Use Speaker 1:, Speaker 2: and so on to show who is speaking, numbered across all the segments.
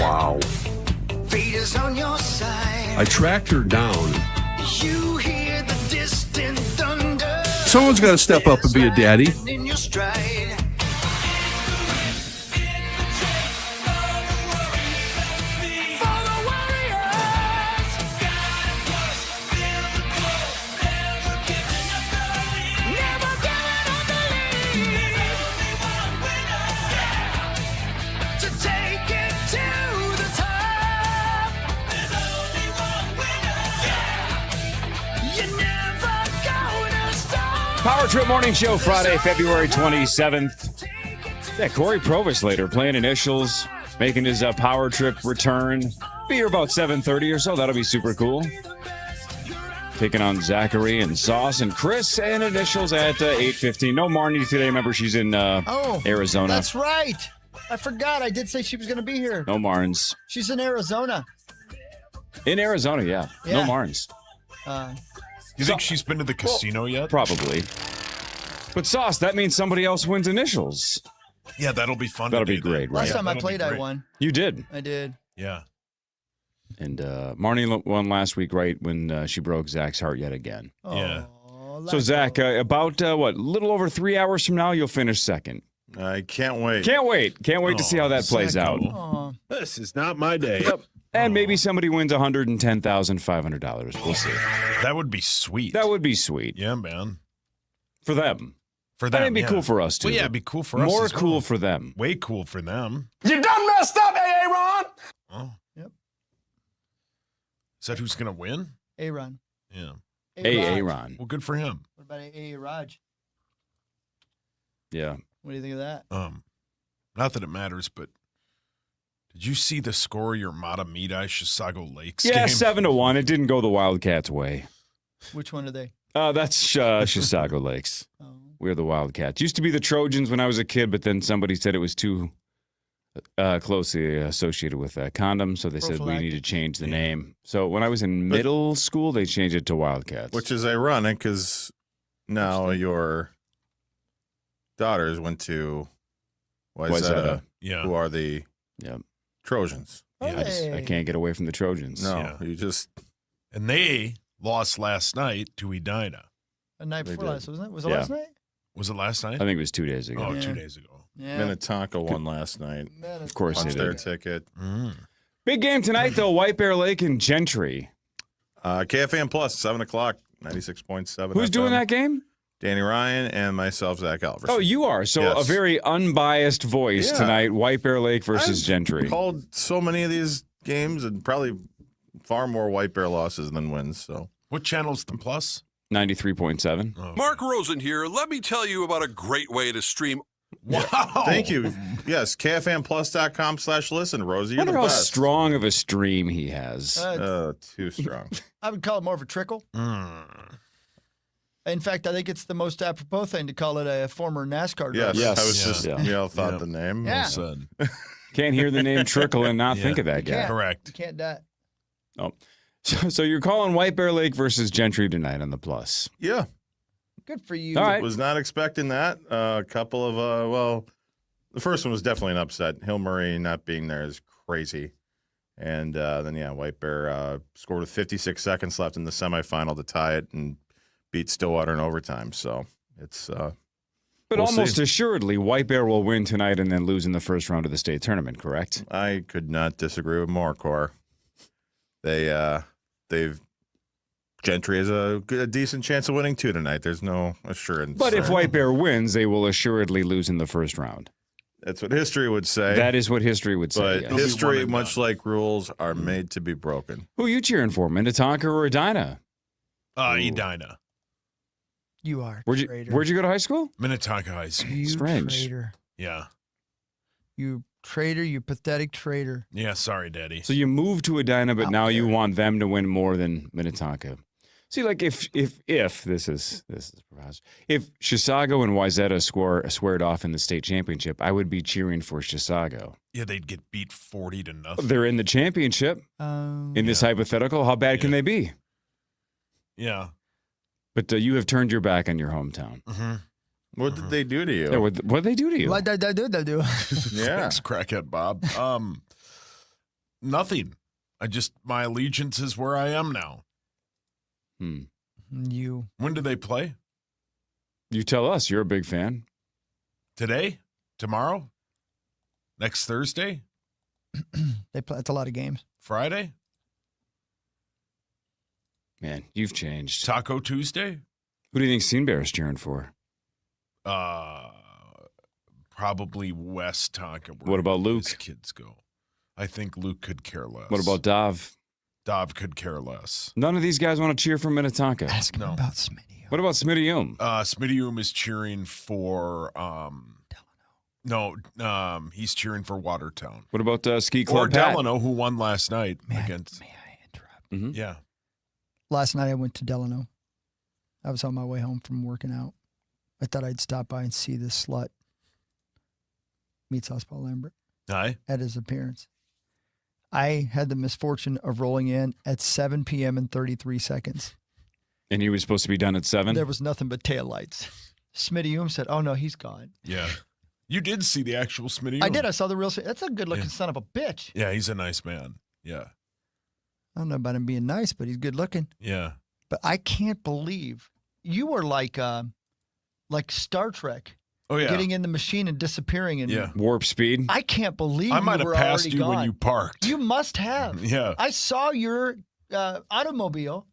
Speaker 1: Wow.
Speaker 2: Fate is on your side.
Speaker 1: I tracked her down.
Speaker 2: You hear the distant thunder.
Speaker 1: Someone's got to step up and be a daddy.
Speaker 2: In your stride.
Speaker 3: Power Trip Morning Show, Friday, February 27th. Yeah, Cory Provis later, playing initials, making his Power Trip return. Be here about 7:30 or so. That'll be super cool. Taking on Zachary and Sauce and Chris and initials at 8:15. No Marnie today. Remember, she's in Arizona.
Speaker 4: That's right. I forgot. I did say she was going to be here.
Speaker 3: No Marnes.
Speaker 4: She's in Arizona.
Speaker 3: In Arizona, yeah. No Marnes.
Speaker 5: You think she's been to the casino yet?
Speaker 3: Probably. But Sauce, that means somebody else wins initials.
Speaker 5: Yeah, that'll be fun.
Speaker 3: That'll be great, right?
Speaker 4: Last time I played, I won.
Speaker 3: You did.
Speaker 4: I did.
Speaker 5: Yeah.
Speaker 3: And Marnie won last week, right, when she broke Zach's heart yet again.
Speaker 4: Oh,
Speaker 5: yeah.
Speaker 3: So, Zach, about, little over 3 hours from now, you'll finish second.
Speaker 6: I can't wait.
Speaker 3: Can't wait to see how that plays out.
Speaker 4: Oh.
Speaker 1: This is not my day.
Speaker 3: Yep. And maybe somebody wins $110,500. We'll see.
Speaker 5: That would be sweet.
Speaker 3: That would be sweet.
Speaker 5: Yeah, man.
Speaker 3: For them.
Speaker 5: For them,
Speaker 3: It'd be cool for us, too.
Speaker 5: Well, yeah, it'd be cool for us.
Speaker 3: More
Speaker 5: as well.
Speaker 3: cool for them.
Speaker 5: Way cool for them.
Speaker 1: You done messed up, Aaron!
Speaker 5: Oh.
Speaker 4: Yep.
Speaker 5: Is that who's going to win?
Speaker 4: Aaron.
Speaker 5: Yeah.
Speaker 3: Aaron.
Speaker 5: Well, good for him.
Speaker 4: What about A. Raj?
Speaker 3: Yeah.
Speaker 4: What do you think of that?
Speaker 5: Not that it matters, but did you see the score of your Matamida Chisago Lakes
Speaker 3: Yeah,
Speaker 5: game?
Speaker 3: 7-1. It didn't go the Wildcats' way.
Speaker 4: Which one are they?
Speaker 3: That's Chisago Lakes.
Speaker 4: Oh.
Speaker 3: We're the Wildcats. Used to be the Trojans when I was a kid, but then somebody said it was too closely associated with condoms, so they said we need to change the name. So when I was in middle school, they changed it to Wildcats.
Speaker 6: Which is ironic because now your daughters went to Wayzata,
Speaker 5: Yeah.
Speaker 6: who are the Trojans.
Speaker 3: Yeah, I can't get away from the Trojans.
Speaker 6: No, you just...
Speaker 5: And they lost last night to Edina.
Speaker 4: A night
Speaker 6: They
Speaker 4: before
Speaker 6: did.
Speaker 4: last, wasn't it? Was it last night?
Speaker 5: Was it last night?
Speaker 3: I think it was 2 days ago.
Speaker 5: Oh,
Speaker 4: Yeah.
Speaker 5: 2 days ago.
Speaker 4: Yeah.
Speaker 6: Minnetonka won last night.
Speaker 3: Of course they
Speaker 6: Lost their
Speaker 3: did.
Speaker 6: ticket.
Speaker 3: Big game tonight, though. White Bear Lake and Gentry.
Speaker 6: KFAN Plus, 7 o'clock, 96.7
Speaker 3: Who's doing that game?
Speaker 6: Danny Ryan and myself, Zach Alverson.
Speaker 3: Oh, you are. So
Speaker 6: Yes.
Speaker 3: a very unbiased voice
Speaker 6: Yeah.
Speaker 3: tonight. White Bear Lake versus
Speaker 6: I've
Speaker 3: Gentry.
Speaker 6: called so many of these games and probably far more White Bear losses than wins. So
Speaker 5: What channel's the plus?
Speaker 3: 93.7.
Speaker 5: Oh.
Speaker 7: Mark Rosen here. Let me tell you about a great way to stream.
Speaker 5: Wow.
Speaker 6: Thank you. Yes, KFANplus.com/listen. Rosie,
Speaker 3: I
Speaker 6: you're
Speaker 3: wonder
Speaker 6: the
Speaker 3: how
Speaker 6: best.
Speaker 3: strong of a stream he has.
Speaker 6: Too strong.
Speaker 4: I would call it more of a trickle. In fact, I think it's the most apropos thing to call it a former NASCAR driver.
Speaker 6: Yes, I was
Speaker 5: Yeah.
Speaker 6: just thought the name.
Speaker 4: Yeah.
Speaker 5: Well said.
Speaker 3: Can't hear the name Trickle and not think of that guy.
Speaker 4: Yeah. You
Speaker 5: Correct.
Speaker 4: can't die.
Speaker 3: Oh. So you're calling White Bear Lake versus Gentry tonight on the plus.
Speaker 6: Yeah,
Speaker 4: Good for you.
Speaker 3: All right.
Speaker 6: was not expecting that. A couple of the first one was definitely an upset. Hill Murray not being there is crazy. And then White Bear scored with 56 seconds left in the semifinal to tie it and beat Stillwater in overtime. So it's
Speaker 3: But
Speaker 6: we'll
Speaker 3: almost
Speaker 6: see.
Speaker 3: assuredly, White Bear will win tonight and then lose in the first round of the state tournament, correct?
Speaker 6: I could not disagree with more, Cor. Gentry has a decent chance of winning too tonight. There's no assurance.
Speaker 3: But if White Bear wins, they will assuredly lose in the first round.
Speaker 6: That's what history would say.
Speaker 3: That is what history would say.
Speaker 6: But
Speaker 3: yes.
Speaker 5: It'll be one
Speaker 6: history,
Speaker 5: and
Speaker 6: much
Speaker 5: done.
Speaker 6: like rules, are made to be broken.
Speaker 3: Who are you cheering for, Minnetonka or Edina?
Speaker 5: Edina.
Speaker 4: You are.
Speaker 3: Where'd you go to high school?
Speaker 5: Minnetonka High School.
Speaker 4: You
Speaker 3: Strange.
Speaker 4: traitor.
Speaker 5: Yeah.
Speaker 4: You traitor. You pathetic traitor.
Speaker 5: Yeah, sorry, Daddy.
Speaker 3: So you moved to Edina, but
Speaker 4: How
Speaker 3: now you
Speaker 4: dare
Speaker 3: want them to win more than Minnetonka. See, like if this is preposterous. If Chisago and Wayzata squared off in the state championship, I would be cheering for Chisago.
Speaker 5: Yeah, they'd get beat 40-0.
Speaker 3: They're in the championship. In this hypothetical, how bad can they be?
Speaker 5: Yeah.
Speaker 3: But you have turned your back on your hometown.
Speaker 5: Mm-hmm.
Speaker 6: What did they do to you?
Speaker 3: Yeah, what did they do to you?
Speaker 4: What did I do?
Speaker 6: Yeah.
Speaker 5: Thanks, crackhead Bob. Nothing. My allegiance is where I am now.
Speaker 4: You.
Speaker 5: When do they play?
Speaker 3: You tell us. You're a big fan.
Speaker 5: Today? Tomorrow? Next Thursday?
Speaker 4: They play. It's a lot of games.
Speaker 5: Friday?
Speaker 3: Man, you've changed.
Speaker 5: Taco Tuesday?
Speaker 3: Who do you think Scene Bear's cheering for?
Speaker 5: Probably West Tonka.
Speaker 3: What about Luke?
Speaker 5: His kids go. I think Luke could care less.
Speaker 3: What about Dov?
Speaker 5: Dov could care less.
Speaker 3: None of these guys want to cheer for Minnetonka.
Speaker 4: Ask him
Speaker 5: No.
Speaker 4: about Smitty.
Speaker 3: What about Smitty?
Speaker 5: Smitty is cheering for Delano. He's cheering for Watertown.
Speaker 3: What about Ski Club
Speaker 5: Or
Speaker 3: Pat?
Speaker 5: Delano, who won last night against.
Speaker 4: May I interrupt?
Speaker 3: Mhm.
Speaker 5: Yeah.
Speaker 4: Last night I went to Delano. I was on my way home from working out. I thought I'd stop by and see this slut meet Southpaw Lambert
Speaker 5: Hi.
Speaker 4: at his appearance. I had the misfortune of rolling in at 7 p.m. and 33 seconds.
Speaker 3: And he was supposed to be done at 7?
Speaker 4: There was nothing but taillights. Smitty said, "Oh, no, he's gone."
Speaker 5: Yeah. You did see the actual Smitty.
Speaker 4: I did. I saw the real. That's a good-looking son of a bitch.
Speaker 5: Yeah, he's a nice man. Yeah.
Speaker 4: I don't know about him being nice, but he's good-looking.
Speaker 5: Yeah.
Speaker 4: But I can't believe you were like Star Trek,
Speaker 5: Oh, yeah.
Speaker 4: getting in the machine and disappearing. And
Speaker 5: Yeah.
Speaker 3: Warp speed?
Speaker 4: I can't believe
Speaker 5: I
Speaker 4: you
Speaker 5: might have
Speaker 4: were
Speaker 5: passed
Speaker 4: already
Speaker 5: you
Speaker 4: gone.
Speaker 5: when you parked.
Speaker 4: You must have.
Speaker 5: Yeah.
Speaker 4: I saw your automobile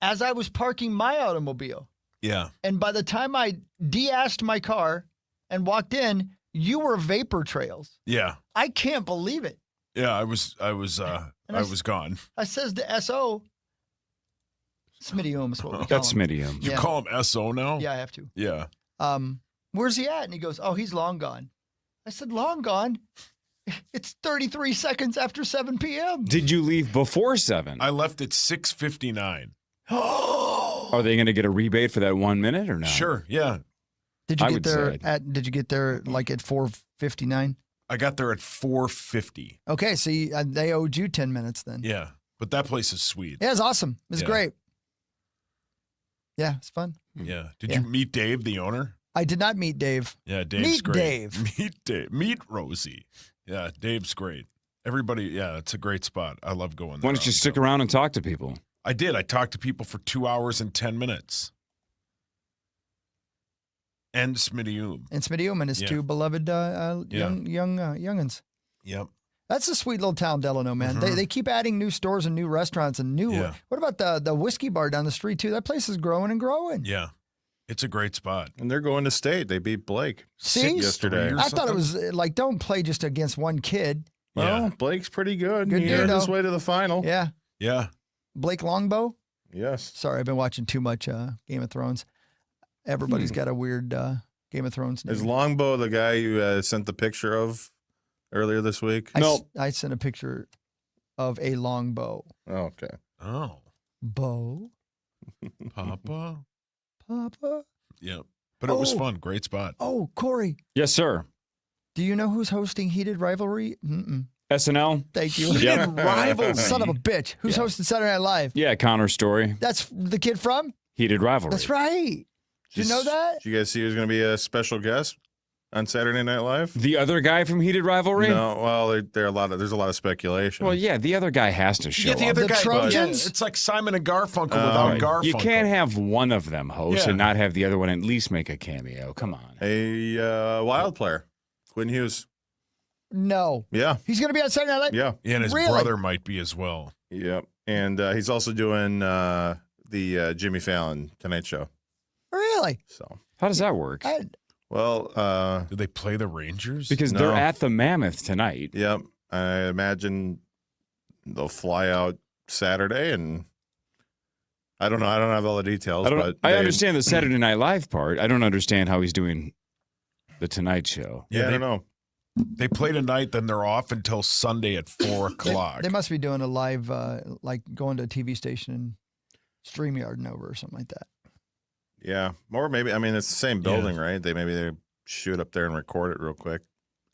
Speaker 4: as I was parking my automobile.
Speaker 5: Yeah.
Speaker 4: And by the time I de-assed my car and walked in, you were vapor trails.
Speaker 5: Yeah.
Speaker 4: I can't believe it.
Speaker 5: Yeah. I was gone.
Speaker 4: I says to SO, Smitty is what we call
Speaker 3: That's
Speaker 4: him.
Speaker 3: Smitty.
Speaker 5: You
Speaker 4: Yeah.
Speaker 5: call him SO now?
Speaker 4: Yeah, I have to.
Speaker 5: Yeah.
Speaker 4: Where's he at? And he goes, "Oh, he's long gone." I said, "Long gone? It's 33 seconds after 7 p.m.
Speaker 3: Did you leave before 7?
Speaker 5: I left at 6:59.
Speaker 3: Are they going to get a rebate for that 1 minute or not?
Speaker 5: Sure. Yeah.
Speaker 4: Did you
Speaker 3: I
Speaker 4: get
Speaker 3: would
Speaker 4: there
Speaker 3: say.
Speaker 4: Did you get there like at 4:59?
Speaker 5: I got there at 4:50.
Speaker 4: Okay, so they owed you 10 minutes then.
Speaker 5: Yeah. But that place is sweet.
Speaker 4: Yeah, it's awesome. It's
Speaker 5: Yeah.
Speaker 4: great. Yeah, it's fun.
Speaker 5: Yeah. Did
Speaker 4: Yeah.
Speaker 5: you meet Dave, the owner?
Speaker 4: I did not meet Dave.
Speaker 5: Yeah, Dave's
Speaker 4: Meet
Speaker 5: great.
Speaker 4: Dave.
Speaker 5: Meet Dave. Meet Rosie. Yeah, Dave's great. Everybody, yeah, it's a great spot. I love going there.
Speaker 3: Why don't you stick around and talk to people?
Speaker 5: I did. I talked to people for 2 hours and 10 minutes. And Smitty.
Speaker 4: And Smitty and his
Speaker 5: Yeah.
Speaker 4: two beloved youngins.
Speaker 5: Yep.
Speaker 4: That's a sweet little town, Delano, man.
Speaker 5: Mhm.
Speaker 4: They keep adding new stores and new restaurants and new.
Speaker 5: Yeah.
Speaker 4: What about the whiskey bar down the street too? That place is growing and growing.
Speaker 5: Yeah. It's a great spot.
Speaker 6: And they're going to state. They beat Blake
Speaker 4: See?
Speaker 6: yesterday.
Speaker 5: Or
Speaker 4: I thought it
Speaker 5: something?
Speaker 4: was like, don't play just against one kid.
Speaker 6: Well,
Speaker 5: Yeah.
Speaker 6: Blake's pretty good.
Speaker 4: Good
Speaker 6: He
Speaker 4: dude,
Speaker 6: earned his
Speaker 4: though.
Speaker 6: way to the final.
Speaker 4: Yeah.
Speaker 5: Yeah.
Speaker 4: Blake Longbow.
Speaker 6: Yes.
Speaker 4: Sorry, I've been watching too much Game of Thrones. Everybody's got a weird Game of Thrones name.
Speaker 6: Is Longbow the guy you sent the picture of earlier this week?
Speaker 4: I sent a picture of a longbow.
Speaker 6: Oh, okay.
Speaker 5: Oh.
Speaker 4: Bow?
Speaker 5: Papa.
Speaker 4: Papa?
Speaker 5: Yep. But it was
Speaker 4: Oh.
Speaker 5: fun. Great spot.
Speaker 4: Oh, Corey,
Speaker 3: Yes, sir.
Speaker 4: do you know who's hosting Heated Rivalry? Mm-mm.
Speaker 3: SNL?
Speaker 4: Thank you.
Speaker 3: Yep.
Speaker 5: Rivalry.
Speaker 4: Son of a bitch. Who's hosting Saturday Night Live?
Speaker 3: Yeah, Connor Story.
Speaker 4: That's the kid from?
Speaker 3: Heated rivalry.
Speaker 4: That's right. Did you know that?
Speaker 6: Did you guys see who's going to be a special guest on Saturday Night Live?
Speaker 3: The other guy from Heated Rivalry?
Speaker 6: No. Well, there's a lot of speculation.
Speaker 3: Well, yeah, the other guy has to show
Speaker 5: Yeah, the
Speaker 3: up.
Speaker 5: other
Speaker 4: The
Speaker 5: guy.
Speaker 4: Trojans?
Speaker 5: Yeah, it's like Simon and Garfunkel without Garfunkel.
Speaker 3: You can't have one of them host
Speaker 5: Yeah.
Speaker 3: and not have the other one at least make a cameo. Come on.
Speaker 6: A wild player, Quinn Hughes.
Speaker 4: No.
Speaker 6: Yeah.
Speaker 4: He's going to be on Saturday Night Live?
Speaker 6: Yeah.
Speaker 5: Yeah, and his
Speaker 4: Really?
Speaker 5: brother might be as well.
Speaker 6: Yep. And he's also doing the Jimmy Fallon Tonight Show.
Speaker 4: Really?
Speaker 6: So,
Speaker 3: How does that work?
Speaker 6: well,
Speaker 5: Do they play the Rangers?
Speaker 3: Because
Speaker 6: No.
Speaker 3: they're at the Mammoth tonight.
Speaker 6: yep. I imagine they'll fly out Saturday, and I don't know. I don't have all the details, but
Speaker 3: I
Speaker 6: they-
Speaker 3: understand the Saturday Night Live part. I don't understand how he's doing the Tonight Show.
Speaker 6: Yeah, I
Speaker 5: they,
Speaker 6: don't know.
Speaker 5: they play tonight, then they're off until Sunday at 4 o'clock.
Speaker 4: They must be doing a live, like going to a TV station and StreamYard and over or something like that.
Speaker 6: Yeah, or maybe it's the same building, right? They shoot up there and record it real quick.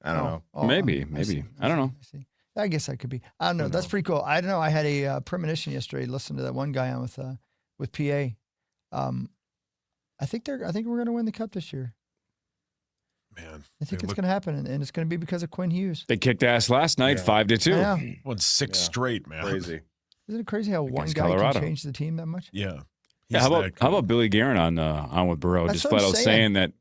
Speaker 6: I don't know.
Speaker 3: Maybe.
Speaker 4: I see.
Speaker 3: I don't know.
Speaker 4: I see. I guess that could be. I don't know. That's pretty cool. I don't know. I had a premonition yesterday. Listen to that one guy on with PA. I think we're going to win the cup this year.
Speaker 5: Man,
Speaker 4: I think it's going to happen, and it's going to be because of Quinn Hughes.
Speaker 3: They kicked ass last night, 5-2.
Speaker 4: Yeah.
Speaker 5: won 6 straight, man.
Speaker 6: Crazy.
Speaker 4: Isn't it crazy how one
Speaker 3: Against
Speaker 4: guy
Speaker 3: Colorado.
Speaker 4: can change the team that much?
Speaker 5: Yeah.
Speaker 3: Yeah,
Speaker 5: He's
Speaker 3: how
Speaker 5: that
Speaker 3: about
Speaker 5: cool.
Speaker 3: Billy Guerin on with Burrow?
Speaker 4: That's
Speaker 3: Just
Speaker 4: what I'm
Speaker 3: flat out
Speaker 4: saying.
Speaker 3: saying that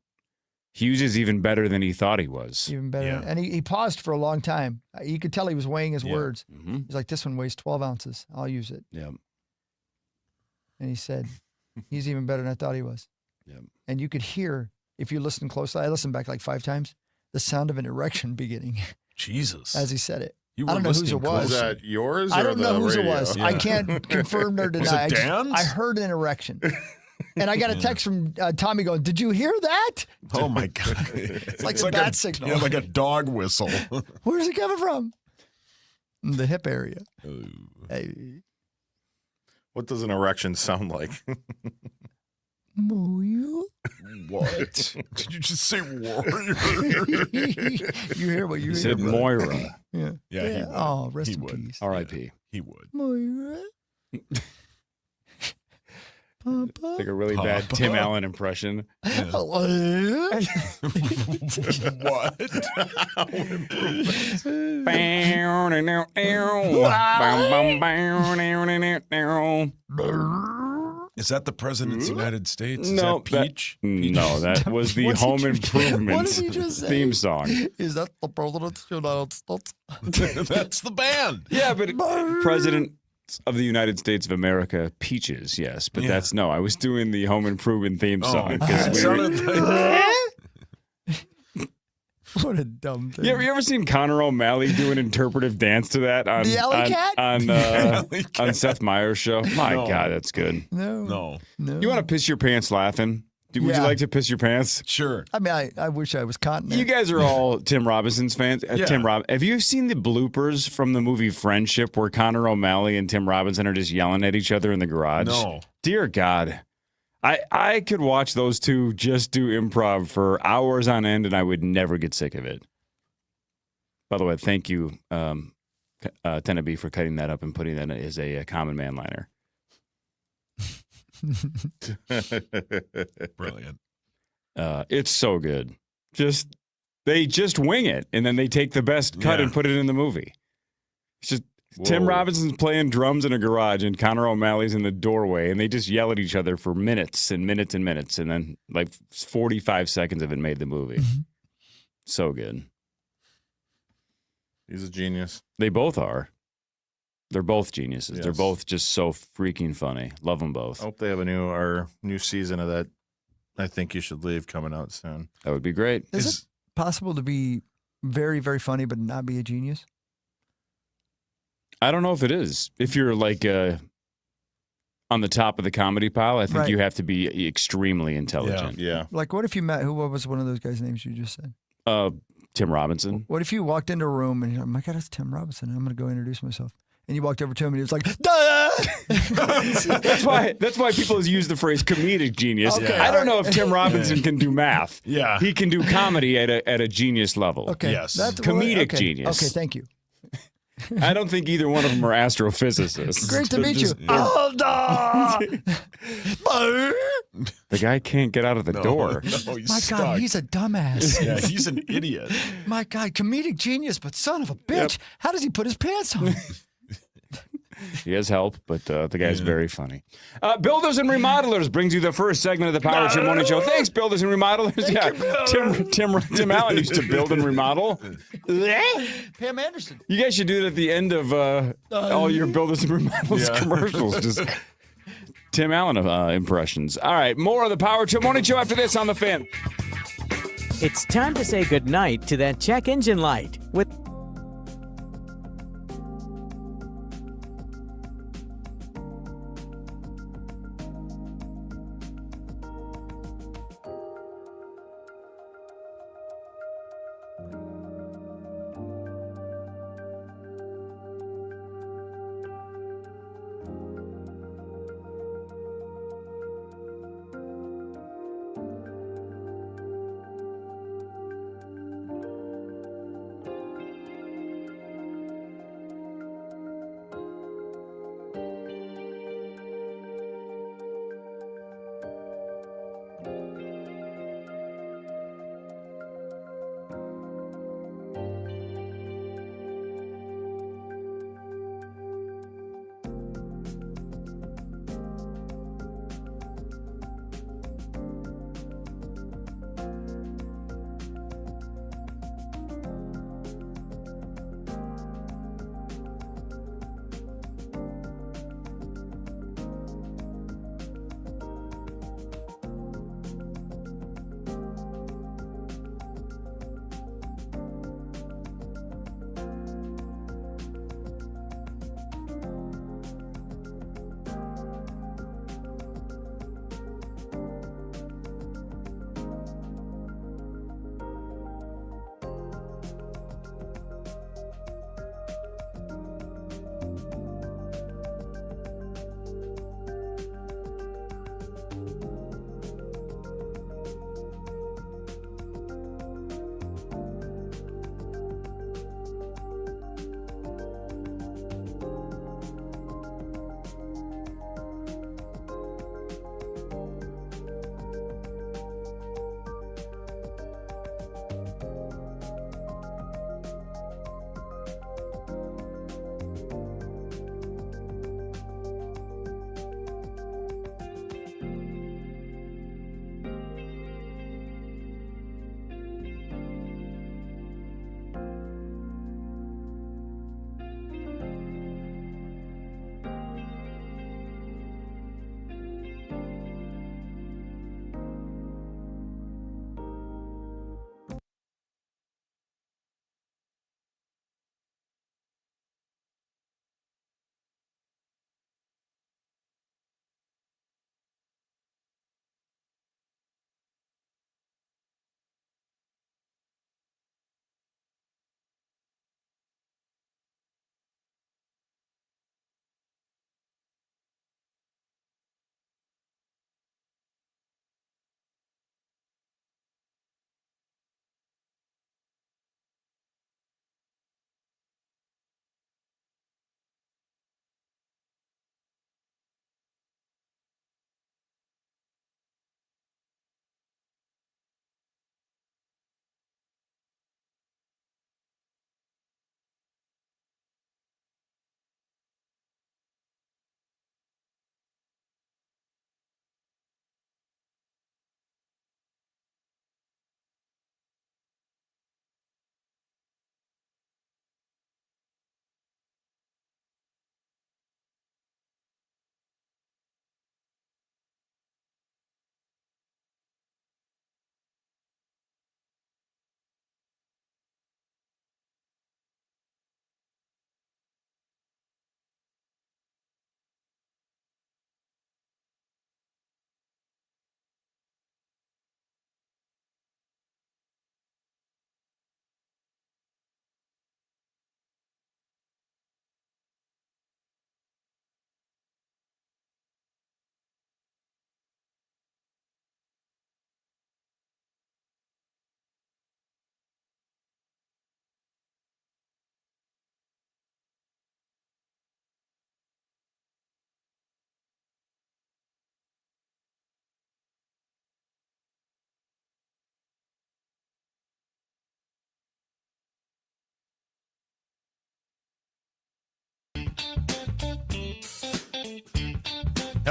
Speaker 3: Hughes is even better than he thought he was.
Speaker 4: Even better.
Speaker 5: Yeah.
Speaker 4: And he paused for a long time. You could tell he was weighing his
Speaker 5: Yeah.
Speaker 4: words.
Speaker 3: Mm-hmm.
Speaker 4: He's like, this one weighs 12 ounces. I'll use it.
Speaker 3: Yeah.
Speaker 4: And he said, he's even better than I thought he was.
Speaker 3: Yep.
Speaker 4: And you could hear, if you listen closely, I listened back like 5 times, the sound of an erection beginning
Speaker 5: Jesus.
Speaker 4: as he said it.
Speaker 5: You
Speaker 4: I
Speaker 5: were
Speaker 4: don't know whose
Speaker 5: listening
Speaker 4: it was.
Speaker 6: Was
Speaker 5: closely.
Speaker 6: that yours?
Speaker 4: I
Speaker 6: or
Speaker 4: don't
Speaker 6: the
Speaker 4: know whose
Speaker 6: radio?
Speaker 4: it was.
Speaker 5: Yeah.
Speaker 4: I can't confirm nor
Speaker 5: Was
Speaker 4: deny.
Speaker 5: it Dan's?
Speaker 4: I heard an erection. And I got a text from Tommy going, did you hear that?
Speaker 5: Oh, my God. It's
Speaker 4: like a bat signal.
Speaker 5: Yeah, like a dog whistle.
Speaker 4: Where's it coming from? The hip area. Hey.
Speaker 6: What does an erection sound like?
Speaker 4: Moo.
Speaker 5: What? Did you just say warrior?
Speaker 4: You hear what you
Speaker 3: He
Speaker 4: hear?
Speaker 3: said Moira.
Speaker 4: Yeah.
Speaker 5: Yeah, he would.
Speaker 4: Oh, rest
Speaker 5: He
Speaker 4: in
Speaker 5: would.
Speaker 4: peace.
Speaker 3: R.I.P.
Speaker 5: He would.
Speaker 4: Moira. Papa.
Speaker 3: Like a really bad
Speaker 5: Papa.
Speaker 3: Tim Allen impression.
Speaker 5: Is that the President's United States? Is
Speaker 3: No,
Speaker 5: that Peach?
Speaker 3: No, that was the
Speaker 4: What did
Speaker 3: Home
Speaker 4: you-
Speaker 3: Improvement
Speaker 4: what did you just say?
Speaker 3: theme song.
Speaker 4: Is that the President's United States?
Speaker 5: That's the band.
Speaker 3: Yeah, but President of the United States of America, Peaches, yes. But
Speaker 5: Yeah.
Speaker 3: that's no, I was doing the Home Improvement theme song. 'cause
Speaker 5: it
Speaker 3: we were-
Speaker 5: sounded like
Speaker 4: What a dumb thing.
Speaker 3: you ever seen Connor O'Malley do an interpretive dance to that on
Speaker 4: The Alley Cat?
Speaker 5: Alley Cat.
Speaker 3: on Seth Meyers' show? My
Speaker 5: No.
Speaker 3: God, that's good.
Speaker 4: No.
Speaker 5: no.
Speaker 3: You want to piss your pants laughing? Would you
Speaker 4: Yeah.
Speaker 3: like to piss your pants?
Speaker 5: Sure.
Speaker 4: I mean, I wish I was continent.
Speaker 3: You guys are all Tim Robinson's fans.
Speaker 5: Yeah.
Speaker 3: Have you seen the bloopers from the movie Friendship where Connor O'Malley and Tim Robinson are just yelling at each other in the garage?
Speaker 5: No.
Speaker 3: Dear God. I could watch those two just do improv for hours on end and I would never get sick of it. By the way, thank you, Teneby, for cutting that up and putting that as a common man liner.
Speaker 5: Brilliant.
Speaker 3: It's so good. They just wing it, and then they take the best cut
Speaker 5: Yeah.
Speaker 3: and put it in the movie. It's just Tim
Speaker 6: Whoa.
Speaker 3: Robinson's playing drums in a garage, and Connor O'Malley's in the doorway, and they just yell at each other for minutes and minutes and minutes, and then like 45 seconds of it made the movie. So good.
Speaker 6: He's a genius.
Speaker 3: They both are. They're both geniuses. They're
Speaker 6: Yes.
Speaker 3: both just so freaking funny. Love them both.
Speaker 6: I hope they have our new season of that. I Think You Should Leave coming out soon.
Speaker 3: That would be great.
Speaker 4: Is it possible to be very, very funny but not be a genius?
Speaker 3: I don't know if it is. If you're like on the top of the comedy pile, I think
Speaker 4: Right.
Speaker 3: you have to be extremely intelligent.
Speaker 6: Yeah.
Speaker 4: Like, what if you met, what was one of those guys' names you just said?
Speaker 3: Tim Robinson.
Speaker 4: What if you walked into a room and you're like, oh my God, that's Tim Robinson. I'm going to go introduce myself. And you walked over to him and he was like, duh!
Speaker 3: That's why people use the phrase comedic genius.
Speaker 4: Okay,
Speaker 3: I don't know
Speaker 4: all
Speaker 3: if Tim Robinson can do math.
Speaker 5: Yeah.
Speaker 3: He can do comedy at a genius level.
Speaker 4: Okay.
Speaker 5: Yes.
Speaker 3: Comedic
Speaker 4: okay.
Speaker 3: genius.
Speaker 4: Okay, thank you.
Speaker 3: I don't think either one of them are astrophysicists.
Speaker 4: Great to meet you.
Speaker 5: Just-
Speaker 4: Oh, duh!
Speaker 3: The guy can't get out of the door.
Speaker 5: No, he's
Speaker 4: My
Speaker 5: stuck.
Speaker 4: God, he's a dumbass.
Speaker 5: Yeah, he's an idiot.
Speaker 4: My God, comedic genius, but son of a bitch. How does he put his pants on?
Speaker 3: He has help, but the guy's very funny. Builders and Remodelers brings you the first segment of the Power Trip Morning Show. Thanks, Builders and Remodelers. Tim Allen used to build and remodel.
Speaker 4: Pam Anderson.
Speaker 3: You guys should do it at the end of all your Builders and Remodelers
Speaker 5: Yeah.
Speaker 3: commercials. Just Tim Allen impressions. All right, more of the Power Trip Morning Show after this on the Fan.
Speaker 8: It's time to say goodnight to that check engine light with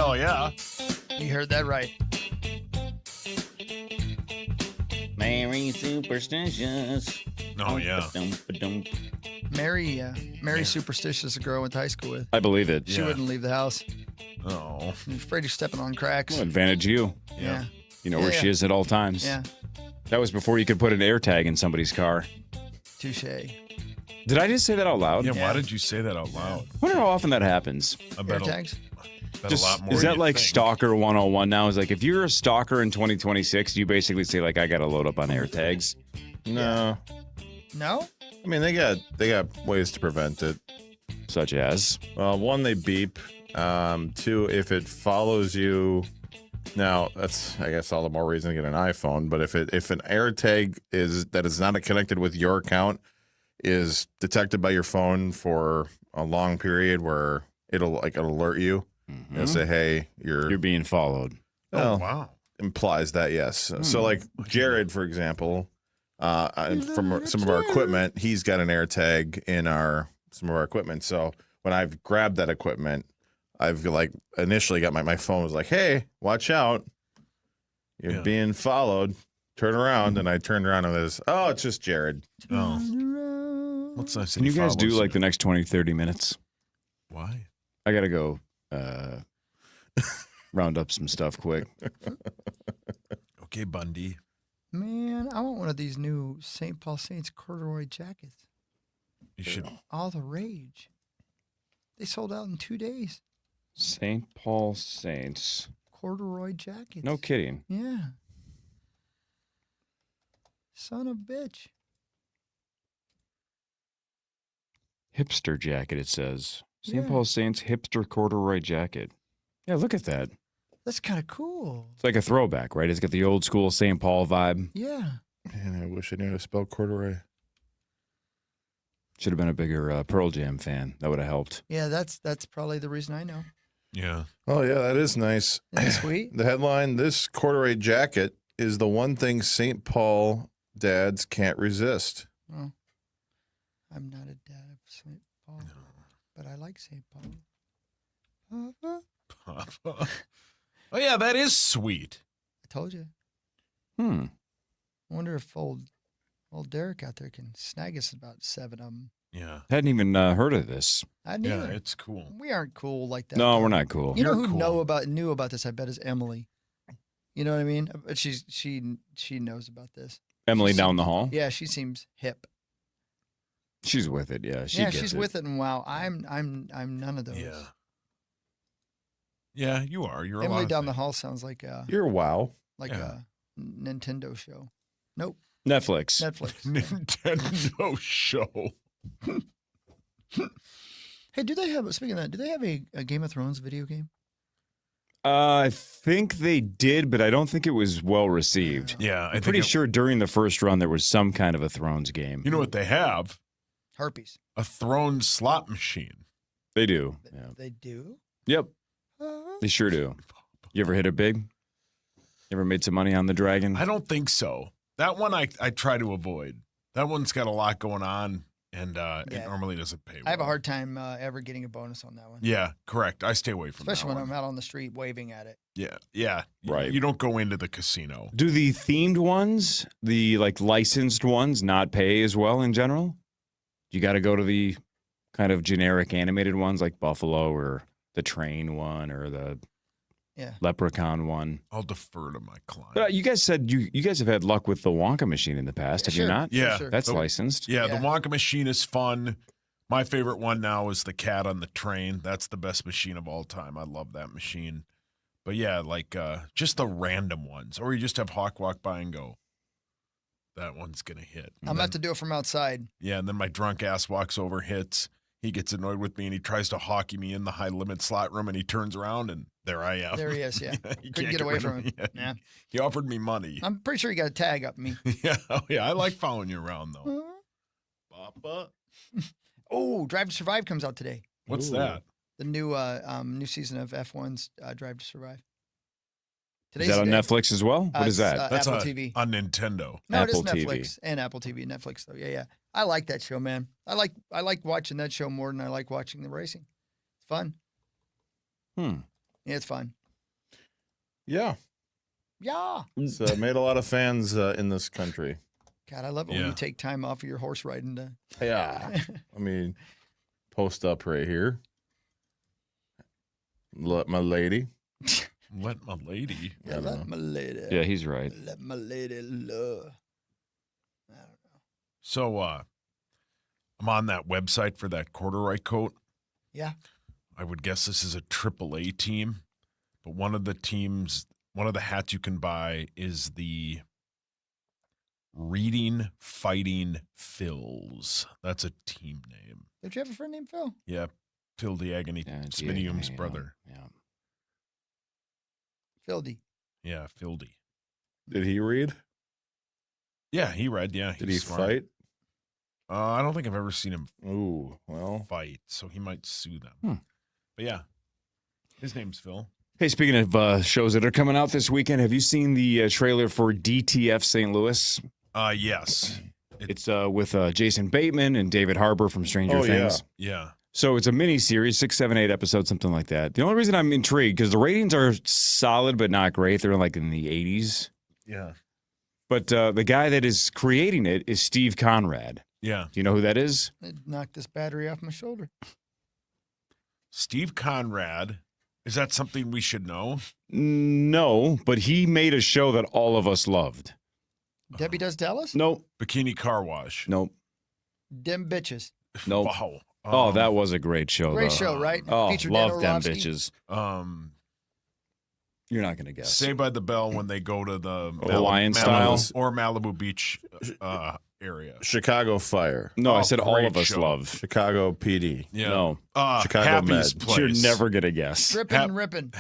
Speaker 5: Hell yeah.
Speaker 4: You heard that right.
Speaker 3: Mary Superstitious.
Speaker 5: Oh, yeah.
Speaker 4: Mary Superstitious, a girl I went to high school with.
Speaker 3: I believe it.
Speaker 4: She wouldn't leave the house.
Speaker 5: Oh.
Speaker 4: She was afraid of stepping on cracks.
Speaker 3: Well, advantage you.
Speaker 4: Yeah.
Speaker 3: You know where she is at all times.
Speaker 4: Yeah.
Speaker 3: That was before you could put an air tag in somebody's car.
Speaker 4: Touche.
Speaker 3: Did I just say that out loud?
Speaker 5: Yeah, why did you say that out loud?
Speaker 3: I wonder how often that happens.
Speaker 5: I
Speaker 4: Air
Speaker 5: bet
Speaker 4: tags?
Speaker 5: a lot more.
Speaker 3: Is
Speaker 5: than
Speaker 3: that
Speaker 5: you
Speaker 3: like
Speaker 5: think.
Speaker 3: Stalker 101 now? Is like if you're a stalker in 2026, you basically say like I got to load up on air tags.
Speaker 6: No.
Speaker 4: No?
Speaker 6: I mean, they got ways to prevent it.
Speaker 3: Such as?
Speaker 6: Well, one, they beep. Two, if it follows you. Now, that's, I guess, all the more reason to get an iPhone. But if an AirTag that is not connected with your account is detected by your phone for a long period, where it'll alert you, it'll say, "Hey, you're
Speaker 3: being followed."
Speaker 5: Oh, wow.
Speaker 6: Implies that, yes. So, like Jared, for example, from some of our equipment, he's got an AirTag in some of our equipment. So when I've grabbed that equipment, I've initially got my phone was like, "Hey, watch out. You're being followed. Turn around." And I turned around and it's just Jared.
Speaker 5: Oh. What's nice?
Speaker 3: Can you guys do like the next 20, 30 minutes?
Speaker 5: Why?
Speaker 3: I got to go round up some stuff quick.
Speaker 5: Okay, Bundy.
Speaker 4: Man, I want one of these new St. Paul Saints corduroy jackets.
Speaker 5: You should.
Speaker 4: All the rage. They sold out in 2 days.
Speaker 3: St. Paul Saints.
Speaker 4: Corduroy jackets.
Speaker 3: No kidding.
Speaker 4: Yeah. Son of a bitch.
Speaker 3: Hipster jacket, it says. St.
Speaker 4: Yeah.
Speaker 3: Paul Saints hipster corduroy jacket. Yeah, look at that.
Speaker 4: That's kind of cool.
Speaker 3: It's like a throwback, right? It's got the old school St. Paul vibe.
Speaker 4: Yeah.
Speaker 6: Man, I wish I knew how to spell corduroy.
Speaker 3: Should have been a bigger Pearl Jam fan. That would have helped.
Speaker 4: Yeah, that's probably the reason I know.
Speaker 5: Yeah.
Speaker 6: Oh, yeah, that is nice.
Speaker 4: Isn't that sweet?
Speaker 6: The headline, "This corduroy jacket is the one thing St. Paul dads can't resist."
Speaker 4: Oh. I'm not a dad of St. Paul, but I like St. Paul.
Speaker 5: Papa. Oh, yeah, that is sweet.
Speaker 4: I told you.
Speaker 3: Hmm.
Speaker 4: I wonder if old Derek out there can snag us about 7 of them.
Speaker 5: Yeah.
Speaker 3: Hadn't even heard of this.
Speaker 4: I
Speaker 5: Yeah,
Speaker 4: neither.
Speaker 5: it's cool.
Speaker 4: We aren't cool like that.
Speaker 3: No,
Speaker 4: though.
Speaker 3: we're not cool.
Speaker 4: You know
Speaker 5: You're
Speaker 4: who
Speaker 5: cool.
Speaker 4: knew about this? I bet is Emily. You know what I mean? But she knows about this.
Speaker 3: Emily down the hall.
Speaker 4: Yeah, she seems hip.
Speaker 3: She's with it. Yeah,
Speaker 4: Yeah, she's with it, and wow, I'm none of those.
Speaker 5: Yeah. Yeah, you are. You're a
Speaker 4: Emily
Speaker 5: lot of
Speaker 4: down the
Speaker 5: things.
Speaker 4: hall sounds like
Speaker 6: You're wow.
Speaker 5: Yeah.
Speaker 4: a Nintendo show. Nope,
Speaker 3: Netflix.
Speaker 4: Netflix.
Speaker 5: Nintendo show.
Speaker 4: Hey, speaking of that, do they have a Game of Thrones video game?
Speaker 3: I think they did, but I don't think it was well received.
Speaker 5: Yeah,
Speaker 3: I'm pretty sure during the first run there was some kind of a Thrones game.
Speaker 5: You know what they have?
Speaker 4: Harpies.
Speaker 5: A Throne slot machine.
Speaker 3: They do. Yeah.
Speaker 4: They do?
Speaker 3: Yep. They sure do. You ever hit it big? You ever made some money on the dragon?
Speaker 5: I don't think so. That one I try to avoid. That one's got a lot going on, and it normally doesn't pay well.
Speaker 4: I have a hard time ever getting a bonus on that one.
Speaker 5: Yeah, correct. I stay away from
Speaker 4: Especially
Speaker 5: that
Speaker 4: when
Speaker 5: one.
Speaker 4: I'm out on the street waving at it.
Speaker 5: Yeah.
Speaker 3: Right.
Speaker 5: You don't go into the casino.
Speaker 3: Do the themed ones, the like licensed ones, not pay as well in general? You got to go to the kind of generic animated ones like Buffalo or the train one or the Leprechaun one.
Speaker 5: I'll defer to my client.
Speaker 3: But you guys said you guys have had luck with the Wonka machine in the past, have you not?
Speaker 5: Yeah.
Speaker 3: That's
Speaker 5: The-
Speaker 3: licensed.
Speaker 5: Yeah, the Wonka machine is fun. My favorite one now is the cat on the train. That's the best machine of all time. I love that machine. But yeah, like just the random ones. Or you just have Hawk walk by and go, that one's going to hit.
Speaker 4: I'm about to do it from outside.
Speaker 5: Yeah, and then my drunk ass walks over, hits. He gets annoyed with me, and he tries to hockey me in the high-limit slot room, and he turns around, and there I am.
Speaker 4: There he is, yeah.
Speaker 5: You
Speaker 4: Couldn't
Speaker 5: can't
Speaker 4: get away
Speaker 5: rid of
Speaker 4: from
Speaker 5: me.
Speaker 4: him. Yeah.
Speaker 5: He offered me money.
Speaker 4: I'm pretty sure he got a tag up me.
Speaker 5: Yeah, I like following you around, though. Papa.
Speaker 4: Oh, Drive to Survive comes out today.
Speaker 5: What's that?
Speaker 4: The new season of F1's Drive to Survive.
Speaker 3: Is that on Netflix as well? What is that?
Speaker 5: That's
Speaker 4: Apple TV.
Speaker 5: On Nintendo.
Speaker 4: No, it is
Speaker 3: Apple TV.
Speaker 4: Netflix and Apple TV. Netflix though, yeah. I like that show, man. I like watching that show more than I like watching the racing. It's fun. Yeah, it's fun.
Speaker 6: Yeah.
Speaker 4: Yeah.
Speaker 6: It's made a lot of fans in this country.
Speaker 4: God, I love it when you take time off of your horse riding to.
Speaker 6: Yeah. I mean, post up right here. Let my lady.
Speaker 5: Let my lady.
Speaker 4: Yeah, let my lady.
Speaker 3: Yeah, he's right.
Speaker 4: Let my lady love. I don't know.
Speaker 5: So I'm on that website for that corduroy coat.
Speaker 4: Yeah.
Speaker 5: I would guess this is a AAA team, but one of the hats you can buy is the Reading Fighting Phils. That's a team name.
Speaker 4: Don't you have a friend named Phil?
Speaker 5: Yeah, Phil Diagony,
Speaker 3: Yeah,
Speaker 5: Smittyum's
Speaker 3: Diagony,
Speaker 5: brother.
Speaker 3: Yeah.
Speaker 4: Phildy.
Speaker 5: Yeah, Phildy.
Speaker 6: Did he read?
Speaker 5: Yeah, he read. Yeah,
Speaker 6: Did he
Speaker 5: he's smart.
Speaker 6: fight?
Speaker 5: I don't think I've ever seen him
Speaker 6: Ooh, well.
Speaker 5: fight, so he might sue them. But yeah, his name's Phil.
Speaker 3: Hey, speaking of shows that are coming out this weekend, have you seen the trailer for DTF St. Louis?
Speaker 5: Yes.
Speaker 3: It's with Jason Bateman and David Harbour from Stranger
Speaker 6: Oh,
Speaker 3: Things.
Speaker 5: Yeah.
Speaker 3: So it's a mini series, 6, 7, 8 episodes, something like that. The only reason I'm intrigued because the ratings are solid but not great. They're like in the 80s.
Speaker 5: Yeah.
Speaker 3: But the guy that is creating it is Steve Conrad.
Speaker 5: Yeah.
Speaker 3: Do you know who that is?
Speaker 4: It knocked this battery off my shoulder.
Speaker 5: Steve Conrad. Is that something we should know?
Speaker 3: No, but he made a show that all of us loved.
Speaker 4: Debbie Does Dallas?
Speaker 3: Nope.
Speaker 5: Bikini Car Wash.
Speaker 3: Nope.
Speaker 4: Dem Bitches.
Speaker 3: Nope.
Speaker 5: Wow.
Speaker 3: Oh, that was a great show.
Speaker 4: Great
Speaker 3: though.
Speaker 4: show, right?
Speaker 3: Oh,
Speaker 4: Featured Dan
Speaker 3: love them
Speaker 4: Orlovsky.
Speaker 3: bitches. You're not gonna guess.
Speaker 5: Saved by the Bell when they go to the
Speaker 3: Hawaiian
Speaker 5: Malibu,
Speaker 3: style?
Speaker 5: or Malibu Beach area.
Speaker 6: Chicago Fire.
Speaker 3: No, I
Speaker 5: Oh,
Speaker 3: said all
Speaker 5: great
Speaker 3: of us
Speaker 5: show.
Speaker 3: love.
Speaker 6: Chicago PD.
Speaker 5: Yeah.
Speaker 3: No.
Speaker 6: Chicago
Speaker 5: Happy's
Speaker 6: Med.
Speaker 5: Place.
Speaker 3: You're never gonna guess.
Speaker 4: Stripping and ripping.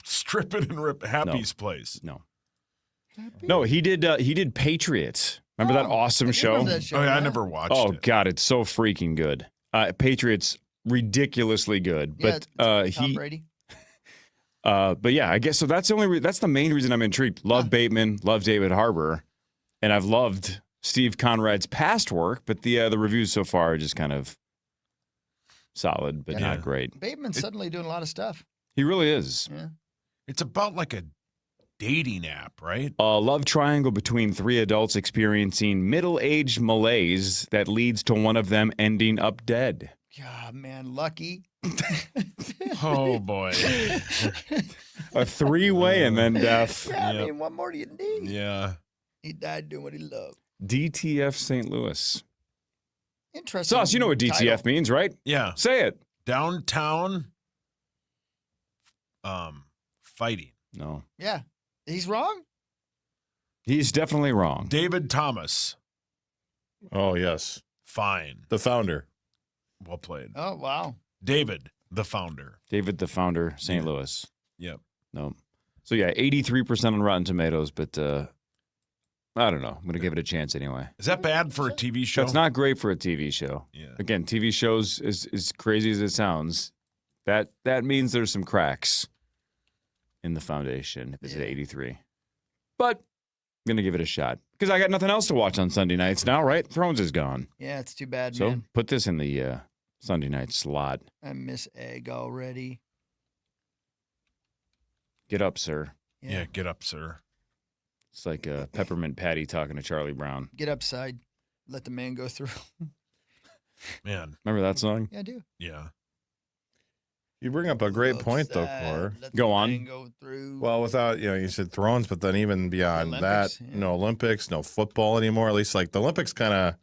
Speaker 5: Stripping and ripping. Happy's Place.
Speaker 3: No. No, he did Patriots. Remember that awesome
Speaker 4: I
Speaker 3: show?
Speaker 4: remember that show,
Speaker 5: Oh, yeah, I
Speaker 4: yeah.
Speaker 5: never watched
Speaker 3: Oh
Speaker 5: it.
Speaker 3: God, it's so freaking good. Patriots, ridiculously good.
Speaker 4: Yeah,
Speaker 3: But
Speaker 4: Tom Brady.
Speaker 3: but yeah, I guess so. That's the only. That's the main reason I'm intrigued. Love Bateman, love David Harbour, and I've loved Steve Conrad's past work. But the reviews so far are just kind of solid, but
Speaker 4: Yeah.
Speaker 3: not great.
Speaker 4: Bateman's suddenly doing a lot of stuff.
Speaker 3: He really is.
Speaker 4: Yeah.
Speaker 5: It's about like a dating app, right?
Speaker 3: A love triangle between 3 adults experiencing middle-aged malaise that leads to one of them ending up dead.
Speaker 4: God, man, lucky.
Speaker 5: Oh boy.
Speaker 3: A 3-way and then death.
Speaker 4: Yeah,
Speaker 5: Yep.
Speaker 4: I mean, what more do you need?
Speaker 5: Yeah.
Speaker 4: He died doing what he loved.
Speaker 3: DTF St. Louis.
Speaker 4: Interesting.
Speaker 3: Sauce, you know what DTF
Speaker 4: title.
Speaker 3: means, right?
Speaker 5: Yeah.
Speaker 3: Say it.
Speaker 5: Downtown fighting.
Speaker 3: No.
Speaker 4: Yeah. He's wrong?
Speaker 3: He's definitely wrong.
Speaker 5: David Thomas.
Speaker 6: Oh, yes.
Speaker 5: Fine.
Speaker 6: The founder.
Speaker 5: Well played.
Speaker 4: Oh, wow.
Speaker 5: David, the founder.
Speaker 3: David, the founder, St. Louis.
Speaker 5: Yep.
Speaker 3: No. So, yeah, 83% on Rotten Tomatoes, but I don't know. I'm going to give it a chance anyway.
Speaker 5: Is that bad for a TV show?
Speaker 3: That's not great for a TV show.
Speaker 5: Yeah.
Speaker 3: Again, TV shows, as crazy as it sounds, that means there's some cracks in the foundation if it's at 83. But I'm going to give it a shot because I got nothing else to watch on Sunday nights now, right? Thrones is gone.
Speaker 4: Yeah, it's too bad,
Speaker 3: So
Speaker 4: man.
Speaker 3: put this in the Sunday night slot.
Speaker 4: I miss Egg already.
Speaker 3: Get up, sir.
Speaker 5: Yeah, get up, sir.
Speaker 3: It's like Peppermint Patty talking to Charlie Brown.
Speaker 4: Get upside. Let the man go through.
Speaker 5: Man.
Speaker 3: Remember that song?
Speaker 4: Yeah, I do.
Speaker 5: Yeah.
Speaker 6: You bring up a great point, though,
Speaker 4: Upside,
Speaker 6: Cor.
Speaker 4: let the
Speaker 3: Go on.
Speaker 4: man go through.
Speaker 6: Well, without, you said Thrones, but then even beyond
Speaker 4: Olympics,
Speaker 6: that,
Speaker 4: yeah.
Speaker 6: no Olympics, no football anymore. At least, like, the Olympics kind of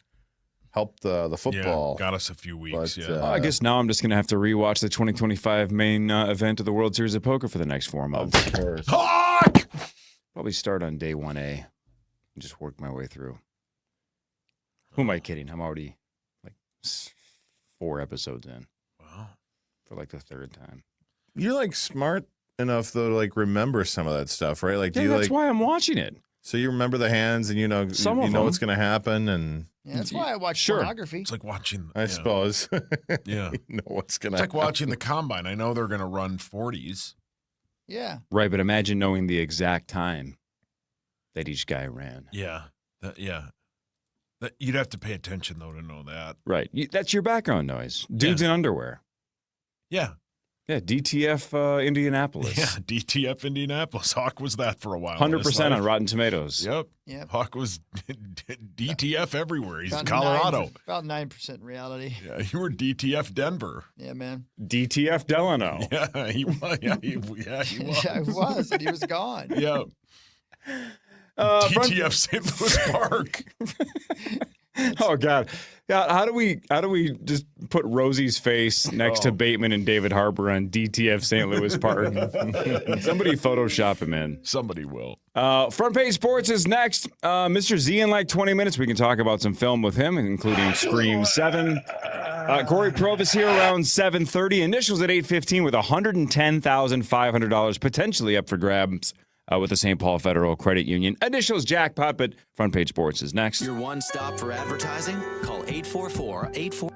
Speaker 6: helped the football.
Speaker 5: Yeah, got us a few weeks.
Speaker 6: But,
Speaker 5: Yeah.
Speaker 3: Well, I guess now I'm just going to have to rewatch the 2025 main event of the World Series of Poker for the next 4 months.
Speaker 6: Of course.
Speaker 5: Hawk!
Speaker 3: Probably start on day 1A and just work my way through. Who am I kidding? I'm already like 4 episodes in
Speaker 5: Wow.
Speaker 3: for like the 3rd time.
Speaker 6: You're, like, smart enough, though, to, like, remember some of that stuff, right? Like, do
Speaker 3: Yeah,
Speaker 6: you,
Speaker 3: that's
Speaker 6: like,
Speaker 3: why I'm watching it.
Speaker 6: so you remember the hands and you know,
Speaker 3: Some
Speaker 6: you
Speaker 3: of
Speaker 6: know
Speaker 3: them.
Speaker 6: what's going to happen, and
Speaker 4: Yeah, that's why I watch
Speaker 3: Sure.
Speaker 4: pornography.
Speaker 5: It's like watching.
Speaker 6: I suppose
Speaker 5: Yeah.
Speaker 6: you know what's going
Speaker 5: It's
Speaker 6: to
Speaker 5: like watching the combine. I know they're going to run 40s.
Speaker 4: Yeah.
Speaker 3: Right, but imagine knowing the exact time that each guy ran.
Speaker 5: Yeah. You'd have to pay attention, though, to know that.
Speaker 3: Right. That's your background noise. Dudes in underwear.
Speaker 5: Yeah.
Speaker 3: Yeah, DTF Indianapolis.
Speaker 5: Yeah, DTF Indianapolis. Hawk was that for a while.
Speaker 3: 100% on Rotten Tomatoes.
Speaker 5: Yep.
Speaker 4: Yep.
Speaker 5: Hawk was DTF everywhere. He's
Speaker 4: About
Speaker 5: Colorado.
Speaker 4: About 9% reality.
Speaker 5: Yeah, you were DTF Denver.
Speaker 4: Yeah, man.
Speaker 3: DTF Delano.
Speaker 5: Yeah, he was. Yeah, he was.
Speaker 4: Yeah, I was, and he was gone.
Speaker 5: Yeah. DTF St. Louis Park.
Speaker 3: Oh God. Yeah, how do we just put Rosie's face next to Bateman and David Harbour on DTF St. Louis Park? Somebody Photoshop him in.
Speaker 5: Somebody will.
Speaker 3: Front Page Sports is next. Mr. Z in like 20 minutes. We can talk about some film with him, including Scream 7. Cory Provis here around 7:30. Initials at 8:15 with $110,500 potentially up for grabs with the St. Paul Federal Credit Union. Initials jackpot, but Front Page Sports is next.
Speaker 2: Your one stop for advertising? Call 844-84.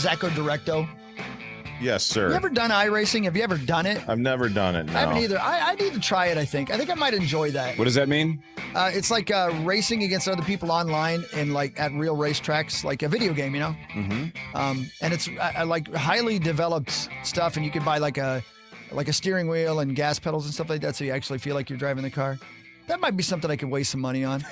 Speaker 4: Zacco Directo.
Speaker 6: Yes, sir.
Speaker 4: You ever done iRacing? Have you ever done it?
Speaker 6: I've never done it. No.
Speaker 4: I haven't either. I need to try it, I think. I think I might enjoy that.
Speaker 3: What does that mean?
Speaker 4: It's like racing against other people online and like at real racetracks, like a video game, you know?
Speaker 3: Mm-hmm.
Speaker 4: And it's like highly developed stuff, and you can buy like a steering wheel and gas pedals and stuff like that, so you actually feel like you're driving the car. That might be something I could waste some money on.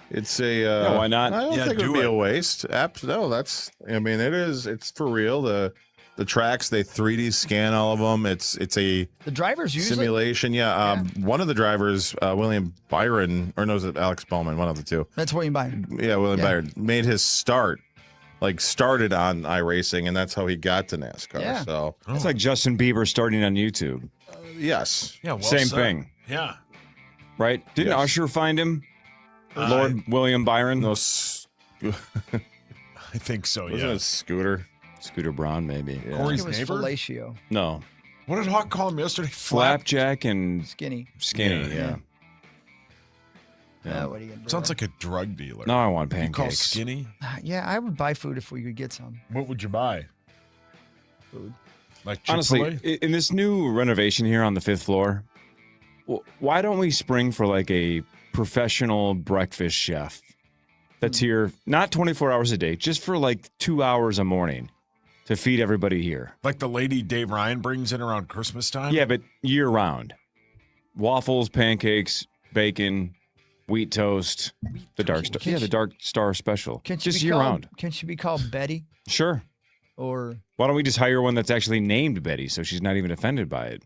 Speaker 6: It's a.
Speaker 3: No, why not?
Speaker 6: I don't think it
Speaker 5: do
Speaker 6: would be
Speaker 5: it.
Speaker 6: a waste. No, that's. I mean, it is. It's for real. The tracks, they 3D scan all of them. It's a
Speaker 4: The drivers use it.
Speaker 6: simulation. Yeah. One of the drivers, William Byron, or no, is it Alex Bowman? One of the two.
Speaker 4: That's William Byron.
Speaker 6: Yeah, William
Speaker 4: Yeah.
Speaker 6: Byron made his started on iRacing, and that's how he got to NASCAR.
Speaker 4: Yeah.
Speaker 6: So
Speaker 3: It's like Justin Bieber starting on YouTube.
Speaker 6: yes,
Speaker 5: Yeah, well
Speaker 3: Same
Speaker 5: said.
Speaker 3: thing.
Speaker 5: Yeah.
Speaker 3: Right? Didn't
Speaker 6: Yes.
Speaker 3: Usher find him? Lord William Byron?
Speaker 6: no,
Speaker 5: I think so,
Speaker 6: wasn't
Speaker 5: yeah.
Speaker 6: it Scooter?
Speaker 3: Scooter Braun, maybe.
Speaker 4: I
Speaker 5: Corey's
Speaker 4: think it was
Speaker 5: neighbor?
Speaker 4: fellatio.
Speaker 3: No.
Speaker 5: What did Hawk call him yesterday?
Speaker 3: Flapjack and
Speaker 4: Skinny.
Speaker 3: Skinny,
Speaker 5: Yeah.
Speaker 3: yeah.
Speaker 4: What are you gonna do?
Speaker 5: Sounds like a drug dealer.
Speaker 3: Now I want
Speaker 5: You call
Speaker 3: pancakes.
Speaker 5: skinny?
Speaker 4: Yeah, I would buy food if we could get some
Speaker 5: What would you buy?
Speaker 4: food.
Speaker 5: Like Chick-fil-A?
Speaker 3: Honestly, in this new renovation here on the 5th floor, why don't we spring for like a professional breakfast chef that's here not 24 hours a day, just for like 2 hours a morning to feed everybody here?
Speaker 5: Like the lady Dave Ryan brings in around Christmas time?
Speaker 3: Yeah, but year round. Waffles, pancakes, bacon, wheat toast, the dark star. Yeah, the dark star special.
Speaker 4: Can't you
Speaker 3: Just
Speaker 4: be
Speaker 3: year
Speaker 4: called,
Speaker 3: round.
Speaker 4: Can't you be called Betty
Speaker 3: Sure.
Speaker 4: or
Speaker 3: Why don't we just hire one that's actually named Betty so she's not even offended by it?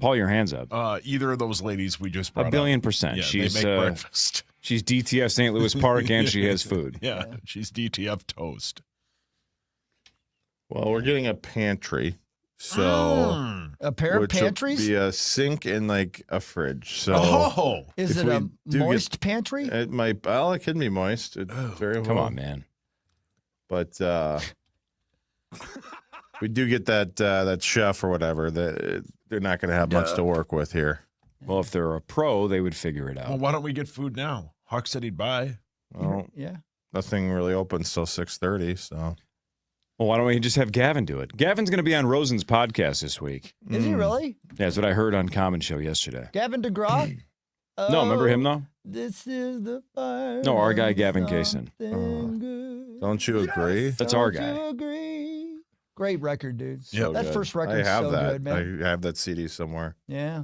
Speaker 3: Paul, your hands up.
Speaker 5: Either of those ladies we just brought
Speaker 3: A billion
Speaker 5: up.
Speaker 3: percent.
Speaker 5: Yeah,
Speaker 3: She's
Speaker 5: they make breakfast.
Speaker 3: she's DTF St. Louis Park and she has food.
Speaker 5: Yeah, she's DTF toast.
Speaker 6: Well, we're getting a pantry, so
Speaker 4: a pair of
Speaker 6: which will
Speaker 4: pantries?
Speaker 6: be a sink and like a fridge. So
Speaker 5: Oh,
Speaker 4: Is
Speaker 6: if
Speaker 4: it a
Speaker 6: we do
Speaker 4: moist pantry?
Speaker 6: it might. Well, it can be moist. It's very
Speaker 3: Come
Speaker 6: well.
Speaker 3: on, man.
Speaker 6: But we do get that chef or whatever. That they're not going to have much to work with here.
Speaker 3: Well, if they're a pro, they would figure it
Speaker 5: well,
Speaker 3: out.
Speaker 5: why don't we get food now? Hawk said he'd buy.
Speaker 6: Well,
Speaker 4: Yeah.
Speaker 6: nothing really opens till 6:30. So
Speaker 3: Well, why don't we just have Gavin do it? Gavin's going to be on Rosen's podcast this week.
Speaker 4: Is he really?
Speaker 3: Yeah, that's what I heard on Common Show yesterday.
Speaker 4: Gavin DeGraw?
Speaker 3: No, remember him though?
Speaker 4: This is the fire.
Speaker 3: No, our guy, Gavin Kaysen.
Speaker 4: Something good.
Speaker 6: don't you agree?
Speaker 3: That's our
Speaker 4: Don't
Speaker 3: guy.
Speaker 4: you agree? Great record, dude.
Speaker 5: Yeah,
Speaker 4: that
Speaker 6: good.
Speaker 4: first record
Speaker 6: I
Speaker 4: is
Speaker 6: have
Speaker 4: so
Speaker 6: that.
Speaker 4: good, man.
Speaker 6: I have that CD somewhere.
Speaker 4: Yeah.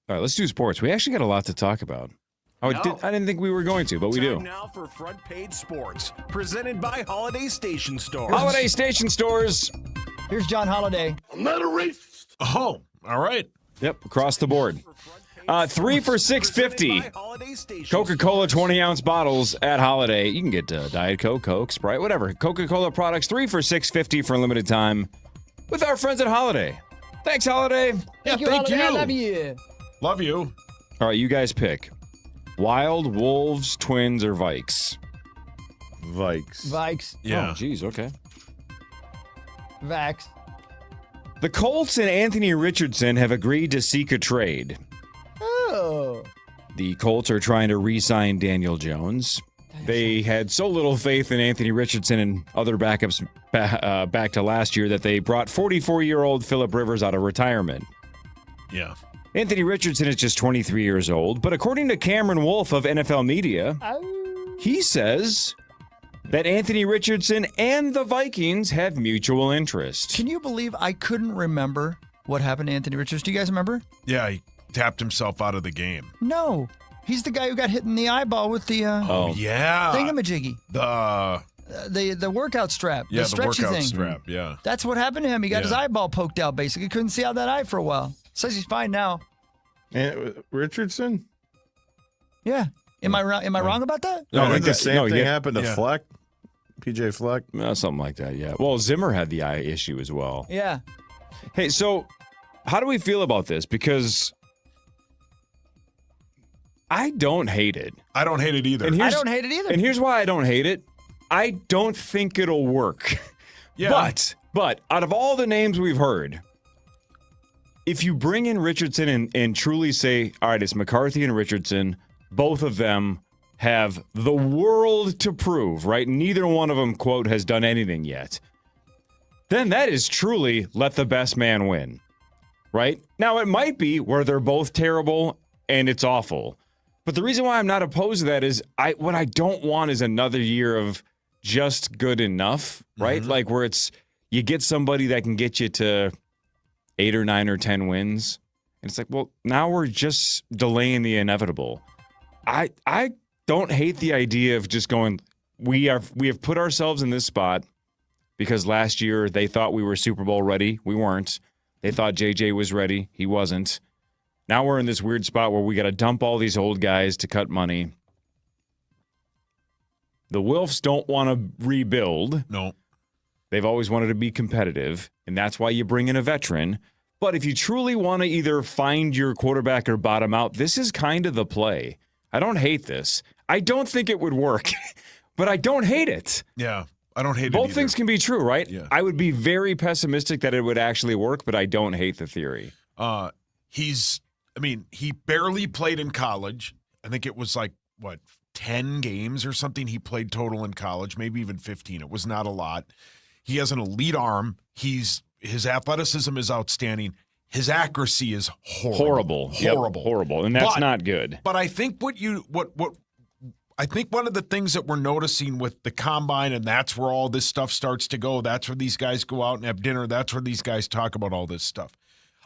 Speaker 3: All right, let's do sports. We actually got a lot to talk about. I didn't think we were going to, but we do.
Speaker 2: Time now for Front Page Sports, presented by Holiday Station Stores.
Speaker 3: Holiday Station Stores.
Speaker 4: Here's John Holiday.
Speaker 5: Oh, all right.
Speaker 3: Yep, across the board. 3 for $6.50. Coca-Cola 20-ounce bottles at Holiday. You can get Diet Coke, Sprite, whatever. Coca-Cola products, 3 for $6.50 for a limited time with our friends at Holiday. Thanks, Holiday.
Speaker 5: Yeah,
Speaker 4: Thank you,
Speaker 5: thank
Speaker 4: Holiday.
Speaker 5: you.
Speaker 4: I love you.
Speaker 5: Love you.
Speaker 3: All right, you guys pick. Wild, Wolves, Twins, or Vikes?
Speaker 6: Vikes.
Speaker 4: Vikes.
Speaker 5: Yeah.
Speaker 3: Oh, geez, okay.
Speaker 4: Vax.
Speaker 3: The Colts and Anthony Richardson have agreed to seek a trade.
Speaker 4: Oh.
Speaker 3: The Colts are trying to re-sign Daniel Jones. They had so little faith in Anthony Richardson and other backups back to last year that they brought 44-year-old Phillip Rivers out of retirement.
Speaker 5: Yeah.
Speaker 3: Anthony Richardson is just 23 years old, but according to Cameron Wolfe of NFL Media, he says that Anthony Richardson and the Vikings have mutual interest.
Speaker 4: Can you believe I couldn't remember what happened to Anthony Richards? Do you guys remember?
Speaker 5: Yeah, he tapped himself out of the game.
Speaker 4: No. He's the guy who got hit in the eyeball with the
Speaker 3: Oh.
Speaker 5: Yeah.
Speaker 4: thingamajiggy. The workout strap.
Speaker 5: Yeah,
Speaker 4: the stretchy
Speaker 5: workout
Speaker 4: thing.
Speaker 5: strap. Yeah.
Speaker 4: That's what happened to him. He got his
Speaker 5: Yeah.
Speaker 4: eyeball poked out, basically. Couldn't see out that eye for a while. Says he's fine now.
Speaker 6: And Richardson?
Speaker 4: Yeah. Am I wrong about that?
Speaker 3: No,
Speaker 6: I think the same thing
Speaker 3: yeah,
Speaker 6: happened to
Speaker 5: yeah.
Speaker 6: Fleck. PJ Fleck.
Speaker 3: something like that, yeah. Well, Zimmer had the eye issue as well.
Speaker 4: Yeah.
Speaker 3: Hey, so how do we feel about this? Because I don't hate it.
Speaker 5: I don't hate it either.
Speaker 3: And
Speaker 4: I
Speaker 3: here's-
Speaker 4: don't hate it either.
Speaker 3: And here's why I don't hate it. I don't think it'll work.
Speaker 5: Yeah.
Speaker 3: But out of all the names we've heard, if you bring in Richardson and truly say, all right, it's McCarthy and Richardson, both of them have the world to prove, right? Neither one of them, quote, has done anything yet. then that is truly let the best man win, right? Now, it might be where they're both terrible and it's awful. But the reason why I'm not opposed to that is what I don't want is another year of just good enough, right? Like where it's you get somebody that can get you to 8 or 9 or 10 wins. And it's like, well, now we're just delaying the inevitable. I don't hate the idea of just going, we have put ourselves in this spot because last year they thought we were Super Bowl ready. We weren't. They thought JJ was ready. He wasn't. Now we're in this weird spot where we got to dump all these old guys to cut money. The Wilfs don't want to rebuild.
Speaker 5: No.
Speaker 3: They've always wanted to be competitive, and that's why you bring in a veteran. But if you truly want to either find your quarterback or bottom out, this is kind of the play. I don't hate this. I don't think it would work, but I don't hate it.
Speaker 5: Yeah, I don't hate it
Speaker 3: Both
Speaker 5: either.
Speaker 3: things can be true, right?
Speaker 5: Yeah.
Speaker 3: I would be very pessimistic that it would actually work, but I don't hate the theory.
Speaker 5: He barely played in college. I think it was 10 games or something he played total in college, maybe even 15. It was not a lot. He has an elite arm. His athleticism is outstanding. His accuracy is horrible.
Speaker 3: Yep, horrible. And that's not good.
Speaker 5: But I think I think one of the things that we're noticing with the combine, and that's where all this stuff starts to go, that's where these guys go out and have dinner, that's where these guys talk about all this stuff.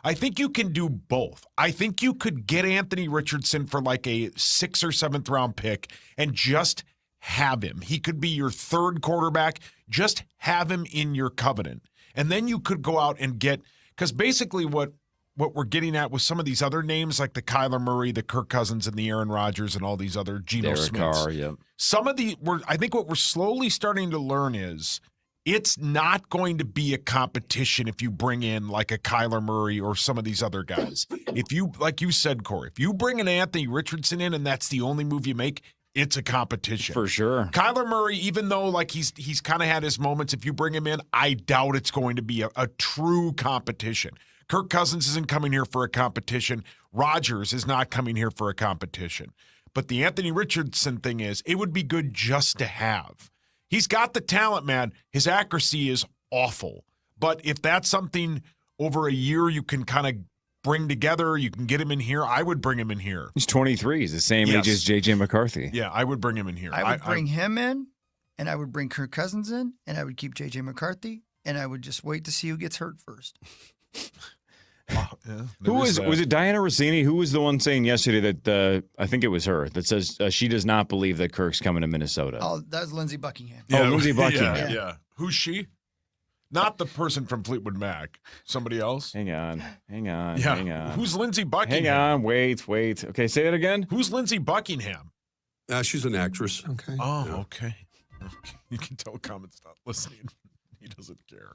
Speaker 5: I think you can do both. I think you could get Anthony Richardson for like a 6th or 7th round pick and just have him. He could be your third quarterback. Just have him in your covenant. And then you could go out and get, because basically what we're getting at with some of these other names like the Kyler Murray, the Kirk Cousins, and the Aaron Rodgers and all these other Geno Smiths.
Speaker 3: Carr, yep.
Speaker 5: Some of I think what we're slowly starting to learn is it's not going to be a competition if you bring in like a Kyler Murray or some of these other guys. If you, like you said, Corey, if you bring an Anthony Richardson in and that's the only move you make, it's a competition.
Speaker 3: For sure.
Speaker 5: Kyler Murray, even though like he's kind of had his moments, if you bring him in, I doubt it's going to be a true competition. Kirk Cousins isn't coming here for a competition. Rodgers is not coming here for a competition. But the Anthony Richardson thing is, it would be good just to have. He's got the talent, man. His accuracy is awful. But if that's something over a year you can kind of bring together, you can get him in here, I would bring him in here.
Speaker 3: He's 23. He's the same age as J.J. McCarthy.
Speaker 5: Yeah, I would bring him in here.
Speaker 4: I would bring him in, and I would bring Kirk Cousins in, and I would keep J.J. McCarthy, and I would just wait to see who gets hurt first.
Speaker 3: Was it Diana Rossini? Who was the one saying yesterday that I think it was her that says she does not believe that Kirk's coming to Minnesota?
Speaker 4: Oh, that was Lindsey Buckingham.
Speaker 5: Yeah,
Speaker 3: Lindsey Buckingham.
Speaker 5: Yeah. Who's she? Not the person from Fleetwood Mac. Somebody else?
Speaker 3: Hang on.
Speaker 5: Yeah.
Speaker 3: Hang on.
Speaker 5: Who's Lindsey Buckingham?
Speaker 3: Hang on. Wait. Okay, say that again.
Speaker 5: Who's Lindsey Buckingham?
Speaker 7: She's an actress. Okay.
Speaker 5: Oh, okay. You can tell Comet's not listening. He doesn't care.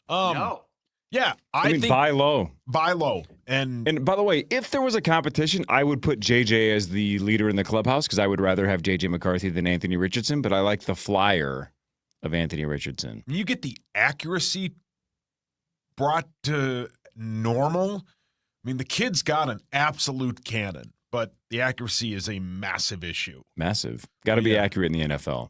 Speaker 1: No.
Speaker 5: Yeah, I think
Speaker 3: buy low.
Speaker 5: Buy low.
Speaker 3: And by the way, if there was a competition, I would put JJ as the leader in the clubhouse because I would rather have JJ McCarthy than Anthony Richardson, but I like the flyer of Anthony Richardson.
Speaker 5: You get the accuracy brought to normal. I mean, the kid's got an absolute cannon, but the accuracy is a massive issue.
Speaker 3: Massive. Got to be accurate in the NFL.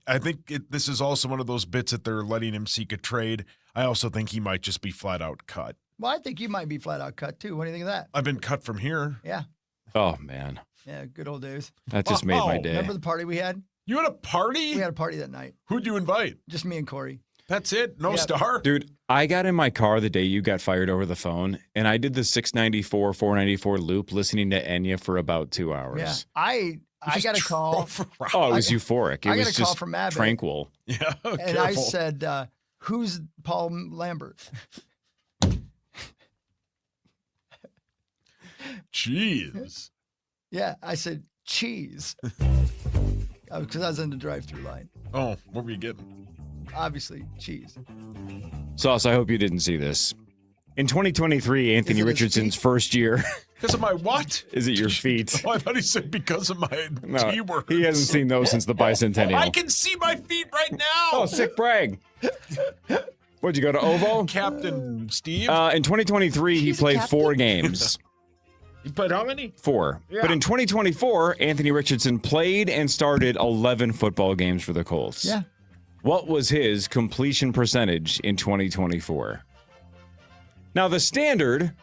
Speaker 5: I think this is also one of those bits that they're letting him seek a trade. I also think he might just be flat out cut.
Speaker 4: Well, I think you might be flat out cut too. What do you think of that?
Speaker 5: I've been cut from here.
Speaker 4: Yeah.
Speaker 3: Oh, man.
Speaker 4: Yeah, good old days.
Speaker 3: That just made my day.
Speaker 4: Remember the party we had?
Speaker 5: You had a party?
Speaker 4: We had a party that night.
Speaker 5: Who'd you invite?
Speaker 4: Just me and Corey.
Speaker 5: That's it? No star?
Speaker 3: Dude, I got in my car the day you got fired over the phone, and I did the 694, 494 loop listening to Enya for about 2 hours.
Speaker 4: Yeah. I got a call.
Speaker 3: Oh, it was euphoric. It
Speaker 4: I got
Speaker 3: was
Speaker 4: a call
Speaker 3: just
Speaker 4: from Abbott.
Speaker 3: tranquil.
Speaker 5: Yeah,
Speaker 4: and I said, who's Paul Lambert?
Speaker 5: Jeez.
Speaker 4: Yeah, I said, cheese. Because I was in the drive-through line.
Speaker 5: Oh, what were you getting?
Speaker 4: Obviously, cheese.
Speaker 3: Sauce, I hope you didn't see this. In 2023, Anthony Richardson's first year.
Speaker 5: Because of my what?
Speaker 3: Is it your feet?
Speaker 5: Oh, I thought he said because of my T-words.
Speaker 3: He hasn't seen those since the bicentennial.
Speaker 5: I can see my feet right now.
Speaker 3: Oh, sick brag. What'd you go to OVO?
Speaker 5: Captain Steve?
Speaker 3: In 2023, he played 4 games.
Speaker 1: You played how many?
Speaker 3: 4.
Speaker 1: Yeah.
Speaker 3: But in 2024, Anthony Richardson played and started 11 football games for the Colts.
Speaker 4: Yeah.
Speaker 3: What was his completion percentage in 2024? Now, the standard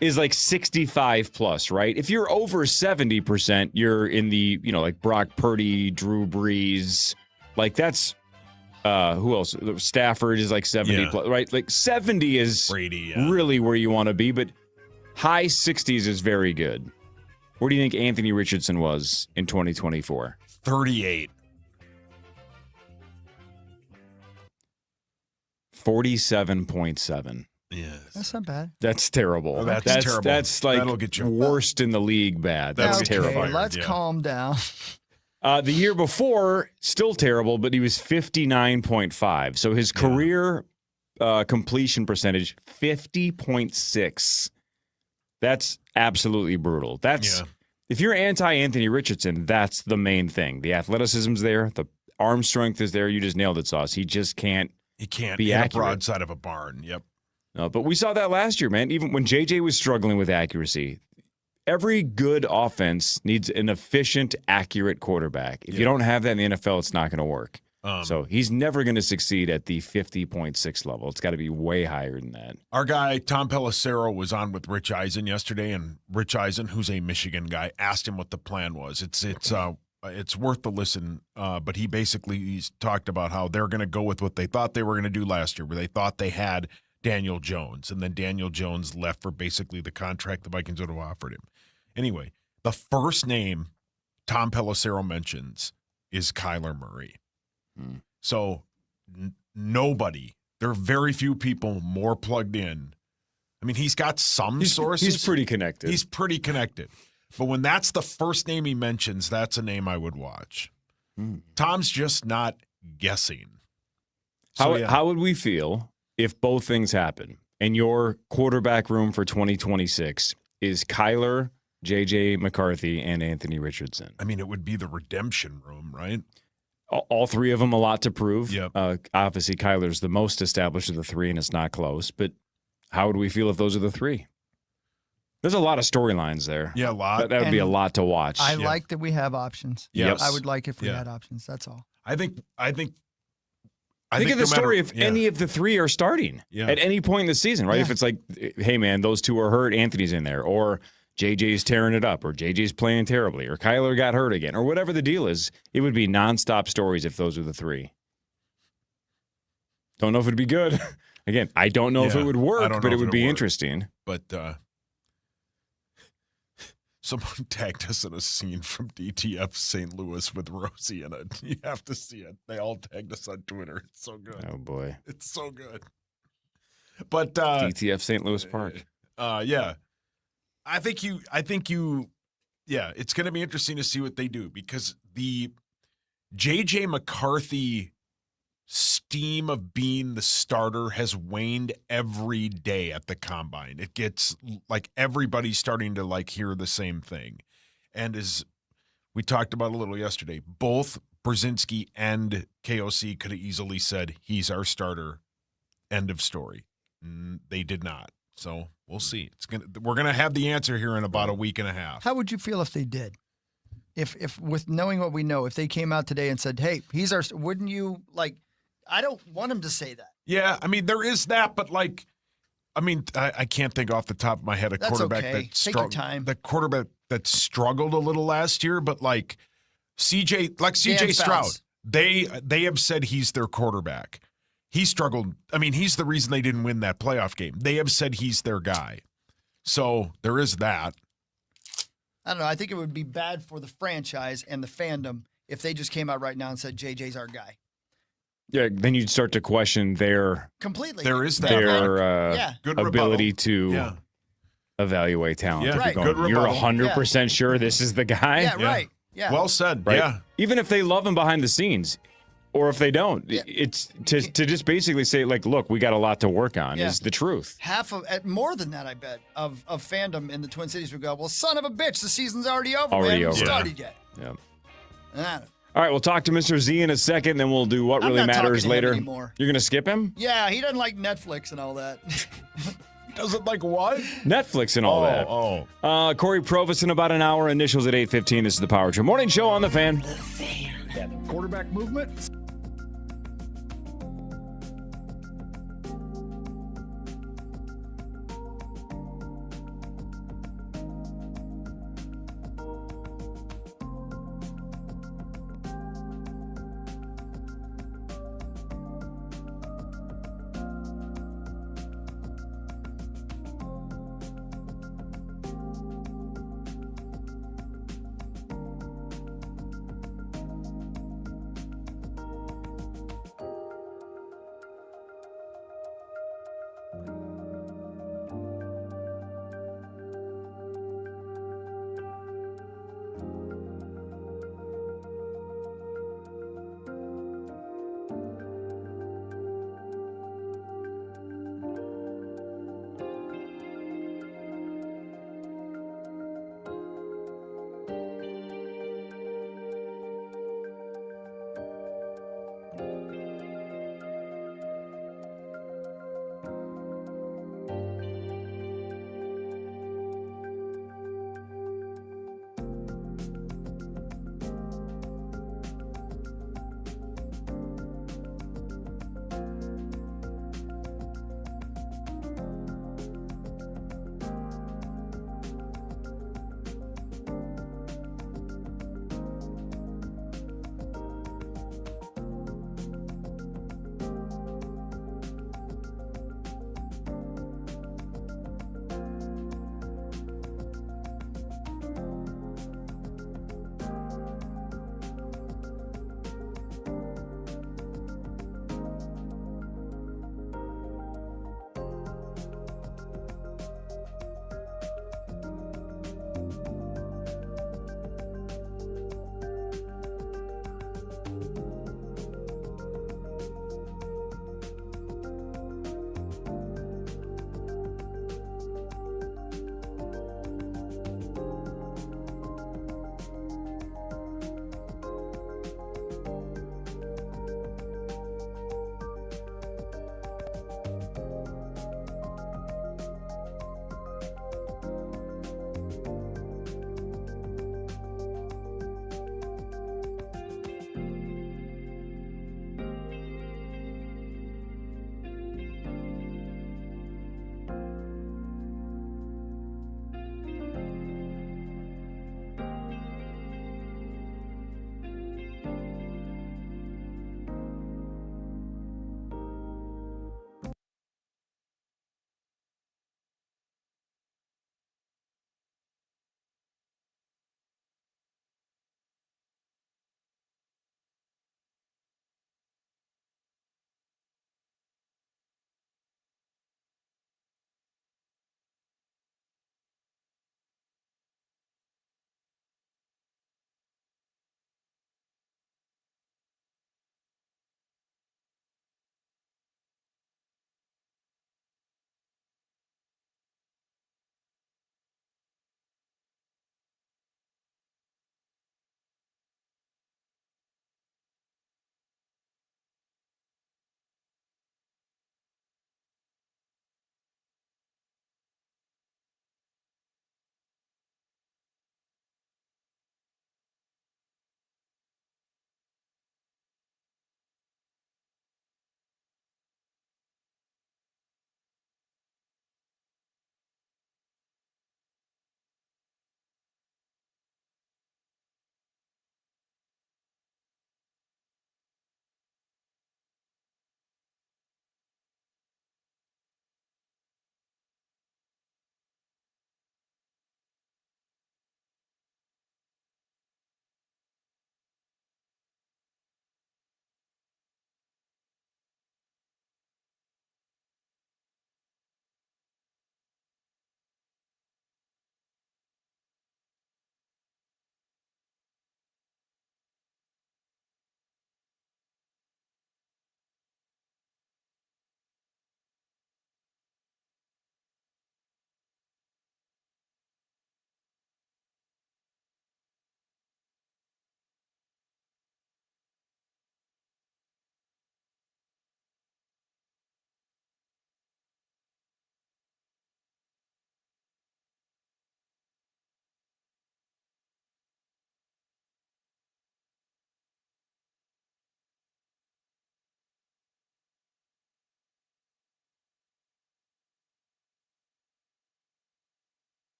Speaker 3: is like 65 plus, right? If you're over 70%, you're in the, like Brock Purdy, Drew Brees. Like that's, who else? Stafford is like 70 plus, right? Like 70 is
Speaker 5: Brady,
Speaker 3: really where you want to be, but high 60s is very good. Where do you think Anthony Richardson was in 2024?
Speaker 5: 38.
Speaker 3: 47.7.
Speaker 5: Yes.
Speaker 4: That's not bad.
Speaker 3: That's terrible.
Speaker 5: Oh, that's terrible.
Speaker 3: That's like
Speaker 5: That'll get you
Speaker 3: worst in the league bad. That's
Speaker 5: Okay,
Speaker 3: terrible.
Speaker 4: Let's calm down.
Speaker 3: The year before, still terrible, but he was 59.5. So his career completion percentage, 50.6. That's absolutely brutal. That's if you're anti-Anthony Richardson, that's the main thing. The athleticism's there. The arm strength is there. You just nailed it, Sauce. He just can't.
Speaker 5: He can't
Speaker 3: be
Speaker 5: hit
Speaker 3: accurate.
Speaker 5: a broadside of a barn. Yep.
Speaker 3: No, but we saw that last year, man. Even when JJ was struggling with accuracy, every good offense needs an efficient, accurate quarterback. If you don't have that in the NFL, it's not going to work. So he's never going to succeed at the 50.6 level. It's got to be way higher than that.
Speaker 5: Our guy, Tom Pelissero, was on with Rich Eisen yesterday, and Rich Eisen, who's a Michigan guy, asked him what the plan was. It's worth the listen, but he's talked about how they're going to go with what they thought they were going to do last year, where they thought they had Daniel Jones, and then Daniel Jones left for basically the contract the Vikings would have offered him. Anyway, the first name Tom Pelissero mentions is Kyler Murray. So nobody, there are very few people more plugged in. I mean, he's got some sources.
Speaker 3: He's pretty connected.
Speaker 5: He's pretty connected. But when that's the first name he mentions, that's a name I would watch. Tom's just not guessing.
Speaker 3: How would we feel if both things happen and your quarterback room for 2026 is Kyler, J.J. McCarthy, and Anthony Richardson?
Speaker 5: I mean, it would be the redemption room, right?
Speaker 3: All three of them a lot to prove.
Speaker 5: Yep.
Speaker 3: Obviously, Kyler's the most established of the three, and it's not close. But how would we feel if those are the three? There's a lot of storylines there.
Speaker 5: Yeah, a lot.
Speaker 3: That would be a lot to watch.
Speaker 4: I like that we have options.
Speaker 3: Yes.
Speaker 4: I would like if we had options. That's all.
Speaker 5: I think
Speaker 3: Think of the story if any of the three are starting at any point in the season, right?
Speaker 4: Yeah.
Speaker 3: If it's like, hey, man, those two are hurt, Anthony's in there, or JJ's tearing it up, or JJ's playing terribly, or Kyler got hurt again, or whatever the deal is, it would be nonstop stories if those are the three. Don't know if it'd be good. Again, I don't know if it would work, but it would be interesting.
Speaker 5: But someone tagged us in a scene from DTF St. Louis with Rosie in it. You have to see it. They all tagged us on Twitter. It's so good.
Speaker 3: Oh, boy.
Speaker 5: It's so good. But
Speaker 3: DTF St. Louis Park.
Speaker 5: Yeah. I think you it's going to be interesting to see what they do, because the J.J. McCarthy steam of being the starter has waned every day at the combine. It gets like everybody's starting to like hear the same thing. And as we talked about a little yesterday, both Brzezinski and KOC could have easily said, he's our starter. End of story. They did not. So we'll see. We're gonna have the answer here in about a week and a half.
Speaker 4: How would you feel if they did? If with knowing what we know, if they came out today and said, "Hey, he's our," wouldn't you like? I don't want him to say that.
Speaker 5: Yeah, I mean there is that, but like, I mean, I can't think off the top of my head a
Speaker 4: That's
Speaker 5: quarterback
Speaker 4: okay.
Speaker 5: that
Speaker 4: Take your time.
Speaker 5: The quarterback that struggled a little last year, but like CJ
Speaker 4: Dan
Speaker 5: Stroud,
Speaker 4: Fouts.
Speaker 5: they have said he's their quarterback. He struggled. I mean, he's the reason they didn't win that playoff game. They have said he's their guy. So there is that.
Speaker 4: I don't know. I think it would be bad for the franchise and the fandom if they just came out right now and said JJ's our guy.
Speaker 3: Yeah, then you'd start to question their
Speaker 4: Completely.
Speaker 5: There is that.
Speaker 3: their
Speaker 5: Good
Speaker 3: ability
Speaker 5: rebuttal.
Speaker 3: to evaluate talent.
Speaker 5: Yeah,
Speaker 3: If
Speaker 4: right.
Speaker 3: you're
Speaker 5: Good
Speaker 3: going, you're
Speaker 5: rebuttal.
Speaker 3: 100% sure this is the guy?
Speaker 4: Yeah, right. Yeah.
Speaker 5: Well said.
Speaker 3: Right?
Speaker 5: Yeah.
Speaker 3: Even if they love him behind the scenes, or if they don't,
Speaker 4: Yeah.
Speaker 3: it's to just basically say, like, look, we got a lot to work on
Speaker 4: Yeah.
Speaker 3: is the truth.
Speaker 4: half of more than that, I bet, of fandom in the Twin Cities would go, well, son of a bitch, the season's already over.
Speaker 3: Already
Speaker 4: we haven't
Speaker 3: over.
Speaker 4: started yet.
Speaker 3: Yeah.
Speaker 4: And
Speaker 3: All right, we'll talk to Mr. Z in a second, then we'll do what
Speaker 4: I'm
Speaker 3: really
Speaker 4: not talking
Speaker 3: matters
Speaker 4: to him
Speaker 3: later.
Speaker 4: anymore.
Speaker 3: You're going to skip him?
Speaker 4: yeah, he doesn't like Netflix and all that.
Speaker 5: Doesn't like what?
Speaker 3: Netflix and all that.
Speaker 5: Oh.
Speaker 3: Cory Provis in about an hour. Initials at 8:15. This is the Power Trip Morning Show on the Fan.
Speaker 2: Quarterback movement.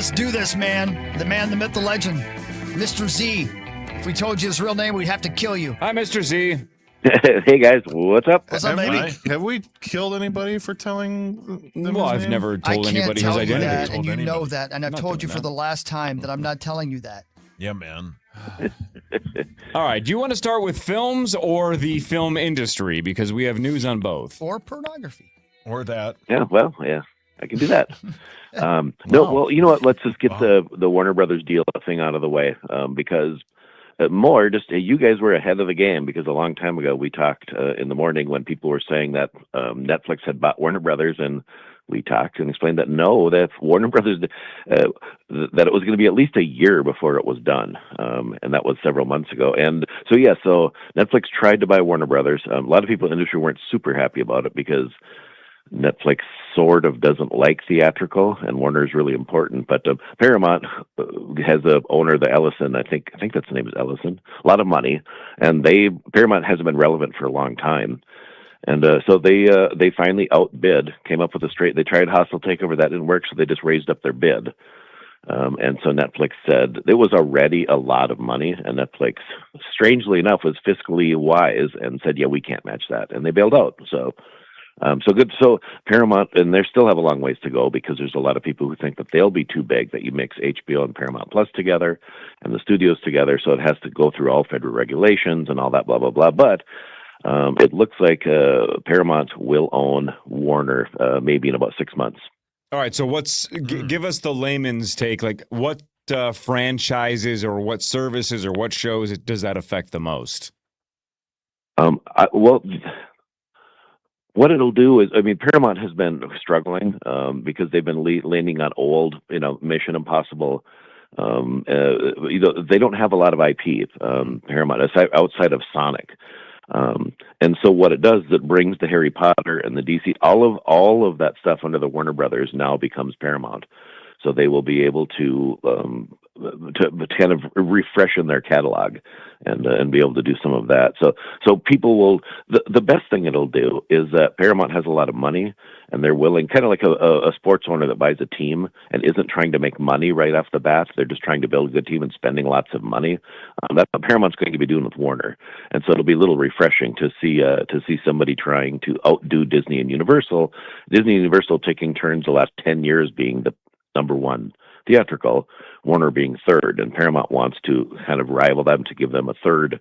Speaker 4: Let's do this, man. The man, the myth, the legend, Mr. Z. If we told you his real name, we'd have to kill you.
Speaker 3: Hi, Mr. Z.
Speaker 9: Hey guys, what's up?
Speaker 4: What's up, baby?
Speaker 6: Have we killed anybody for telling them
Speaker 3: Well,
Speaker 6: his
Speaker 3: I've
Speaker 6: name?
Speaker 3: never
Speaker 4: I
Speaker 3: told
Speaker 4: can't
Speaker 3: anybody
Speaker 4: tell
Speaker 3: his
Speaker 4: you
Speaker 3: identity.
Speaker 4: that, and you know that, and I've
Speaker 3: Not
Speaker 4: told you
Speaker 3: doing
Speaker 4: for
Speaker 3: that.
Speaker 4: the last time that I'm not telling you that.
Speaker 5: Yeah, man.
Speaker 3: All right. Do you want to start with films or the film industry? Because we have news on both.
Speaker 4: Or pornography.
Speaker 5: Or that.
Speaker 9: Yeah, well, yeah, I can do that. No,
Speaker 5: Wow.
Speaker 9: well, you know what? Let's just get the Warner Brothers deal thing out of the way because you guys were ahead of the game because a long time ago we talked in the morning when people were saying that Netflix had bought Warner Brothers, and we talked and explained that no, that Warner Brothers that it was going to be at least a year before it was done, and that was several months ago. And so Netflix tried to buy Warner Brothers. A lot of people in the industry weren't super happy about it because Netflix sort of doesn't like theatrical, and Warner is really important. But Paramount has a owner, the Ellison. I think that's the name is Ellison. A lot of money, and Paramount hasn't been relevant for a long time. And so they finally outbid, came up with a straight. They tried hostile takeover, that didn't work, so they just raised up their bid. And so Netflix said it was already a lot of money, and Netflix, strangely enough, was fiscally wise and said, "Yeah, we can't match that," and they bailed out. So good. So Paramount, and they still have a long ways to go because there's a lot of people who think that they'll be too big, that you mix HBO and Paramount Plus together and the studios together. So it has to go through all federal regulations and all that, blah, blah, blah. But it looks like Paramount will own Warner maybe in about 6 months.
Speaker 3: All right. So give us the layman's take. Like what franchises or what services or what shows does that affect the most?
Speaker 9: What it'll do is, Paramount has been struggling because they've been leaning on old, Mission Impossible. They don't have a lot of IP, Paramount, outside of Sonic. And so what it does is it brings the Harry Potter and the DC, all of that stuff under the Warner Brothers now becomes Paramount. So they will be able to kind of refreshen their catalog and be able to do some of that. So people will. The best thing it'll do is that Paramount has a lot of money and they're willing, kind of like a sports owner that buys a team and isn't trying to make money right off the bat. They're just trying to build a good team and spending lots of money. That's what Paramount's going to be doing with Warner, and so it'll be a little refreshing to see somebody trying to outdo Disney and Universal. Disney and Universal taking turns the last 10 years being the number one theatrical, Warner being third, and Paramount wants to kind of rival them to give them a third.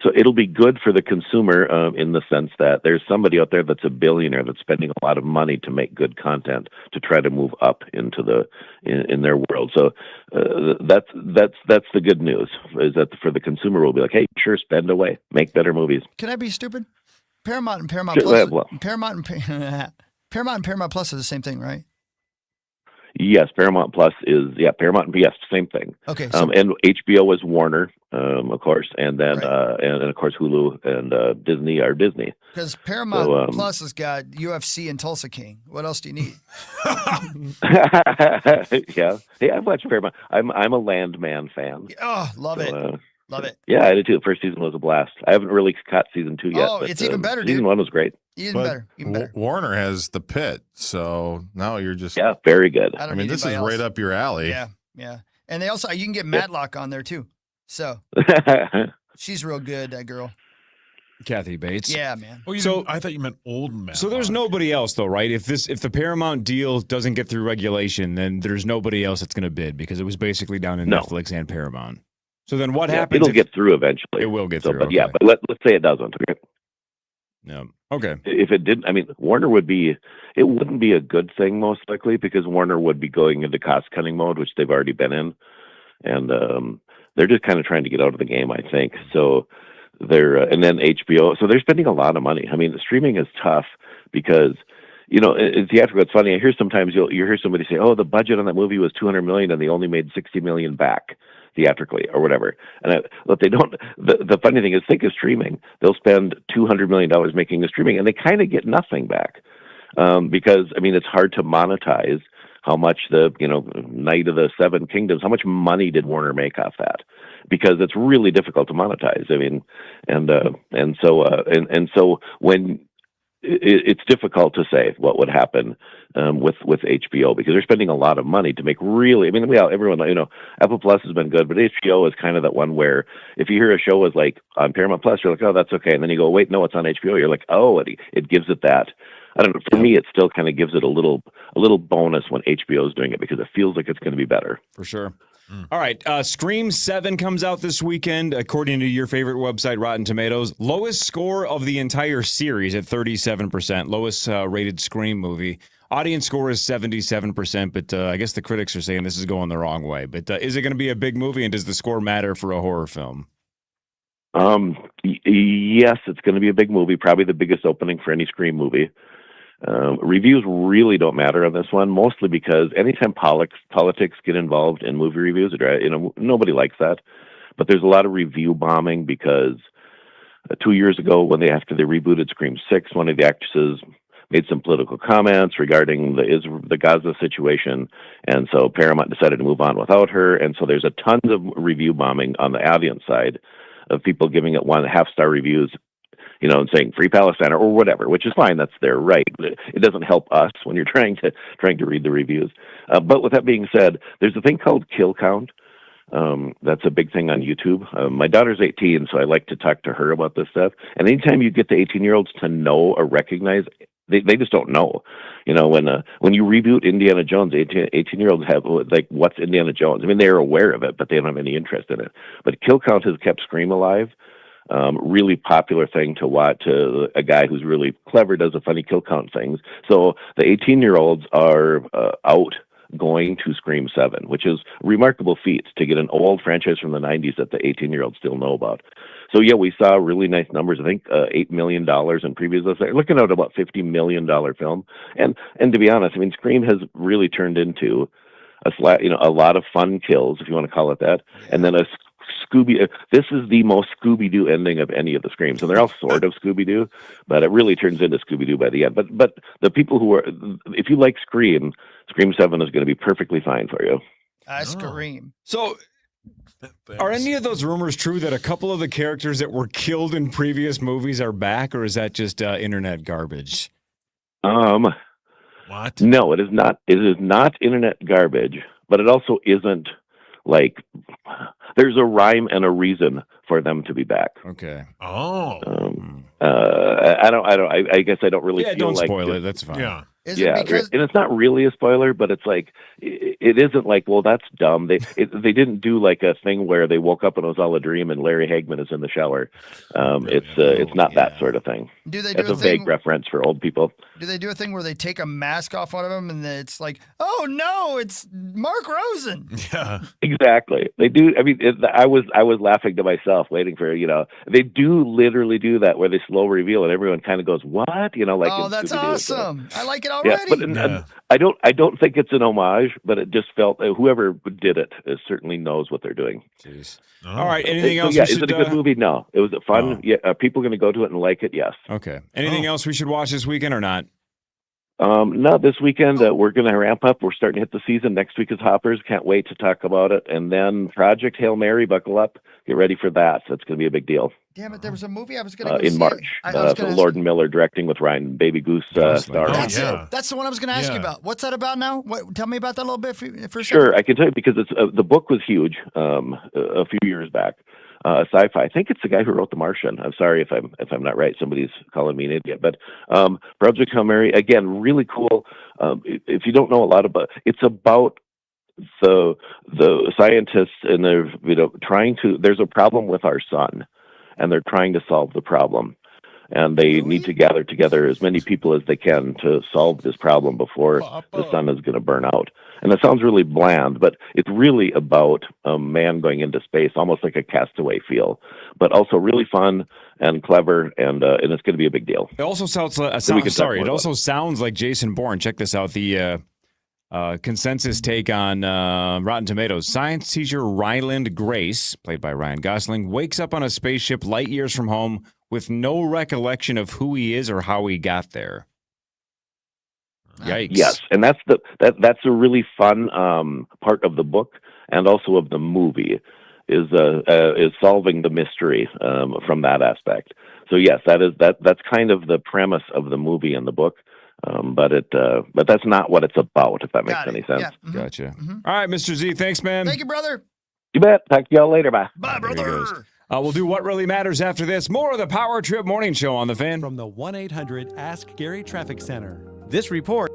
Speaker 9: So it'll be good for the consumer in the sense that there's somebody out there that's a billionaire that's spending a lot of money to make good content to try to move up into in their world. So that's the good news, is that for the consumer we'll be like, hey, sure, spend away, make better movies.
Speaker 4: Can I be stupid? Paramount and Paramount
Speaker 9: Sure,
Speaker 4: Plus. Paramount and Paramount Plus are the same thing, right?
Speaker 9: Yes, Paramount Plus is Paramount. Yes, same thing.
Speaker 4: Okay, so,
Speaker 9: and HBO is Warner, of course, and then
Speaker 4: right.
Speaker 9: and of course Hulu and Disney are Disney.
Speaker 4: Because Paramount Plus has got UFC and Tulsa King. What else do you need?
Speaker 9: Yeah, hey, I've watched Paramount. I'm a Landman fan.
Speaker 4: Oh, love it. Love it.
Speaker 9: Yeah, I did too. The first season was a blast. I haven't really caught season 2 yet.
Speaker 4: Oh,
Speaker 9: but,
Speaker 4: it's even better, dude.
Speaker 9: Season 1 was great.
Speaker 4: Even better.
Speaker 6: Warner has the pit, so now you're just
Speaker 9: very good.
Speaker 4: I mean,
Speaker 6: this is right up your alley.
Speaker 4: Yeah. And they also, you can get Matlock on there too. So she's real good, that girl.
Speaker 3: Kathy Bates.
Speaker 4: Yeah, man.
Speaker 5: Oh, I thought you meant old man.
Speaker 3: So there's nobody else though, right? If the Paramount deal doesn't get through regulation, then there's nobody else that's going to bid because it was basically down in Netflix and Paramount. So then what happens?
Speaker 9: It'll get through eventually.
Speaker 3: It will get through.
Speaker 9: But
Speaker 3: okay.
Speaker 9: yeah, but let's say it doesn't. Okay?
Speaker 3: No. Okay.
Speaker 9: If it didn't, Warner it wouldn't be a good thing most likely because Warner would be going into cost cutting mode, which they've already been in. And they're just kind of trying to get out of the game, I think. So and then HBO, so they're spending a lot of money. Streaming is tough because, in theatrical, it's funny. I hear sometimes you hear somebody say, oh, the budget on that movie was $200 million and they only made $60 million back theatrically or whatever. And they don't, the funny thing is, think of streaming. They'll spend $200 million making the streaming and they kind of get nothing back. Because it's hard to monetize how much the, Night of the Seven Kingdoms, how much money did Warner make off that? Because it's really difficult to monetize. So when it's difficult to say what would happen with HBO because they're spending a lot of money to make really. I mean, everyone, Apple Plus has been good, but HBO is kind of that one where if you hear a show is like on Paramount Plus, you're like, oh, that's okay, and then you go, wait, no, it's on HBO. You're like, oh, it gives it that. I don't know. For me, it still kind of gives it a little bonus when HBO is doing it because it feels like it's going to be better.
Speaker 3: For sure. All right. Scream 7 comes out this weekend, according to your favorite website, Rotten Tomatoes. Lowest score of the entire series at 37%. Lowest rated Scream movie. Audience score is 77%, but I guess the critics are saying this is going the wrong way. But is it going to be a big movie, and does the score matter for a horror film?
Speaker 9: Yes, it's going to be a big movie, probably the biggest opening for any Scream movie. Reviews really don't matter on this one, mostly because anytime politics get involved in movie reviews, nobody likes that. But there's a lot of review bombing because 2 years ago, after they rebooted Scream 6, one of the actresses made some political comments regarding the Gaza situation, and so Paramount decided to move on without her. And so there's a tons of review bombing on the audience side of people giving it 1.5-star reviews, and saying Free Palestine or whatever, which is fine. That's their right. But it doesn't help us when you're trying to read the reviews. But with that being said, there's a thing called kill count. That's a big thing on YouTube. My daughter's 18, so I like to talk to her about this stuff. And anytime you get the 18-year-olds to know or recognize, they just don't know. When you reboot Indiana Jones, 18-year-olds have like, what's Indiana Jones? I mean, they're aware of it, but they don't have any interest in it. But kill count has kept Scream alive. Really popular thing to watch. A guy who's really clever does a funny kill count things. So the 18-year-olds are out going to Scream 7, which is a remarkable feat to get an old franchise from the 90s that the 18-year-olds still know about. So, yeah, we saw really nice numbers. I think $8 million in previews. They're looking at about $50 million film. And to be honest, I mean, Scream has really turned into a lot of fun kills, if you want to call it that, and then this is the most Scooby-Doo ending of any of the Screams, and they're all sort of Scooby-Doo, but it really turns into Scooby-Doo by the end. But the people if you like Scream 7 is going to be perfectly fine for you.
Speaker 4: I scream.
Speaker 3: So, are any of those rumors true that a couple of the characters that were killed in previous movies are back, or is that just internet garbage?
Speaker 5: What?
Speaker 9: No, it is not. It is not internet garbage, but it also isn't like there's a rhyme and a reason for them to be back.
Speaker 3: Okay.
Speaker 5: Oh.
Speaker 9: I guess I don't really feel
Speaker 3: don't
Speaker 9: like
Speaker 3: spoil it. That's fine.
Speaker 5: Yeah.
Speaker 4: Is it because
Speaker 9: and it's not really a spoiler, but it's like it isn't like, well, that's dumb. They didn't do like a thing where they woke up and it was all a dream and Larry Hagman is in the shower. It's not that sort of thing.
Speaker 4: do they do
Speaker 9: It's a vague reference for old people.
Speaker 4: Do they do a thing where they take a mask off one of them and then it's like, oh no, it's Mark Rosen?
Speaker 5: Yeah.
Speaker 9: Exactly. They do. I mean, I was laughing to myself, waiting for they do literally do that where they slow reveal and everyone kind of goes, what? Like,
Speaker 4: oh, that's awesome. I like it already.
Speaker 9: Yeah, but I don't think it's an homage, but it just felt whoever did it certainly knows what they're doing.
Speaker 3: Jeez.
Speaker 5: Oh.
Speaker 3: All right. Anything else?
Speaker 9: Is it a good movie? No. It was fun.
Speaker 3: Oh.
Speaker 9: Yeah. People going to go to it and like it? Yes.
Speaker 3: Okay. Anything else we should watch this weekend or not?
Speaker 9: No, this weekend we're going to ramp up. We're starting to hit the season. Next week is Hoppers. Can't wait to talk about it. And then Project Hail Mary. Buckle up. Get ready for that. That's going to be a big deal.
Speaker 4: Damn it! There was a movie I was going to go
Speaker 9: in
Speaker 4: see.
Speaker 9: March. Lord and Miller directing with Ryan Baby Goose star.
Speaker 4: That's it. That's the one I was going to ask you about. What's that about now? Tell me about that a little bit for a second.
Speaker 9: Sure, I can tell you because it's the book was huge a few years back. Sci-fi. I think it's the guy who wrote The Martian. I'm sorry if I'm not right. Somebody's calling me an idiot. But Project Hail Mary, again, really cool. If you don't know a lot about, it's about the scientists and they're trying to. There's a problem with our sun, and they're trying to solve the problem. And they need to gather together as many people as they can to solve this problem before the sun is going to burn out. And it sounds really bland, but it's really about a man going into space, almost like a Castaway feel, but also really fun and clever, and it's going to be a big deal.
Speaker 3: It also sounds it also sounds like Jason Bourne. Check this out. The consensus take on Rotten Tomatoes. Science teacher Ryland Grace, played by Ryan Gosling, wakes up on a spaceship light years from home with no recollection of who he is or how he got there. Yikes.
Speaker 9: Yes, and that's a really fun part of the book and also of the movie is solving the mystery from that aspect. So yes, that's kind of the premise of the movie and the book. But that's not what it's about, if that makes any sense.
Speaker 4: Yeah. Mhm.
Speaker 3: Gotcha.
Speaker 4: Mhm.
Speaker 3: All right, Mr. Z, thanks, man.
Speaker 4: Thank you, brother.
Speaker 9: You bet. Talk to y'all later. Bye.
Speaker 4: Bye,
Speaker 3: There he
Speaker 4: brother.
Speaker 3: goes. We'll do What Really Matters after this. More of the Power Trip Morning Show on the Fan.
Speaker 10: From the 1-800-ASK Gary Traffic Center.
Speaker 8: This report.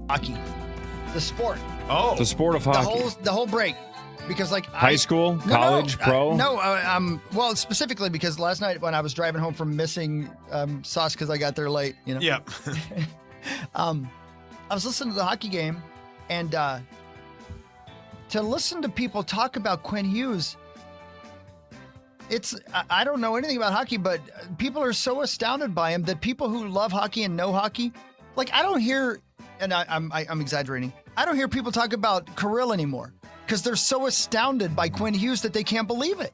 Speaker 4: hockey, the sport.
Speaker 5: Oh,
Speaker 3: The sport of hockey.
Speaker 4: The whole break. Because
Speaker 3: High school, college, pro?
Speaker 4: Well, specifically because last night when I was driving home from missing sauce because I got there late,
Speaker 5: yeah.
Speaker 4: I was listening to the hockey game, and to listen to people talk about Quinn Hughes, I don't know anything about hockey, but people are so astounded by him that people who love hockey and know hockey, like I don't hear, and I'm exaggerating, I don't hear people talk about Kirill anymore. Because they're so astounded by Quinn Hughes that they can't believe it.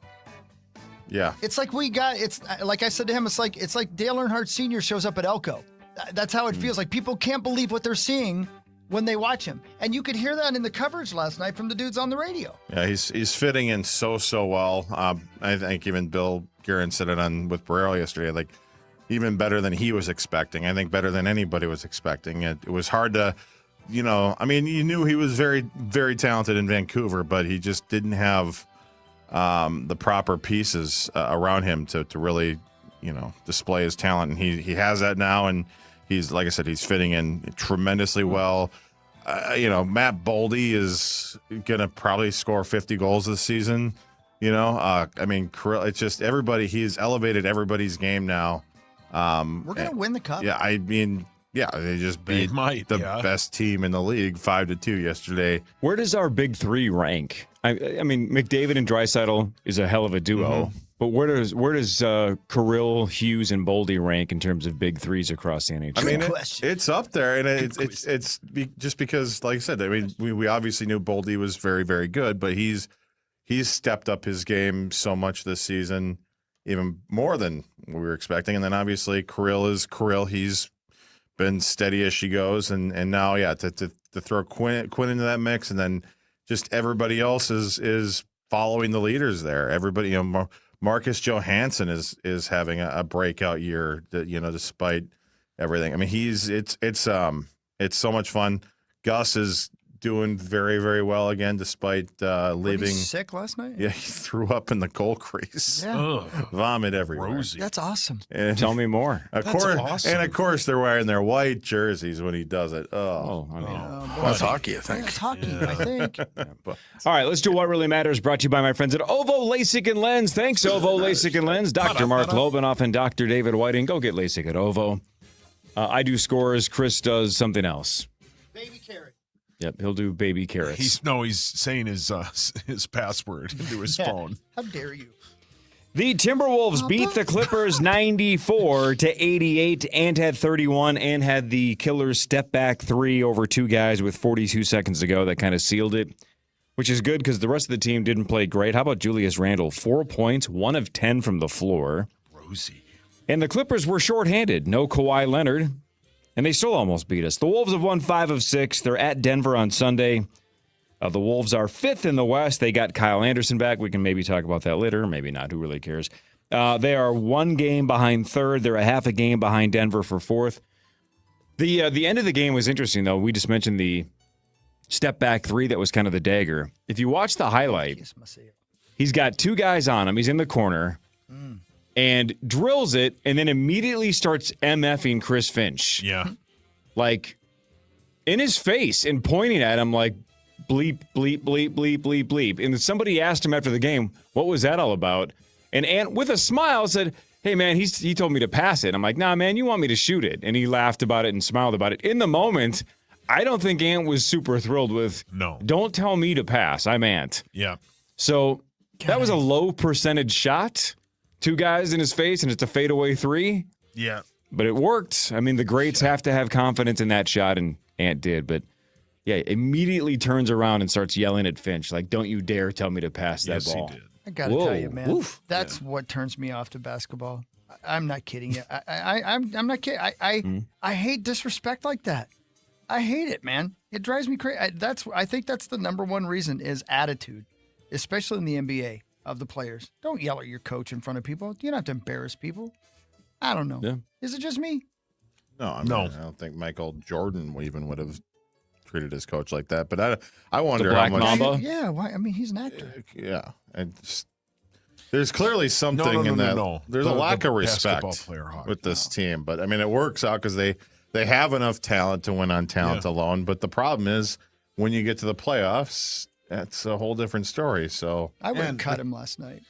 Speaker 6: Yeah.
Speaker 4: It's like it's like I said to him, it's like Dale Earnhardt Sr. shows up at Elko. That's how it feels. Like people can't believe what they're seeing when they watch him. And you could hear that in the coverage last night from the dudes on the radio.
Speaker 6: Yeah, he's fitting in so well. I think even Bill Guerin said it on with Barrero yesterday, like even better than he was expecting. I think better than anybody was expecting. It was hard to... you knew he was very, very talented in Vancouver, but he just didn't have the proper pieces around him to really, display his talent. And he has that now, and he's, like I said, he's fitting in tremendously well. Matt Boldy is going to probably score 50 goals this season. Kirill, it's just everybody. He's elevated everybody's game now.
Speaker 4: We're going to win the cup.
Speaker 6: Yeah, they just beat the best team in the league 5-2 yesterday.
Speaker 3: Where does our big three rank? I mean, McDavid and Draisaitl is a hell of a duo, but where does Kirill, Hughes, and Boldy rank in terms of big threes across the NHL?
Speaker 6: I mean, it's up there, and it's just because, like I said, I mean, we obviously knew Boldy was very, very good, but he's stepped up his game so much this season, even more than we were expecting. And then obviously Kirill is Kirill. He's been steady as she goes, and now to throw Quinn into that mix, and then just everybody else is following the leaders there. Everybody, Marcus Johansson is having a breakout year. Despite everything. I mean, it's so much fun. Gus is doing very, very well again, despite leaving.
Speaker 4: Sick last night?
Speaker 6: Yeah, he threw up in the goal crease.
Speaker 4: Yeah.
Speaker 6: Vomit everywhere.
Speaker 5: Rosie.
Speaker 4: That's awesome.
Speaker 6: And,
Speaker 3: Tell me more.
Speaker 6: That's
Speaker 5: awesome.
Speaker 6: And of course, they're wearing their white jerseys when he does it.
Speaker 2: That's hockey, I think.
Speaker 4: That's hockey, I think.
Speaker 3: All right, let's do What Really Matters, brought to you by my friends at Ovo LASIK and Lens. Thanks, Ovo LASIK and Lens. Dr. Mark Lobanoff and Dr. David Whiting. Go get LASIK at Ovo. I do scores. Chris does something else.
Speaker 4: Baby carrot.
Speaker 3: Yep, he'll do baby carrots.
Speaker 5: He's saying his password into his phone.
Speaker 4: How dare you?
Speaker 3: The Timberwolves beat the Clippers 94-88. Ant had 31 and had the killer step back three over two guys with 42 seconds to go. That kind of sealed it, which is good because the rest of the team didn't play great. How about Julius Randle? 4 points, 1 of 10 from the floor.
Speaker 5: Rosie.
Speaker 3: And the Clippers were shorthanded. No Kawhi Leonard. And they still almost beat us. The Wolves have won 5 of 6. They're at Denver on Sunday. The Wolves are 5th in the West. They got Kyle Anderson back. We can maybe talk about that later. Maybe not. Who really cares? They are 1 game behind 3rd. They're a half a game behind Denver for 4th. The end of the game was interesting, though. We just mentioned the step back three that was kind of the dagger. If you watch the highlight, he's got 2 guys on him. He's in the corner. And drills it, and then immediately starts MFing Chris Finch.
Speaker 5: Yeah.
Speaker 3: Like, in his face and pointing at him like, bleep, bleep, bleep, bleep, bleep, bleep. And somebody asked him after the game, what was that all about? And Ant, with a smile, said, hey, man, he told me to pass it. I'm like, nah, man, you want me to shoot it. And he laughed about it and smiled about it. In the moment, I don't think Ant was super thrilled with,
Speaker 5: no,
Speaker 3: don't tell me to pass. I'm Ant.
Speaker 5: Yeah.
Speaker 3: So that was a low percentage shot. 2 guys in his face, and it's a fadeaway 3.
Speaker 5: Yeah.
Speaker 3: But it worked. I mean, the greats have to have confidence in that shot, and Ant did. But, yeah, immediately turns around and starts yelling at Finch, like, don't you dare tell me to pass that ball.
Speaker 5: Yes, he did.
Speaker 4: I got to tell you, man, that's what turns me off to basketball. I'm not kidding you. I'm not kidding. I hate disrespect like that. I hate it, man. It drives me crazy. I think that's the number one reason is attitude, especially in the NBA. Of the players. Don't yell at your coach in front of people. You don't have to embarrass people. I don't know. Yeah. Is it just me?
Speaker 6: No, I don't think Michael Jordan would have treated his coach like that. But I wonder
Speaker 3: how
Speaker 6: much.
Speaker 3: Mamba?
Speaker 4: Yeah, why? I mean, he's an actor.
Speaker 6: Yeah, and there's clearly something in that.
Speaker 5: No.
Speaker 6: There's a lack of respect
Speaker 5: player,
Speaker 6: with this team, but I mean, it works out because they They have enough talent to win on talent alone, but the problem is when you get to the playoffs, that's a whole different story. So
Speaker 4: I would have cut him last night.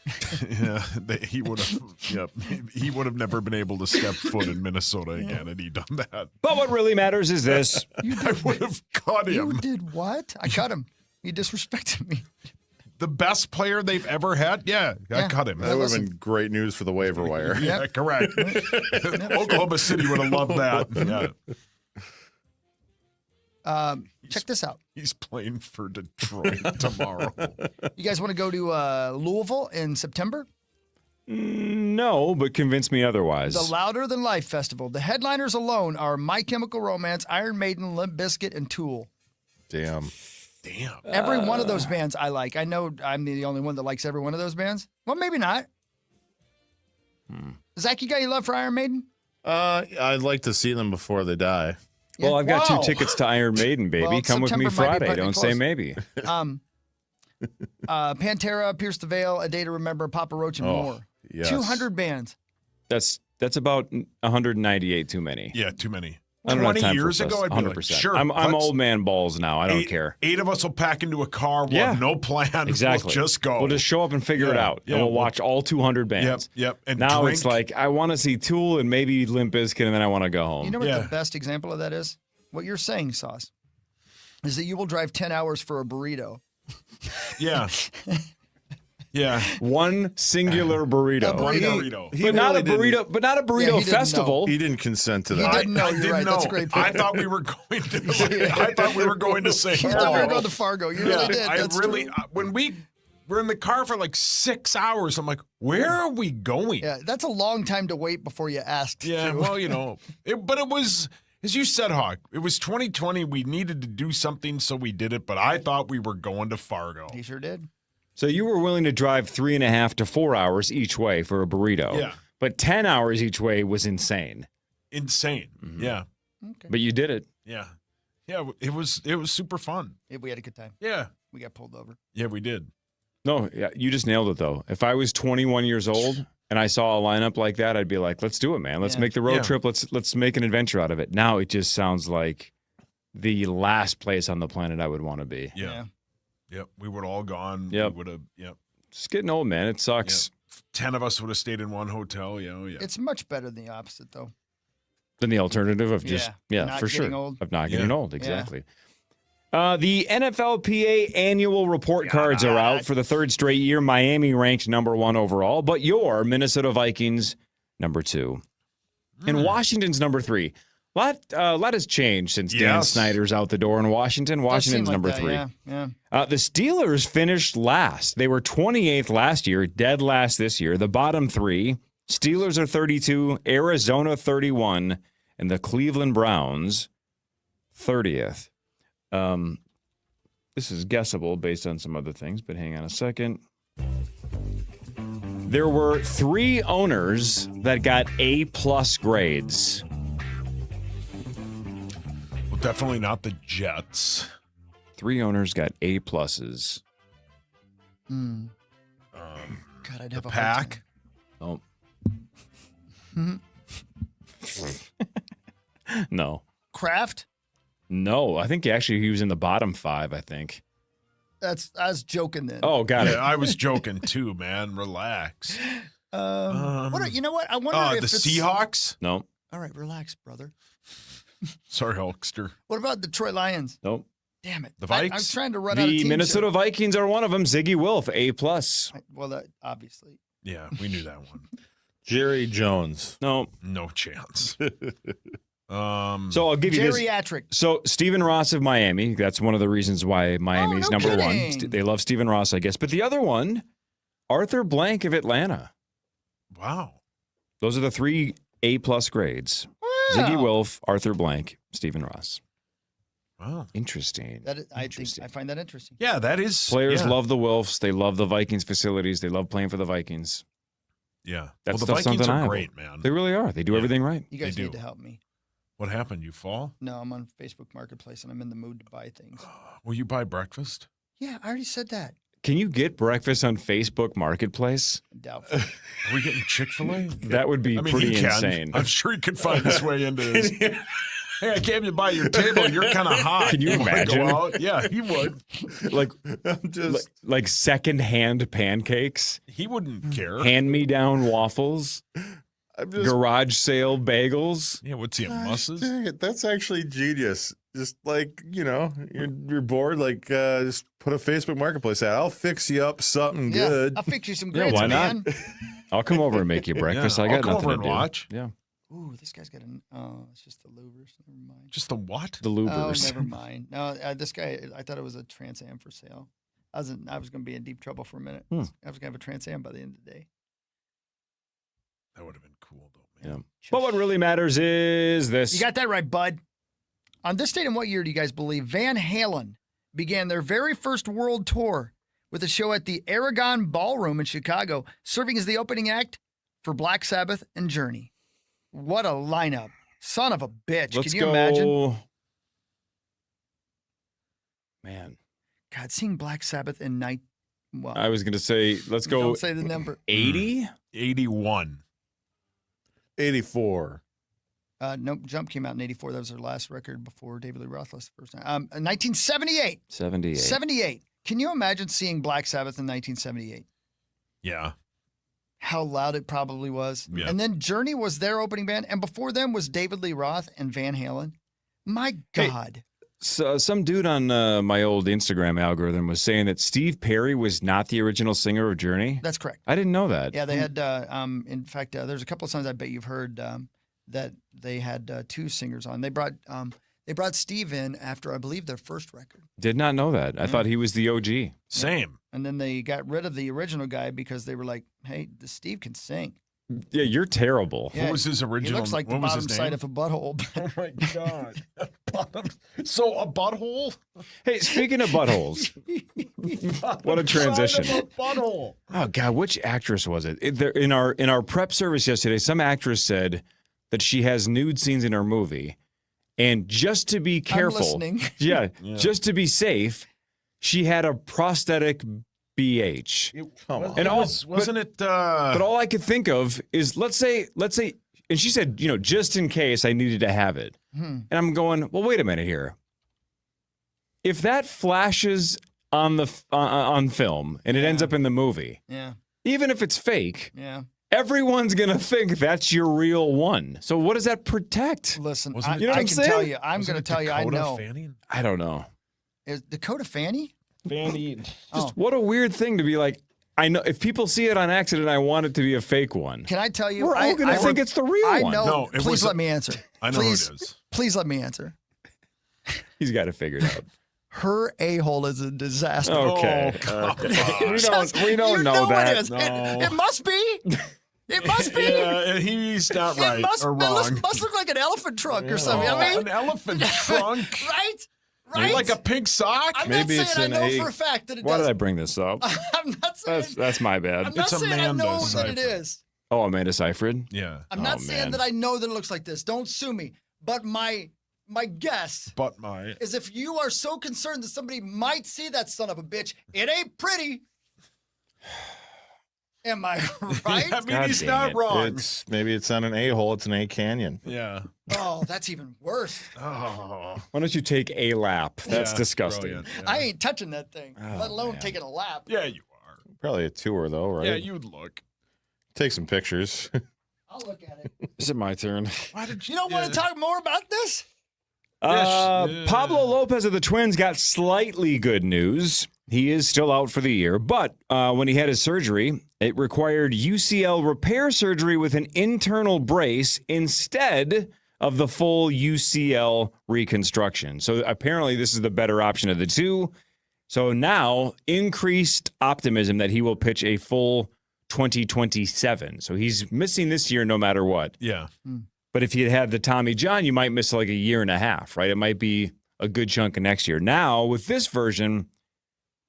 Speaker 5: Yeah, he would have. Yep, he would have never been able to step foot in Minnesota again had he done that.
Speaker 3: But what really matters is this.
Speaker 5: I would have cut him.
Speaker 4: You did what? I cut him. He disrespected me.
Speaker 5: The best player they've ever had? Yeah, I cut him.
Speaker 6: That would have been great news for the waiver wire.
Speaker 5: Yeah, correct. Oklahoma City would have loved that. Yeah.
Speaker 4: Check this out.
Speaker 5: He's playing for Detroit tomorrow.
Speaker 4: You guys want to go to Louisville in September?
Speaker 3: No, but convince me otherwise.
Speaker 4: The Louder Than Life Festival. The headliners alone are My Chemical Romance, Iron Maiden, Limp Bizkit, and Tool.
Speaker 6: Damn.
Speaker 4: Every one of those bands I like. I know I'm the only one that likes every one of those bands. Well, maybe not. Zach, you got any love for Iron Maiden?
Speaker 6: I'd like to see them before they die.
Speaker 3: Well, I've got
Speaker 4: Whoa.
Speaker 3: 2 tickets to Iron Maiden, baby.
Speaker 4: Well,
Speaker 3: Come with me
Speaker 4: September might be
Speaker 3: Friday.
Speaker 4: pretty
Speaker 3: Don't
Speaker 4: close.
Speaker 3: say maybe.
Speaker 4: Pantera, Pierce the Veil, A Day to Remember, Papa Roach, and more.
Speaker 6: Yes.
Speaker 4: 200 bands.
Speaker 3: That's about 198 too many.
Speaker 5: Yeah, too many.
Speaker 3: I don't have
Speaker 5: 20
Speaker 3: time
Speaker 5: years
Speaker 3: for
Speaker 5: ago, I'd be
Speaker 3: 100%.
Speaker 5: like, sure.
Speaker 3: I'm
Speaker 5: let's-
Speaker 3: old man balls now. I don't care.
Speaker 5: 8 of us will pack into a car. We'll have no plan.
Speaker 3: Exactly.
Speaker 5: We'll just go.
Speaker 3: We'll just show up and figure it out.
Speaker 5: Yeah,
Speaker 3: And we'll watch all 200 bands.
Speaker 5: Yep. And
Speaker 3: now
Speaker 5: drink.
Speaker 3: it's like, I want to see Tool and maybe Limp Bizkit, and then I want to go home.
Speaker 4: You know what the best example of that is? What you're saying, Sauce, is that you will drive 10 hours for a burrito.
Speaker 5: Yeah. Yeah.
Speaker 3: One singular burrito.
Speaker 4: A burrito.
Speaker 3: But not a burrito. But not a burrito festival.
Speaker 6: He didn't consent to
Speaker 4: He
Speaker 6: that.
Speaker 4: didn't know.
Speaker 5: I
Speaker 4: You're
Speaker 5: didn't
Speaker 4: right.
Speaker 5: know.
Speaker 4: That's a great
Speaker 5: I
Speaker 4: point.
Speaker 5: thought we were going to. I thought we were going to say.
Speaker 4: You thought we were going to Fargo. You really did.
Speaker 5: I
Speaker 4: That's
Speaker 5: really.
Speaker 4: true.
Speaker 5: When we were in the car for like 6 hours, I'm like, where are we going?
Speaker 4: Yeah, that's a long time to wait before you asked.
Speaker 5: Yeah,
Speaker 4: to.
Speaker 5: well, you know, but it was, as you said, Hawk, it was 2020. We needed to do something, so we did it. But I thought we were going to Fargo.
Speaker 4: He sure did.
Speaker 3: So you were willing to drive 3.5 to 4 hours each way for a burrito.
Speaker 5: Yeah.
Speaker 3: But 10 hours each way was insane.
Speaker 5: Insane. Yeah.
Speaker 4: Okay.
Speaker 3: But you did it.
Speaker 5: Yeah. Yeah. It was super fun.
Speaker 4: We had a good time.
Speaker 5: Yeah.
Speaker 4: We got pulled over.
Speaker 5: Yeah, we did.
Speaker 3: No, yeah, you just nailed it, though. If I was 21 years old and I saw a lineup like that, I'd be like, let's do it, man. Let's make the road trip. Let's make an adventure out of it. Now it just sounds like the last place on the planet I would want to be.
Speaker 5: Yeah. Yep. We would have all gone.
Speaker 3: Yep.
Speaker 5: We would have. Yep.
Speaker 3: Just getting old, man. It sucks.
Speaker 5: Yep. 10 of us would have stayed in one hotel. Yeah. Oh, yeah.
Speaker 4: It's much better than the opposite, though.
Speaker 3: Than the alternative of just,
Speaker 4: not
Speaker 3: for sure.
Speaker 4: getting old.
Speaker 3: Of not getting old, exactly. The NFLPA annual report cards are out for the 3rd straight year. Miami ranked number 1 overall, but your Minnesota Vikings, number 2. And Washington's number 3. A lot has changed since Dan Snyder's out the door in Washington. Washington's number 3.
Speaker 4: Yeah.
Speaker 3: The Steelers finished last. They were 28th last year, dead last this year. The bottom 3, Steelers are 32, Arizona 31, and the Cleveland Browns 30th. This is guessable based on some other things, but hang on a second. There were 3 owners that got A+ grades.
Speaker 5: Well, definitely not the Jets.
Speaker 3: 3 owners got A+.
Speaker 4: God, I'd have
Speaker 5: The
Speaker 4: a
Speaker 5: Pack.
Speaker 3: Oh. No.
Speaker 4: Kraft?
Speaker 3: No, I think he was in the bottom 5, I think.
Speaker 4: I was joking then.
Speaker 3: Oh, got it.
Speaker 5: I was joking too, man. Relax.
Speaker 4: You know what? I wonder if
Speaker 5: the
Speaker 4: it's...
Speaker 5: Seahawks?
Speaker 3: No.
Speaker 4: All right, relax, brother.
Speaker 5: Sorry, Hulkster.
Speaker 4: What about Detroit Lions?
Speaker 3: Nope.
Speaker 4: Damn it.
Speaker 5: The Vikes?
Speaker 4: I'm trying to run out of
Speaker 3: The
Speaker 4: teams
Speaker 3: Minnesota
Speaker 4: here.
Speaker 3: Vikings are one of them. Ziggy Wolf, A+.
Speaker 4: Well, that obviously.
Speaker 5: Yeah, we knew that one.
Speaker 6: Jerry Jones.
Speaker 3: No.
Speaker 5: No chance.
Speaker 3: So I'll give you this.
Speaker 4: Geriatric.
Speaker 3: So Stephen Ross of Miami, that's one of the reasons why Miami's
Speaker 4: no
Speaker 3: number
Speaker 4: kidding.
Speaker 3: 1. They love Stephen Ross, I guess. But the other one, Arthur Blank of Atlanta.
Speaker 5: Wow.
Speaker 3: Those are the 3 A+ grades. Ziggy Wolf, Arthur Blank, Stephen Ross.
Speaker 5: Wow.
Speaker 3: Interesting.
Speaker 4: I find that interesting.
Speaker 5: Yeah, that is.
Speaker 3: Players love the Wolves. They love the Vikings facilities. They love playing for the Vikings.
Speaker 5: Yeah.
Speaker 3: That's
Speaker 5: well, the Vikings are
Speaker 3: undeniable.
Speaker 5: great, man.
Speaker 3: They really are. They do everything right.
Speaker 4: You guys
Speaker 5: They
Speaker 4: need
Speaker 5: do.
Speaker 4: to help me.
Speaker 5: What happened? You fall?
Speaker 4: No, I'm on Facebook Marketplace and I'm in the mood to buy things.
Speaker 5: Will you buy breakfast?
Speaker 4: Yeah, I already said that.
Speaker 3: Can you get breakfast on Facebook Marketplace?
Speaker 4: Doubtful.
Speaker 5: Are we getting Chick-fil-A?
Speaker 3: That would be
Speaker 5: I mean,
Speaker 3: pretty
Speaker 5: he can.
Speaker 3: insane.
Speaker 5: I'm sure he could find his way into his. Hey, I came to buy your table. You're kind of hot.
Speaker 3: Can you
Speaker 5: wanna
Speaker 3: imagine?
Speaker 5: Go out? Yeah, he would.
Speaker 3: Like,
Speaker 6: I'm just
Speaker 3: like second-hand pancakes,
Speaker 5: He wouldn't care.
Speaker 3: hand-me-down waffles,
Speaker 6: I'm just
Speaker 3: garage sale bagels.
Speaker 5: Yeah, what's he, a
Speaker 6: Gosh,
Speaker 5: musses?
Speaker 6: dang it, that's actually genius. Just like, you're bored, like just put a Facebook Marketplace ad. I'll fix you up something
Speaker 4: Yeah,
Speaker 6: good.
Speaker 4: I'll fix you some
Speaker 3: Yeah,
Speaker 4: grits,
Speaker 3: why not?
Speaker 4: man.
Speaker 3: I'll come over and make you breakfast.
Speaker 5: Yeah,
Speaker 3: I got
Speaker 5: I'll come
Speaker 3: nothing
Speaker 5: over
Speaker 3: to
Speaker 5: and
Speaker 3: do.
Speaker 5: watch.
Speaker 3: Yeah,
Speaker 4: Ooh, this guy's got it's just the louvers. Never mind.
Speaker 5: Just the what?
Speaker 3: the
Speaker 4: Oh,
Speaker 3: Lubers.
Speaker 4: never mind. No, this guy, I thought it was a Trans Am for sale. I was going to be in deep trouble for a minute. I was going to have a Trans Am by the end of the day.
Speaker 5: That would have been cool, though, man.
Speaker 3: Yeah. But what really matters is this.
Speaker 4: You got that right, bud. On this date, in what year do you guys believe Van Halen began their very first world tour with a show at the Aragon Ballroom in Chicago, serving as the opening act for Black Sabbath and Journey? What a lineup. Son of a bitch.
Speaker 3: Let's
Speaker 4: Can you
Speaker 3: go.
Speaker 4: imagine?
Speaker 3: Man,
Speaker 4: God, seeing Black Sabbath in night. Well,
Speaker 3: I was going to say, let's go
Speaker 4: don't say the number.
Speaker 3: 80?
Speaker 5: 81.
Speaker 6: 84.
Speaker 4: Nope, Jump came out in 84. That was their last record before David Lee Roth left the first time. 1978.
Speaker 3: 78.
Speaker 4: 78. Can you imagine seeing Black Sabbath in 1978?
Speaker 5: Yeah.
Speaker 4: How loud it probably was.
Speaker 5: Yeah.
Speaker 4: And then Journey was their opening band. And before them was David Lee Roth and Van Halen. My
Speaker 3: Hey,
Speaker 4: God.
Speaker 3: So, some dude on my old Instagram algorithm was saying that Steve Perry was not the original singer of Journey.
Speaker 4: That's correct.
Speaker 3: I didn't know that.
Speaker 4: Yeah, they had, in fact, there's a couple of songs I bet you've heard that they had two singers on. They brought Steve in after, I believe, their first record.
Speaker 3: Did not know that. I thought he was the OG.
Speaker 5: Same.
Speaker 4: And then they got rid of the original guy because they were like, hey, the Steve can sing.
Speaker 3: Yeah, you're terrible.
Speaker 4: Yeah,
Speaker 5: What was his
Speaker 4: He
Speaker 5: original?
Speaker 4: looks like the
Speaker 5: what was
Speaker 4: bottom
Speaker 5: his
Speaker 4: side
Speaker 5: name?
Speaker 4: of a butthole.
Speaker 5: Oh my god. So a butthole?
Speaker 3: Hey, speaking of buttholes, what a transition.
Speaker 5: Side of a butthole.
Speaker 3: Oh God, which actress was it? In our prep service yesterday, some actress said that she has nude scenes in her movie, and just to be careful,
Speaker 4: listening.
Speaker 3: yeah, just to be safe, she had a prosthetic BH.
Speaker 6: Come on.
Speaker 3: And
Speaker 5: wasn't it?
Speaker 3: But all I could think of is let's say, and she said, just in case I needed to have it, and I'm going, well, wait a minute here. If that flashes on the on film and it ends up in the movie,
Speaker 4: Yeah,
Speaker 3: even if it's fake,
Speaker 4: yeah.
Speaker 3: everyone's gonna think that's your real one. So what does that protect?
Speaker 4: Listen,
Speaker 5: Wasn't
Speaker 4: I,
Speaker 5: it-
Speaker 3: You know what
Speaker 4: I
Speaker 3: I'm
Speaker 4: can
Speaker 3: saying?
Speaker 4: tell you. I'm
Speaker 5: wasn't
Speaker 4: going to
Speaker 5: it
Speaker 4: tell you. I
Speaker 5: Dakota
Speaker 4: know.
Speaker 5: Fanning?
Speaker 3: I don't know.
Speaker 4: Is Dakota Fanny?
Speaker 1: Fanny.
Speaker 3: Just what a weird thing to be like. I know if people see it on accident, I want it to be a fake one.
Speaker 4: Can I tell you?
Speaker 3: We're all gonna think it's the real
Speaker 4: I
Speaker 3: one.
Speaker 4: know.
Speaker 5: No, it
Speaker 4: please
Speaker 5: was
Speaker 4: let me answer.
Speaker 5: I know
Speaker 4: please,
Speaker 5: who it is.
Speaker 4: Please let me answer.
Speaker 3: He's got it figured out.
Speaker 4: Her a-hole is a disaster.
Speaker 3: Okay.
Speaker 5: Oh,
Speaker 3: Okay.
Speaker 5: come
Speaker 3: we don't
Speaker 4: you
Speaker 3: know that.
Speaker 4: It is.
Speaker 5: No.
Speaker 4: It must be. It must be.
Speaker 5: Yeah, and he's not right
Speaker 4: It must,
Speaker 5: or
Speaker 4: it
Speaker 5: wrong.
Speaker 4: must look like an elephant trunk or something.
Speaker 5: Oh,
Speaker 4: I mean,
Speaker 5: an elephant trunk,
Speaker 4: right? Right?
Speaker 5: like a pink sock.
Speaker 4: I'm
Speaker 6: Maybe
Speaker 4: not
Speaker 6: it's
Speaker 4: saying I
Speaker 6: an
Speaker 4: know
Speaker 6: A.
Speaker 4: for a fact that it
Speaker 3: Why
Speaker 4: does.
Speaker 3: did I bring this up?
Speaker 4: I'm not saying.
Speaker 3: That's my
Speaker 4: I'm
Speaker 3: bad.
Speaker 4: not
Speaker 5: It's
Speaker 4: saying I
Speaker 5: Amanda
Speaker 4: know that it
Speaker 5: Seyfried.
Speaker 4: is.
Speaker 3: Oh, Amanda Seyfried.
Speaker 5: Yeah,
Speaker 4: I'm not
Speaker 3: Oh,
Speaker 4: saying
Speaker 3: man.
Speaker 4: that I know that it looks like this. Don't sue me. But my guess
Speaker 5: but my
Speaker 4: is if you are so concerned that somebody might see that son of a bitch, it ain't pretty. Am I right?
Speaker 5: I mean,
Speaker 3: God
Speaker 5: he's
Speaker 3: dang
Speaker 5: not
Speaker 3: it.
Speaker 5: wrong.
Speaker 6: Maybe it's not an A-hole, it's an A canyon.
Speaker 5: Yeah.
Speaker 4: Oh, that's even worse.
Speaker 5: Oh,
Speaker 3: Why don't you take a lap? That's
Speaker 5: yeah,
Speaker 3: disgusting.
Speaker 5: brilliant, yeah.
Speaker 4: I ain't touching that thing,
Speaker 3: Oh,
Speaker 4: let alone
Speaker 3: man.
Speaker 4: taking a lap.
Speaker 5: Yeah, you are.
Speaker 6: Probably a tour, though, right?
Speaker 5: Yeah, you'd look.
Speaker 6: Take some pictures.
Speaker 4: I'll look at it.
Speaker 3: Is it my turn?
Speaker 5: Why did
Speaker 4: You don't want to talk more about this?
Speaker 5: Yes.
Speaker 3: Pablo Lopez of the Twins got slightly good news. He is still out for the year, but when he had his surgery, it required UCL repair surgery with an internal brace instead of the full UCL reconstruction. So apparently this is the better option of the two. So now increased optimism that he will pitch a full 2027. So he's missing this year no matter what.
Speaker 5: Yeah.
Speaker 3: But if you had the Tommy John, you might miss like a year and a half, right? It might be a good chunk of next year. Now, with this version,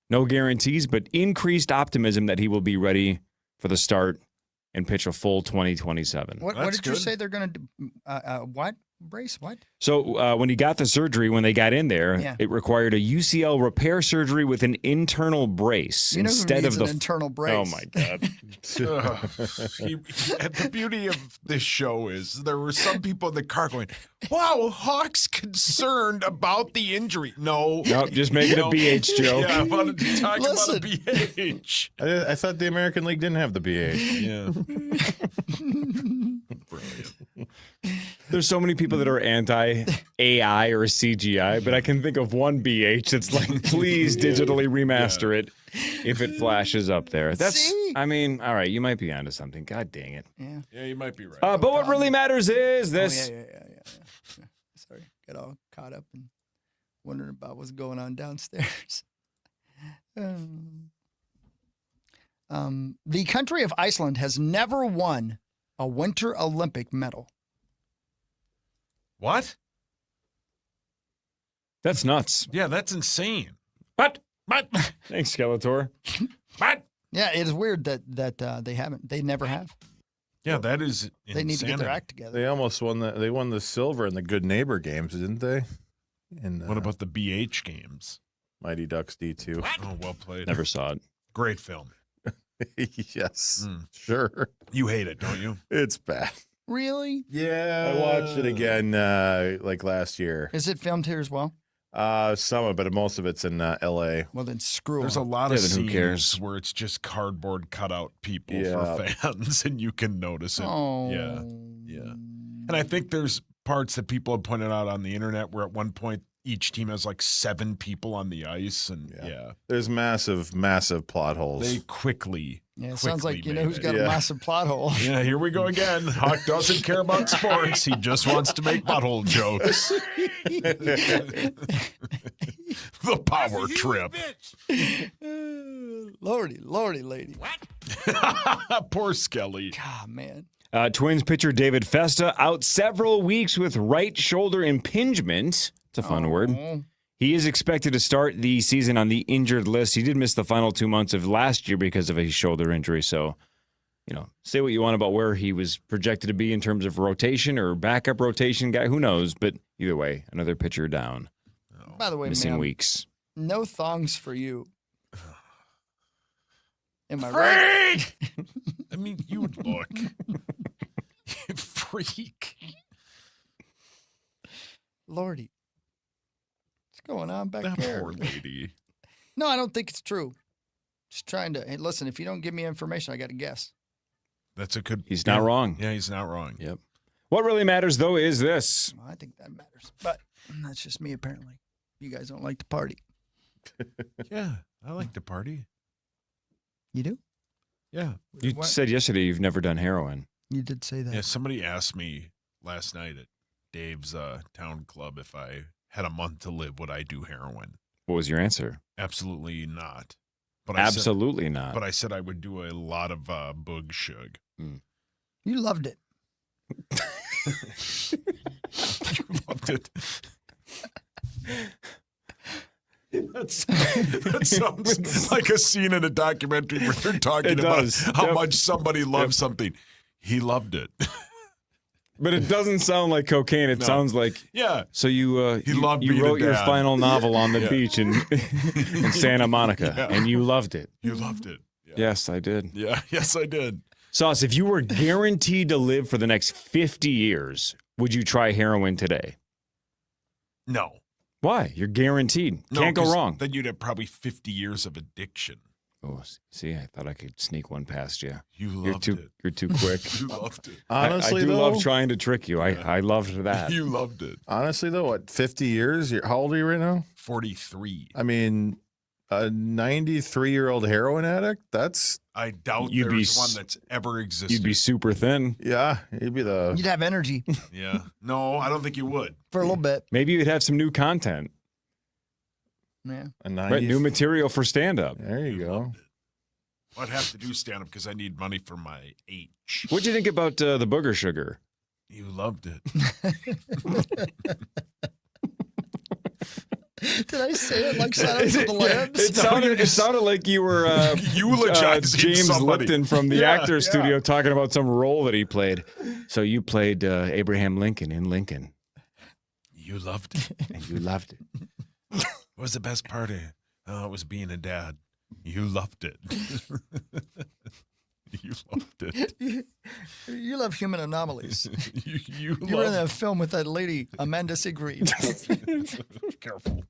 Speaker 3: no guarantees, but increased optimism that he will be ready for the start and pitch a full 2027.
Speaker 4: What
Speaker 5: That's
Speaker 4: did you
Speaker 5: good.
Speaker 4: say they're going to do? What? Brace what?
Speaker 3: So when he got the surgery, when they got in there,
Speaker 4: Yeah.
Speaker 3: it required a UCL repair surgery with an internal brace
Speaker 4: You know
Speaker 3: instead
Speaker 4: who needs
Speaker 3: of the
Speaker 4: an internal brace?
Speaker 3: Oh my God!
Speaker 5: The beauty of this show is there were some people in the car going, "Wow, Hawk's concerned about the injury." No,
Speaker 3: just make it a BH joke.
Speaker 5: Yeah, I wanted to talk
Speaker 4: Listen.
Speaker 5: about a BH.
Speaker 6: I thought the American League didn't have the BH.
Speaker 5: Yeah.
Speaker 3: There's so many people that are anti-AI or CGI, but I can think of one BH that's like, please digitally remaster it if it flashes up there.
Speaker 4: See?
Speaker 3: I mean, all right, you might be onto something. God dang it.
Speaker 4: Yeah.
Speaker 5: Yeah, you might be right.
Speaker 3: But what really matters is this.
Speaker 4: Oh, yeah. Sorry, got all caught up and wondering about what's going on downstairs. The country of Iceland has never won a Winter Olympic medal.
Speaker 5: What?
Speaker 3: That's nuts.
Speaker 5: Yeah, that's insane.
Speaker 3: What?
Speaker 5: What?
Speaker 3: Thanks, Skeletor.
Speaker 5: What?
Speaker 4: Yeah, it is weird that they haven't. They never have.
Speaker 5: Yeah, that is insanity.
Speaker 4: They need to get their act together.
Speaker 6: They almost won they won the silver in the Good Neighbor games, didn't they? And
Speaker 5: What about the BH games?
Speaker 6: Mighty Ducks D2?
Speaker 5: Oh, well played.
Speaker 3: Never saw it.
Speaker 5: Great film.
Speaker 6: Yes, sure.
Speaker 5: You hate it, don't you?
Speaker 6: It's bad.
Speaker 4: Really?
Speaker 5: Yeah.
Speaker 6: I watched it again like last year.
Speaker 4: Is it filmed here as well?
Speaker 6: Some of it, most of it's in L.A.
Speaker 4: Well, then screw
Speaker 5: There's a
Speaker 4: them.
Speaker 5: lot of
Speaker 3: then who
Speaker 5: scenes
Speaker 3: cares?
Speaker 5: where it's just cardboard cutout people
Speaker 6: Yeah.
Speaker 5: for fans, and you can notice it.
Speaker 4: Oh.
Speaker 5: Yeah. And I think there's parts that people have pointed out on the internet where at one point each team has like 7 people on the ice, and
Speaker 6: There's massive plot holes.
Speaker 5: they quickly.
Speaker 4: Yeah, it sounds like you know
Speaker 5: made
Speaker 4: who's
Speaker 5: it.
Speaker 4: got a massive plot hole.
Speaker 5: Yeah, here we go again. Hawk doesn't care about sports. He just wants to make butthole jokes. The power trip.
Speaker 4: Lordy, lady.
Speaker 5: Poor Skelly.
Speaker 4: God, man.
Speaker 3: Twins pitcher David Festa out several weeks with right shoulder impingement. It's a fun word. He is expected to start the season on the injured list. He did miss the final 2 months of last year because of a shoulder injury. So, say what you want about where he was projected to be in terms of rotation or backup rotation guy. Who knows? But either way, another pitcher down.
Speaker 4: By the way,
Speaker 3: Missing
Speaker 4: ma'am,
Speaker 3: weeks.
Speaker 4: no thongs for you. Am I right?
Speaker 5: I mean, you would look. You freak.
Speaker 4: Lordy. What's going on back
Speaker 5: That
Speaker 4: there?
Speaker 5: poor lady.
Speaker 4: No, I don't think it's true. Just trying to. Hey, listen, if you don't give me information, I got to guess.
Speaker 5: That's a good.
Speaker 3: He's not wrong.
Speaker 5: Yeah, he's not wrong.
Speaker 3: Yep. What really matters, though, is this.
Speaker 4: Well, I think that matters. But that's just me, apparently. You guys don't like to party.
Speaker 5: Yeah, I like to party.
Speaker 4: You do?
Speaker 5: Yeah.
Speaker 3: You said yesterday you've never done heroin.
Speaker 4: You did say that.
Speaker 5: Yeah, somebody asked me last night at Dave's town club if I had a month to live, would I do heroin?
Speaker 3: What was your answer?
Speaker 5: Absolutely not. But
Speaker 3: Absolutely not.
Speaker 5: But I said I would do a lot of boog shug.
Speaker 4: You loved it.
Speaker 5: You loved it. That sounds like a scene in a documentary where they're talking about how much somebody loves something. He loved it.
Speaker 3: But it doesn't sound like cocaine. It sounds like So you
Speaker 5: loved
Speaker 3: you
Speaker 5: being
Speaker 3: wrote
Speaker 5: a
Speaker 3: your
Speaker 5: dad.
Speaker 3: final novel on the beach in Santa Monica, and you loved it.
Speaker 5: You loved it.
Speaker 3: Yes, I did.
Speaker 5: Yeah, yes, I did.
Speaker 3: Sauce, if you were guaranteed to live for the next 50 years, would you try heroin today?
Speaker 5: No.
Speaker 3: Why? You're guaranteed.
Speaker 5: No,
Speaker 3: Can't go
Speaker 5: 'cause
Speaker 3: wrong.
Speaker 5: Then you'd have probably 50 years of addiction.
Speaker 3: Oh, see, I thought I could sneak one past you.
Speaker 5: You
Speaker 3: You're
Speaker 5: loved
Speaker 3: too,
Speaker 5: it.
Speaker 3: You're too quick.
Speaker 5: You loved it.
Speaker 6: Honestly,
Speaker 3: I do
Speaker 6: though,
Speaker 3: love trying to trick you. I loved that.
Speaker 5: You loved it.
Speaker 6: Honestly, though, what, 50 years? How old are you right now?
Speaker 5: 43.
Speaker 6: I mean, a 93-year-old heroin addict? That's...
Speaker 5: I doubt
Speaker 3: You'd be
Speaker 5: there's one that's ever existed.
Speaker 3: You'd be super thin.
Speaker 6: Yeah, he'd be the...
Speaker 4: You'd have energy
Speaker 5: Yeah. No, I don't think you would.
Speaker 4: for a little bit.
Speaker 3: Maybe you'd have some new content.
Speaker 4: Yeah.
Speaker 6: A
Speaker 3: Right, new material for stand-up.
Speaker 6: There you go.
Speaker 5: I'd have to do stand-up because I need money for my H.
Speaker 3: What'd you think about the booger sugar?
Speaker 5: You loved it.
Speaker 4: Did I say it like Silence of the Lambs?
Speaker 3: It sounded like you were
Speaker 5: eulogizing
Speaker 3: James
Speaker 5: somebody.
Speaker 3: Lipton from the
Speaker 5: Yeah,
Speaker 3: Actors Studio talking about some role that he played. So you played Abraham Lincoln in Lincoln.
Speaker 5: you loved it.
Speaker 3: And you loved it.
Speaker 5: What was the best part of it? Oh, it was being a dad. You loved it. You loved it.
Speaker 4: You love human anomalies.
Speaker 5: You
Speaker 4: were in that film with that lady, Amanda Seyfried.
Speaker 5: Careful.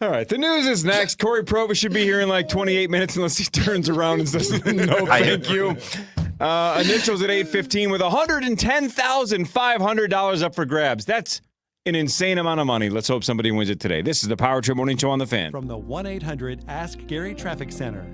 Speaker 3: All right, the news is next. Cory Provis should be here in like 28 minutes unless he turns around and says, no, thank you. Initials at 8:15 with $110,500 up for grabs. That's an insane amount of money. Let's hope somebody wins it today. This is the Power Trip Morning Show on the Fan.
Speaker 10: From the 1-800 Ask Gary Traffic Center.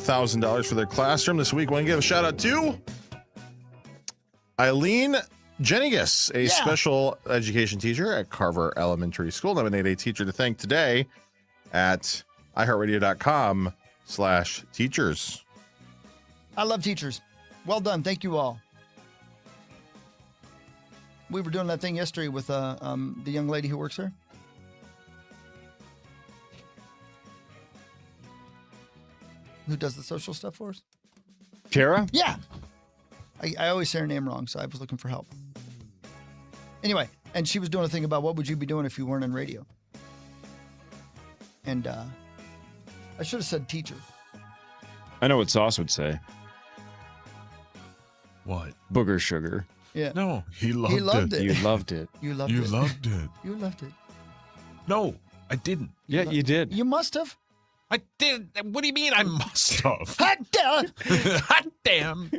Speaker 6: $1,000 for their classroom this week. Want to give a shout out to Eileen Jenigas, a special education teacher at Carver Elementary School. Nominate a teacher to thank today at iHeartRadio.com/teachers.
Speaker 4: I love teachers. Well done. Thank you all. We were doing that thing yesterday with the young lady who works there. who does the social stuff for us?
Speaker 3: Kara?
Speaker 4: Yeah. I always say her name wrong, so I was looking for help. Anyway, and she was doing a thing about what would you be doing if you weren't in radio? And I should have said teacher.
Speaker 3: I know what Sauce would say.
Speaker 5: What?
Speaker 3: Booger sugar.
Speaker 4: Yeah.
Speaker 5: No, he loved it.
Speaker 3: You loved it.
Speaker 4: You loved
Speaker 5: You
Speaker 4: it.
Speaker 5: loved it.
Speaker 4: You loved it.
Speaker 5: No, I didn't.
Speaker 3: Yeah, you did.
Speaker 4: You must have.
Speaker 5: I did. What do you mean I must have?
Speaker 4: Hot damn.
Speaker 5: Hot damn.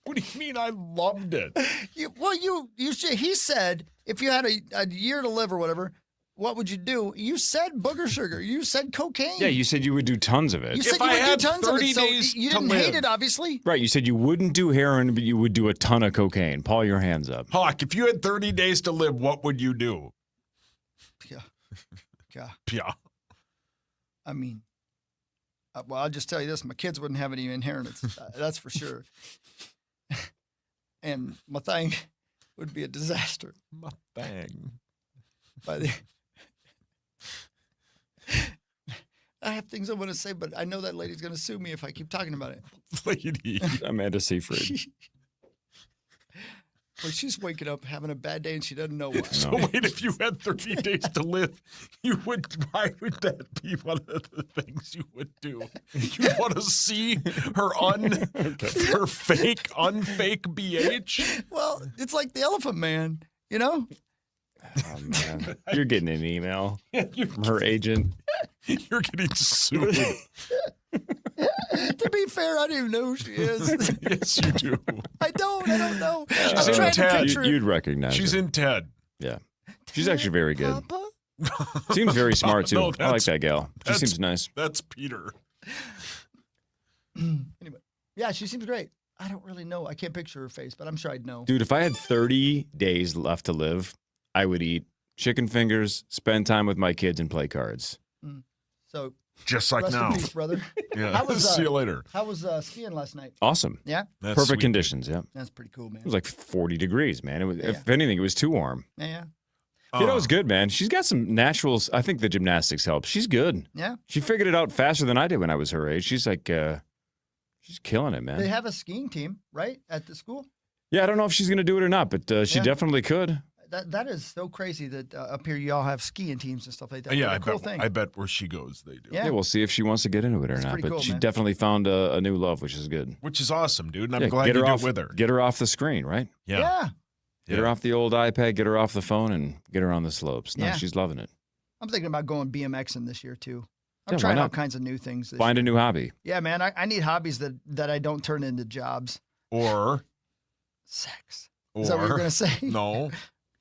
Speaker 5: What do you mean I loved it?
Speaker 4: He said if you had a year to live or whatever, what would you do? You said booger sugar. You said cocaine.
Speaker 3: Yeah, you said you would do tons of it.
Speaker 4: You said
Speaker 5: If
Speaker 4: you
Speaker 5: I
Speaker 4: would
Speaker 5: had
Speaker 4: do tons of
Speaker 5: 30
Speaker 4: it. So
Speaker 5: days
Speaker 4: you
Speaker 5: to
Speaker 4: didn't hate
Speaker 5: live.
Speaker 4: it, obviously.
Speaker 3: Right, you said you wouldn't do heroin, but you would do a ton of cocaine. Paul, your hands up.
Speaker 5: Hawk, if you had 30 days to live, what would you do?
Speaker 4: Yeah. Yeah.
Speaker 5: Yeah.
Speaker 4: I mean, well, I'll just tell you this: my kids wouldn't have any inheritance. That's for sure. And my thing would be a disaster.
Speaker 5: My thing.
Speaker 4: By the, I have things I want to say, but I know that lady's going to sue me if I keep talking about it.
Speaker 5: Lady.
Speaker 3: Amanda Seyfried.
Speaker 4: Well, she's waking up having a bad day and she doesn't know why.
Speaker 5: So wait, if you had 30 days to live, why would that be one of the things you would do? You want to see her fake, unfake BH?
Speaker 4: Well, it's like the Elephant Man, you know?
Speaker 3: Oh, man. You're getting an email from her agent.
Speaker 5: You're getting sued.
Speaker 4: To be fair, I don't even know who she is.
Speaker 5: Yes, you do.
Speaker 4: I don't know.
Speaker 5: She's
Speaker 4: I'm
Speaker 5: in
Speaker 4: trying to
Speaker 5: Ted.
Speaker 4: picture
Speaker 3: You'd recognize
Speaker 5: She's
Speaker 3: her.
Speaker 5: in Ted.
Speaker 3: Yeah. She's actually very good.
Speaker 4: Papa?
Speaker 3: Seems very smart, too.
Speaker 5: No,
Speaker 3: I like that gal. She
Speaker 5: that's-
Speaker 3: seems nice.
Speaker 5: That's Peter.
Speaker 4: Anyway, yeah, she seems great. I don't really know. I can't picture her face, but I'm sure I'd know.
Speaker 3: Dude, if I had 30 days left to live, I would eat chicken fingers, spend time with my kids, and play cards.
Speaker 4: So,
Speaker 5: Just like
Speaker 4: rest
Speaker 5: now.
Speaker 4: in peace, brother.
Speaker 5: Yeah.
Speaker 4: How was,
Speaker 5: See you later.
Speaker 4: How was skiing last night?
Speaker 3: Awesome.
Speaker 4: Yeah?
Speaker 5: That's
Speaker 3: Perfect
Speaker 5: sweet.
Speaker 3: conditions, yeah.
Speaker 4: That's pretty cool, man.
Speaker 3: It was like 40 degrees, man. It was,
Speaker 4: Yeah.
Speaker 3: If anything, it was too warm.
Speaker 4: Yeah.
Speaker 3: You know, it was good, man. She's got some naturals. I think the gymnastics help. She's good.
Speaker 4: Yeah.
Speaker 3: She figured it out faster than I did when I was her age. She's like, she's killing it, man.
Speaker 4: They have a skiing team, right, at the school?
Speaker 3: Yeah, I don't know if she's going to do it or not, but she
Speaker 4: Yeah.
Speaker 3: definitely could.
Speaker 4: That is so crazy that up here y'all have skiing teams and stuff like that.
Speaker 5: Yeah,
Speaker 4: What a
Speaker 5: I
Speaker 4: cool
Speaker 5: bet.
Speaker 4: thing.
Speaker 5: I bet where she goes, they do.
Speaker 4: Yeah.
Speaker 3: Yeah, we'll see if she wants to get into it or
Speaker 4: That's
Speaker 3: not.
Speaker 4: pretty
Speaker 3: But
Speaker 4: cool,
Speaker 3: she
Speaker 4: man.
Speaker 3: definitely found a new love, which is good.
Speaker 5: Which is awesome, dude. And I'm
Speaker 3: Yeah,
Speaker 5: glad
Speaker 3: get
Speaker 5: you
Speaker 3: her
Speaker 5: do
Speaker 3: off,
Speaker 5: it with her.
Speaker 3: Get her off the screen, right?
Speaker 5: Yeah.
Speaker 3: Get her off the old iPad, get her off the phone, and get her on the slopes. No,
Speaker 4: Yeah.
Speaker 3: she's loving it.
Speaker 4: I'm thinking about going BMXing this year, too. I'm
Speaker 3: Yeah, why
Speaker 4: trying all
Speaker 3: not?
Speaker 4: kinds of new things this
Speaker 3: Find
Speaker 4: year.
Speaker 3: a new hobby.
Speaker 4: Yeah, man. I need hobbies that I don't turn into jobs.
Speaker 5: Or
Speaker 4: Sex. Is that what you're going to say?
Speaker 5: No.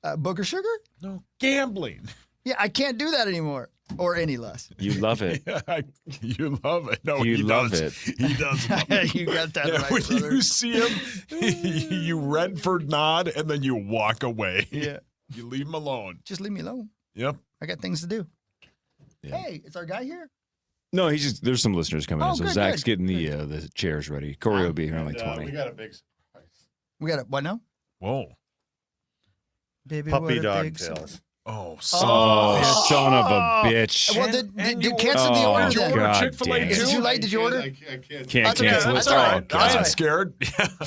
Speaker 4: Booger sugar?
Speaker 5: No. Gambling.
Speaker 4: Yeah, I can't do that anymore or any less.
Speaker 3: You love it.
Speaker 5: You love it. No,
Speaker 3: You
Speaker 5: he
Speaker 3: love
Speaker 5: does.
Speaker 3: it.
Speaker 5: He does. Love it.
Speaker 4: You got that
Speaker 5: Yeah,
Speaker 4: right,
Speaker 5: when
Speaker 4: brother.
Speaker 5: you see him, you Redford nod and then you walk away.
Speaker 4: Yeah.
Speaker 5: You leave him alone.
Speaker 4: Just leave me alone.
Speaker 5: Yep.
Speaker 4: I got things to do.
Speaker 3: Yeah.
Speaker 4: Hey, is our guy here?
Speaker 3: No, he's just, there's some listeners coming
Speaker 4: Oh,
Speaker 3: in. So
Speaker 4: good,
Speaker 3: Zach's
Speaker 4: good.
Speaker 3: getting the chairs ready. Corey will be here in like 20.
Speaker 6: We got a big surprise.
Speaker 4: We got it. What now?
Speaker 5: Whoa.
Speaker 4: Baby,
Speaker 6: Puppy
Speaker 4: what a
Speaker 6: dog
Speaker 4: big
Speaker 6: tails.
Speaker 5: Oh,
Speaker 3: Oh, son of a bitch.
Speaker 4: Well, did
Speaker 5: you
Speaker 4: you cancel the
Speaker 3: Oh,
Speaker 4: order
Speaker 5: Did you
Speaker 4: then?
Speaker 5: order
Speaker 3: God
Speaker 5: Chick-fil-A
Speaker 3: damn.
Speaker 5: too?
Speaker 4: Is it too late? Did you order?
Speaker 6: I can't.
Speaker 3: Can't
Speaker 4: That's okay.
Speaker 3: cancel it.
Speaker 4: That's
Speaker 3: Oh,
Speaker 4: all right.
Speaker 3: God.
Speaker 5: I wasn't
Speaker 4: right.
Speaker 5: scared.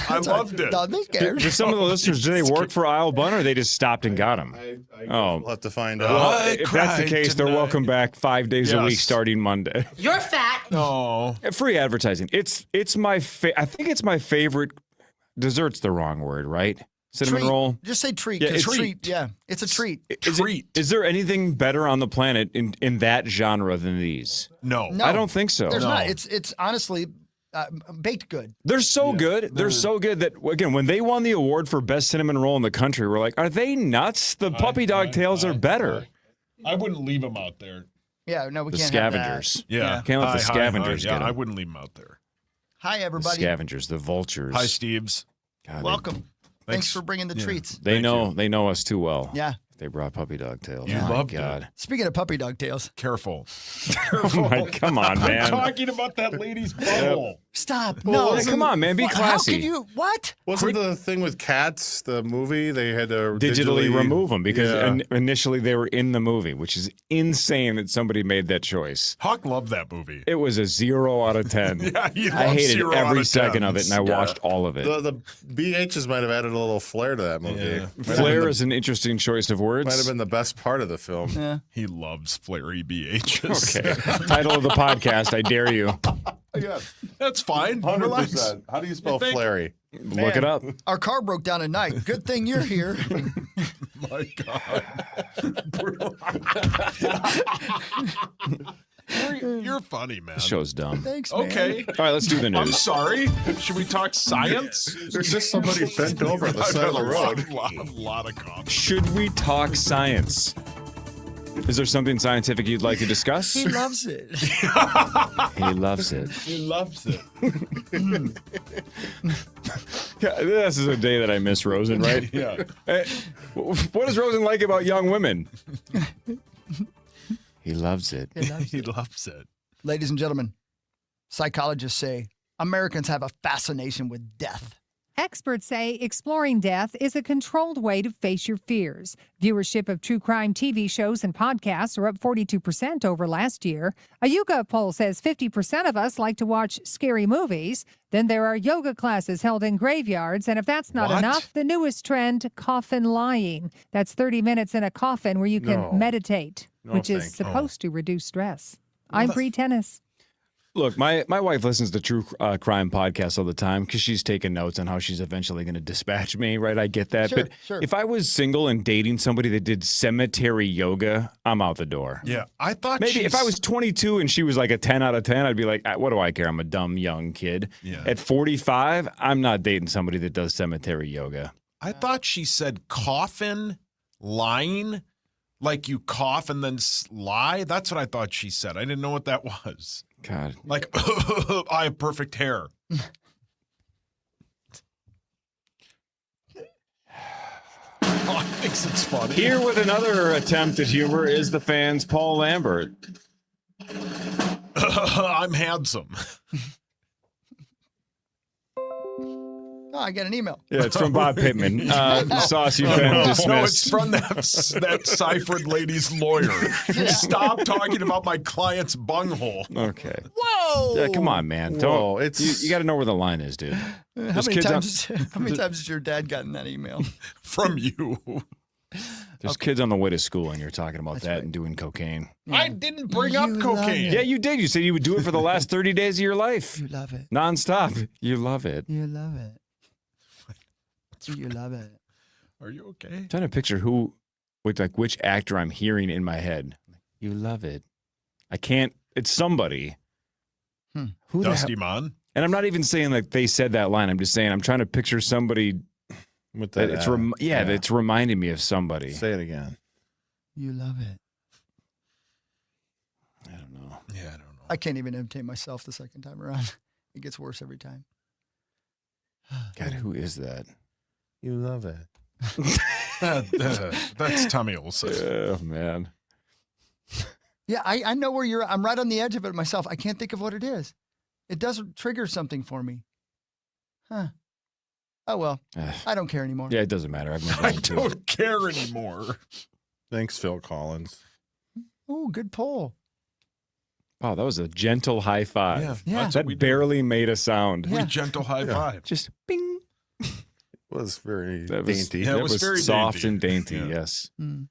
Speaker 5: I loved it.
Speaker 4: Don't be scared.
Speaker 3: Do some of the listeners, do they work for Isle Bun or they just stopped and got them? Oh.
Speaker 6: We'll have to find
Speaker 5: Well,
Speaker 6: out.
Speaker 5: I
Speaker 3: If that's the
Speaker 5: cried
Speaker 3: case, they're
Speaker 5: tonight.
Speaker 3: welcome back 5 days a week
Speaker 5: Yes.
Speaker 3: starting Monday.
Speaker 11: You're fat.
Speaker 5: No.
Speaker 3: Free advertising. It's my I think it's my favorite. Dessert's the wrong word, right? Cinnamon
Speaker 4: Treat.
Speaker 3: roll.
Speaker 4: Just say treat.
Speaker 3: Yeah,
Speaker 4: 'cause
Speaker 3: it's
Speaker 4: treat. Yeah, it's a treat.
Speaker 3: Is there anything better on the planet in that genre than these?
Speaker 5: No.
Speaker 4: No,
Speaker 3: I don't think so.
Speaker 4: There's
Speaker 5: No.
Speaker 4: not. It's honestly baked good.
Speaker 3: They're so good. They're so good that, again, when they won the award for best cinnamon roll in the country, we're like, are they nuts? The puppy dog tails are better.
Speaker 5: I wouldn't leave him out there.
Speaker 4: Yeah, no, we
Speaker 3: The
Speaker 4: can't have that.
Speaker 3: scavengers.
Speaker 5: Yeah.
Speaker 3: Can't let the scavengers
Speaker 5: Yeah,
Speaker 3: get 'em.
Speaker 5: I wouldn't leave him out there.
Speaker 4: Hi,
Speaker 3: The
Speaker 4: everybody.
Speaker 3: scavengers, the vultures.
Speaker 5: Hi, Steves.
Speaker 3: God,
Speaker 4: Welcome. Thanks for bringing the treats.
Speaker 3: They know us too well.
Speaker 4: Yeah.
Speaker 3: They brought puppy dog tails.
Speaker 5: You
Speaker 3: Oh, my
Speaker 5: loved
Speaker 3: God.
Speaker 5: it.
Speaker 4: Speaking of puppy dog tails,
Speaker 5: Careful.
Speaker 3: Oh my, come on,
Speaker 5: I'm
Speaker 3: man.
Speaker 5: talking about that lady's bubble.
Speaker 4: Stop.
Speaker 6: Well,
Speaker 4: No.
Speaker 3: Come on, man. Be classy.
Speaker 4: How could you? What?
Speaker 6: Wasn't the thing with Cats, the movie, they had to
Speaker 3: digitally remove them because
Speaker 6: Yeah.
Speaker 3: initially they were in the movie, which is insane that somebody made that choice.
Speaker 5: Hawk loved that movie.
Speaker 3: It was a 0 out of 10.
Speaker 5: Yeah, he
Speaker 3: I
Speaker 5: loved
Speaker 3: hated
Speaker 5: 0 out
Speaker 3: every
Speaker 5: of
Speaker 3: second
Speaker 5: 10s.
Speaker 3: of it, and I watched all of it.
Speaker 6: The BHs might have added a little flair to that movie.
Speaker 5: Yeah.
Speaker 6: Might have been
Speaker 3: Flair is an interesting choice of words.
Speaker 6: Might have been the best part of the film.
Speaker 4: Yeah.
Speaker 5: He loves flary BHs.
Speaker 3: Okay. Title of the podcast, I dare you.
Speaker 6: Yeah,
Speaker 5: That's fine.
Speaker 6: 100%. How do you spell
Speaker 5: You think?
Speaker 6: flary?
Speaker 3: Look it up.
Speaker 4: Our car broke down at night. Good thing you're here.
Speaker 5: My God. You're funny, man.
Speaker 3: This show's dumb.
Speaker 4: Thanks, man.
Speaker 5: Okay.
Speaker 3: All right, let's do the
Speaker 5: I'm
Speaker 3: news.
Speaker 5: sorry. Should we talk science?
Speaker 6: There's just somebody bent over on the
Speaker 5: I've
Speaker 6: side
Speaker 5: had
Speaker 6: of the road.
Speaker 5: a lot of coffee.
Speaker 3: Should we talk science? Is there something scientific you'd like to discuss?
Speaker 4: He loves it.
Speaker 3: He loves it.
Speaker 5: He loves it.
Speaker 3: Yeah, this is a day that I miss Rosen, right?
Speaker 5: Yeah.
Speaker 3: Hey, what does Rosen like about young women? He loves it.
Speaker 5: He loves it.
Speaker 4: Ladies and gentlemen, psychologists say Americans have a fascination with death.
Speaker 11: Experts say exploring death is a controlled way to face your fears. Viewership of true crime TV shows and podcasts are up 42% over last year. A YouGov poll says 50% of us like to watch scary movies. Then there are yoga classes held in graveyards. And if that's not
Speaker 5: What?
Speaker 11: enough, the newest trend, coffin lying. That's 30 minutes in a coffin where you can
Speaker 6: No.
Speaker 11: meditate,
Speaker 6: No,
Speaker 11: which is
Speaker 6: thank you.
Speaker 11: supposed to reduce stress. I'm Bree Tennis.
Speaker 3: Look, my wife listens to true crime podcasts all the time because she's taking notes on how she's eventually going to dispatch me, right? I get that.
Speaker 4: Sure,
Speaker 3: but
Speaker 4: sure.
Speaker 3: if I was single and dating somebody that did cemetery yoga, I'm out the door.
Speaker 5: Yeah. I thought
Speaker 3: Maybe if I was 22 and she was like a 10 out of 10, I'd be like, what do I care? I'm a dumb young kid.
Speaker 5: Yeah.
Speaker 3: At 45, I'm not dating somebody that does cemetery yoga.
Speaker 5: I thought she said coffin lying, like you cough and then lie. That's what I thought she said. I didn't know what that was.
Speaker 3: God.
Speaker 5: Like, I have perfect hair. Oh, he thinks it's funny.
Speaker 3: Here with another attempt at humor is the fans Paul Lambert.
Speaker 5: I'm handsome.
Speaker 4: Oh, I got an email.
Speaker 3: Yeah, it's from Bob Pittman. Sauce, you've been dismissed.
Speaker 5: No, it's from that Seifert lady's lawyer. Stop talking about my client's bunghole.
Speaker 3: Okay.
Speaker 4: Whoa!
Speaker 3: Yeah, come on, man.
Speaker 6: Whoa,
Speaker 3: Don't. You got to know where the line is, dude.
Speaker 4: How
Speaker 3: There's
Speaker 4: many
Speaker 3: kids
Speaker 4: times? How many times has your dad gotten that email?
Speaker 5: From you.
Speaker 3: There's kids on the way to school, and you're talking about
Speaker 4: That's
Speaker 3: that
Speaker 4: right.
Speaker 3: and doing cocaine.
Speaker 5: I didn't bring up
Speaker 4: You love
Speaker 5: cocaine.
Speaker 4: it.
Speaker 3: Yeah, you did. You said you would do it for the last 30 days of your life,
Speaker 4: You love it.
Speaker 3: nonstop. You love it.
Speaker 4: You love it. You love it.
Speaker 5: Are you okay?
Speaker 3: I'm trying to picture which actor I'm hearing in my head. You love it. I can't. It's somebody. Who the
Speaker 5: Dusty
Speaker 3: hell?
Speaker 5: Mon?
Speaker 3: And I'm not even saying like they said that line. I'm just saying I'm trying to picture somebody
Speaker 6: With
Speaker 3: that
Speaker 6: that,
Speaker 3: it's that's reminding me of somebody.
Speaker 6: Say it again.
Speaker 4: You love it.
Speaker 3: I don't know.
Speaker 5: Yeah, I don't know.
Speaker 4: I can't even imitate myself the second time around. It gets worse every time.
Speaker 3: God, who is that?
Speaker 6: You love it.
Speaker 5: That's Tommy Olsen.
Speaker 3: Oh man.
Speaker 4: Yeah, I know where you're. I'm right on the edge of it myself. I can't think of what it is. It doesn't trigger something for me. Huh. Oh well. I don't care anymore.
Speaker 3: Yeah, it doesn't matter. I've moved
Speaker 5: I
Speaker 3: on to it.
Speaker 5: don't care anymore.
Speaker 6: Thanks, Phil Collins.
Speaker 4: Oh, good poll.
Speaker 3: Oh, that was a gentle high five.
Speaker 5: Yeah,
Speaker 4: Yeah.
Speaker 5: that's what
Speaker 3: That
Speaker 5: we do.
Speaker 3: barely made a sound.
Speaker 5: We gentle high five.
Speaker 3: Just bing.
Speaker 6: Was very
Speaker 3: That was,
Speaker 6: dainty.
Speaker 5: Yeah,
Speaker 3: that
Speaker 5: it was
Speaker 3: was
Speaker 5: very
Speaker 3: soft
Speaker 5: dainty.
Speaker 3: and dainty,
Speaker 5: Yeah.
Speaker 3: yes.
Speaker 4: Mm.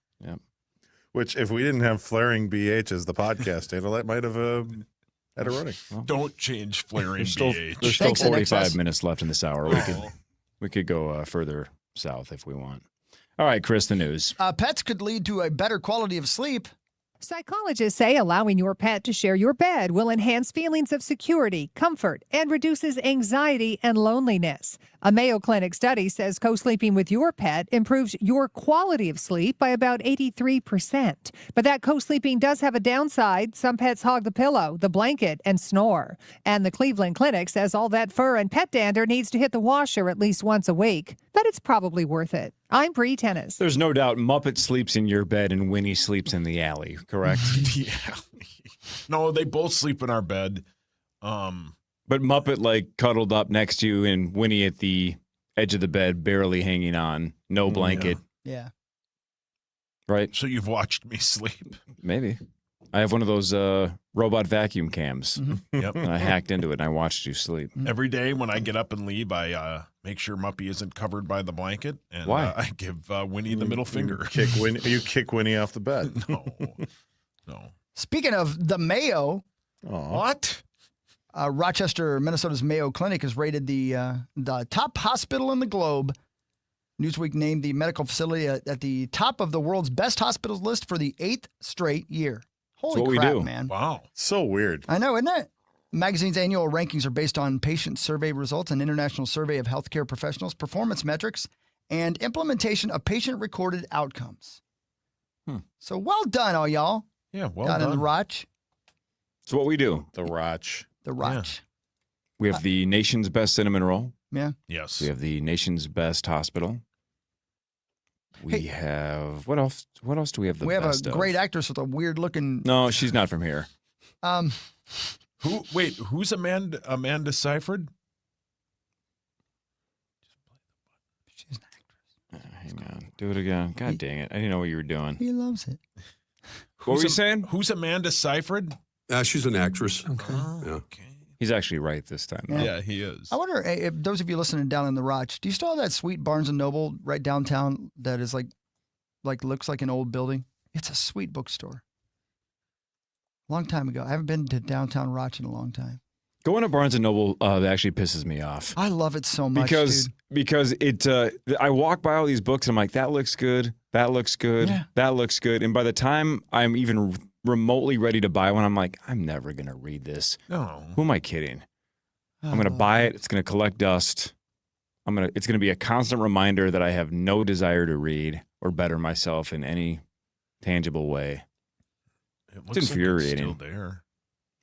Speaker 6: Which, if we didn't have flaring BH as the podcast title, that might have had a running.
Speaker 5: Don't change flaring
Speaker 3: There's still,
Speaker 5: BH.
Speaker 3: there's still
Speaker 4: Thanks,
Speaker 3: 45
Speaker 4: NXS.
Speaker 3: minutes left in this hour. We could go further south if we want. All right, Chris, the news.
Speaker 4: Pets could lead to a better quality of sleep.
Speaker 11: Psychologists say allowing your pet to share your bed will enhance feelings of security, comfort, and reduces anxiety and loneliness. A Mayo Clinic study says co-sleeping with your pet improves your quality of sleep by about 83%. But that co-sleeping does have a downside. Some pets hog the pillow, the blanket, and snore. And the Cleveland Clinic says all that fur and pet dander needs to hit the washer at least once a week. But it's probably worth it. I'm Bree Tennis.
Speaker 3: There's no doubt Muppet sleeps in your bed and Winnie sleeps in the alley, correct?
Speaker 5: Yeah. No, they both sleep in our bed.
Speaker 3: But Muppet like cuddled up next to you and Winnie at the edge of the bed, barely hanging on, no blanket.
Speaker 4: Yeah.
Speaker 3: Right?
Speaker 5: So you've watched me sleep.
Speaker 3: Maybe. I have one of those robot vacuum cams.
Speaker 5: Yep.
Speaker 3: And I hacked into it and I watched you sleep.
Speaker 5: Every day when I get up and leave, I make sure Muppy isn't covered by the blanket. And
Speaker 3: Why?
Speaker 5: I give Winnie the middle finger.
Speaker 6: You kick Winnie off the bed.
Speaker 5: No.
Speaker 4: Speaking of the Mayo,
Speaker 5: What?
Speaker 4: Rochester, Minnesota's Mayo Clinic is rated the top hospital in the globe. Newsweek named the medical facility at the top of the world's best hospitals list for the 8th straight year. Holy
Speaker 3: what
Speaker 4: crap,
Speaker 3: we do.
Speaker 4: man.
Speaker 5: Wow.
Speaker 6: So weird.
Speaker 4: I know, isn't it? The magazine's annual rankings are based on patient survey results, an international survey of healthcare professionals, performance metrics, and implementation of patient-recorded outcomes. So well done, all y'all.
Speaker 5: Yeah, well
Speaker 4: down
Speaker 5: done.
Speaker 4: in the Roch.
Speaker 3: It's what we do.
Speaker 6: The Roch.
Speaker 4: The Roch.
Speaker 3: We have the nation's best cinnamon roll.
Speaker 4: Yeah.
Speaker 5: Yes.
Speaker 3: We have the nation's best hospital. We have what else? What else do we have? The
Speaker 4: We have
Speaker 3: best
Speaker 4: a
Speaker 3: of?
Speaker 4: great actress with a weird-looking.
Speaker 3: No, she's not from here.
Speaker 5: Who's Amanda Seyfried?
Speaker 4: She's an actress.
Speaker 3: Hang on, do it again. God dang it! I didn't know what you were doing.
Speaker 4: He loves it.
Speaker 3: What were you saying?
Speaker 5: Who's Amanda Seyfried?
Speaker 7: She's an actress. Okay.
Speaker 5: Okay.
Speaker 3: He's actually right this time. though.
Speaker 5: Yeah, he is.
Speaker 4: I wonder if those of you listening down in the Roch, do you still have that sweet Barnes and Noble right downtown that is like looks like an old building? It's a sweet bookstore. Long time ago. I haven't been to downtown Roch in a long time.
Speaker 3: Going to Barnes and Noble actually pisses me off.
Speaker 4: I love it so much,
Speaker 3: because it. I walk by all these books and I'm like, that looks good. That looks good.
Speaker 4: Yeah.
Speaker 3: That looks good. And by the time I'm even remotely ready to buy one, I'm like, I'm never gonna read this.
Speaker 5: No.
Speaker 3: Who am I kidding? I'm
Speaker 4: Oh.
Speaker 3: gonna buy it. It's gonna collect dust. It's gonna be a constant reminder that I have no desire to read or better myself in any tangible way.
Speaker 5: It
Speaker 3: It's infuriating.
Speaker 5: Like it's still there.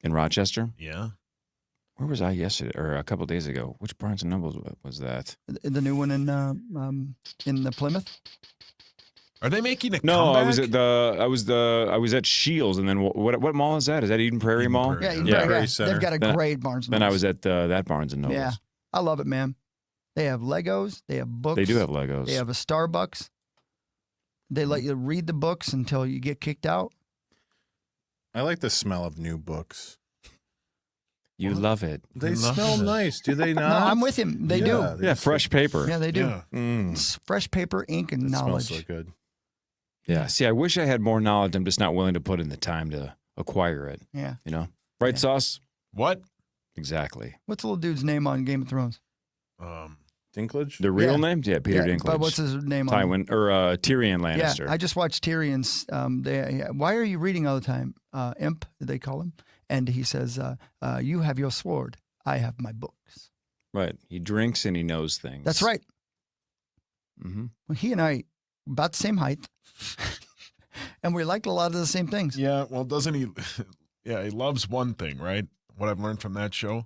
Speaker 3: In Rochester?
Speaker 5: Yeah.
Speaker 3: Where was I yesterday or a couple days ago? Which Barnes and Noble was that?
Speaker 4: The new one in the Plymouth.
Speaker 5: Are they making a
Speaker 3: No,
Speaker 5: comeback?
Speaker 3: I was at Shields, and then what mall is that? Is that Eden Prairie Mall?
Speaker 5: Prairie.
Speaker 4: Yeah,
Speaker 6: Prairie Center.
Speaker 4: they've got a
Speaker 3: Then-
Speaker 4: great Barnes and
Speaker 3: Then
Speaker 4: Noble.
Speaker 3: I was at that Barnes and Noble.
Speaker 4: Yeah, I love it, man. They have Legos. They have books.
Speaker 3: They do have Legos.
Speaker 4: They have a Starbucks. They let you read the books until you get kicked out.
Speaker 6: I like the smell of new books.
Speaker 3: You love it.
Speaker 6: They
Speaker 5: love
Speaker 6: smell
Speaker 5: it.
Speaker 6: nice, do they
Speaker 4: No,
Speaker 6: not?
Speaker 4: I'm with him. They do.
Speaker 6: they
Speaker 3: Yeah,
Speaker 6: just-
Speaker 3: fresh paper.
Speaker 4: Yeah, they do.
Speaker 5: Yeah.
Speaker 4: It's fresh paper, ink, and
Speaker 6: It
Speaker 4: knowledge.
Speaker 6: smells so good.
Speaker 3: Yeah. See, I wish I had more knowledge. I'm just not willing to put in the time to acquire it.
Speaker 4: Yeah.
Speaker 3: You know, right,
Speaker 4: Yeah.
Speaker 3: Sauce?
Speaker 5: What?
Speaker 3: Exactly.
Speaker 4: What's the little dude's name on Game of Thrones?
Speaker 6: Dinklage?
Speaker 3: The real
Speaker 4: Yeah.
Speaker 3: name? Yeah, Peter Dinklage.
Speaker 4: But what's his name on?
Speaker 3: Tywin or Tyrion Lannister.
Speaker 4: Yeah, I just watched Tyrion's. Why are you reading all the time? Imp, they call him. And he says, you have your sword. I have my books.
Speaker 3: Right. He drinks and he knows things.
Speaker 4: That's right.
Speaker 3: Mm-hmm.
Speaker 4: Well, he and I, about the same height. And we liked a lot of the same things.
Speaker 5: Yeah, well, doesn't he? Yeah, he loves one thing, right? What I've learned from that show?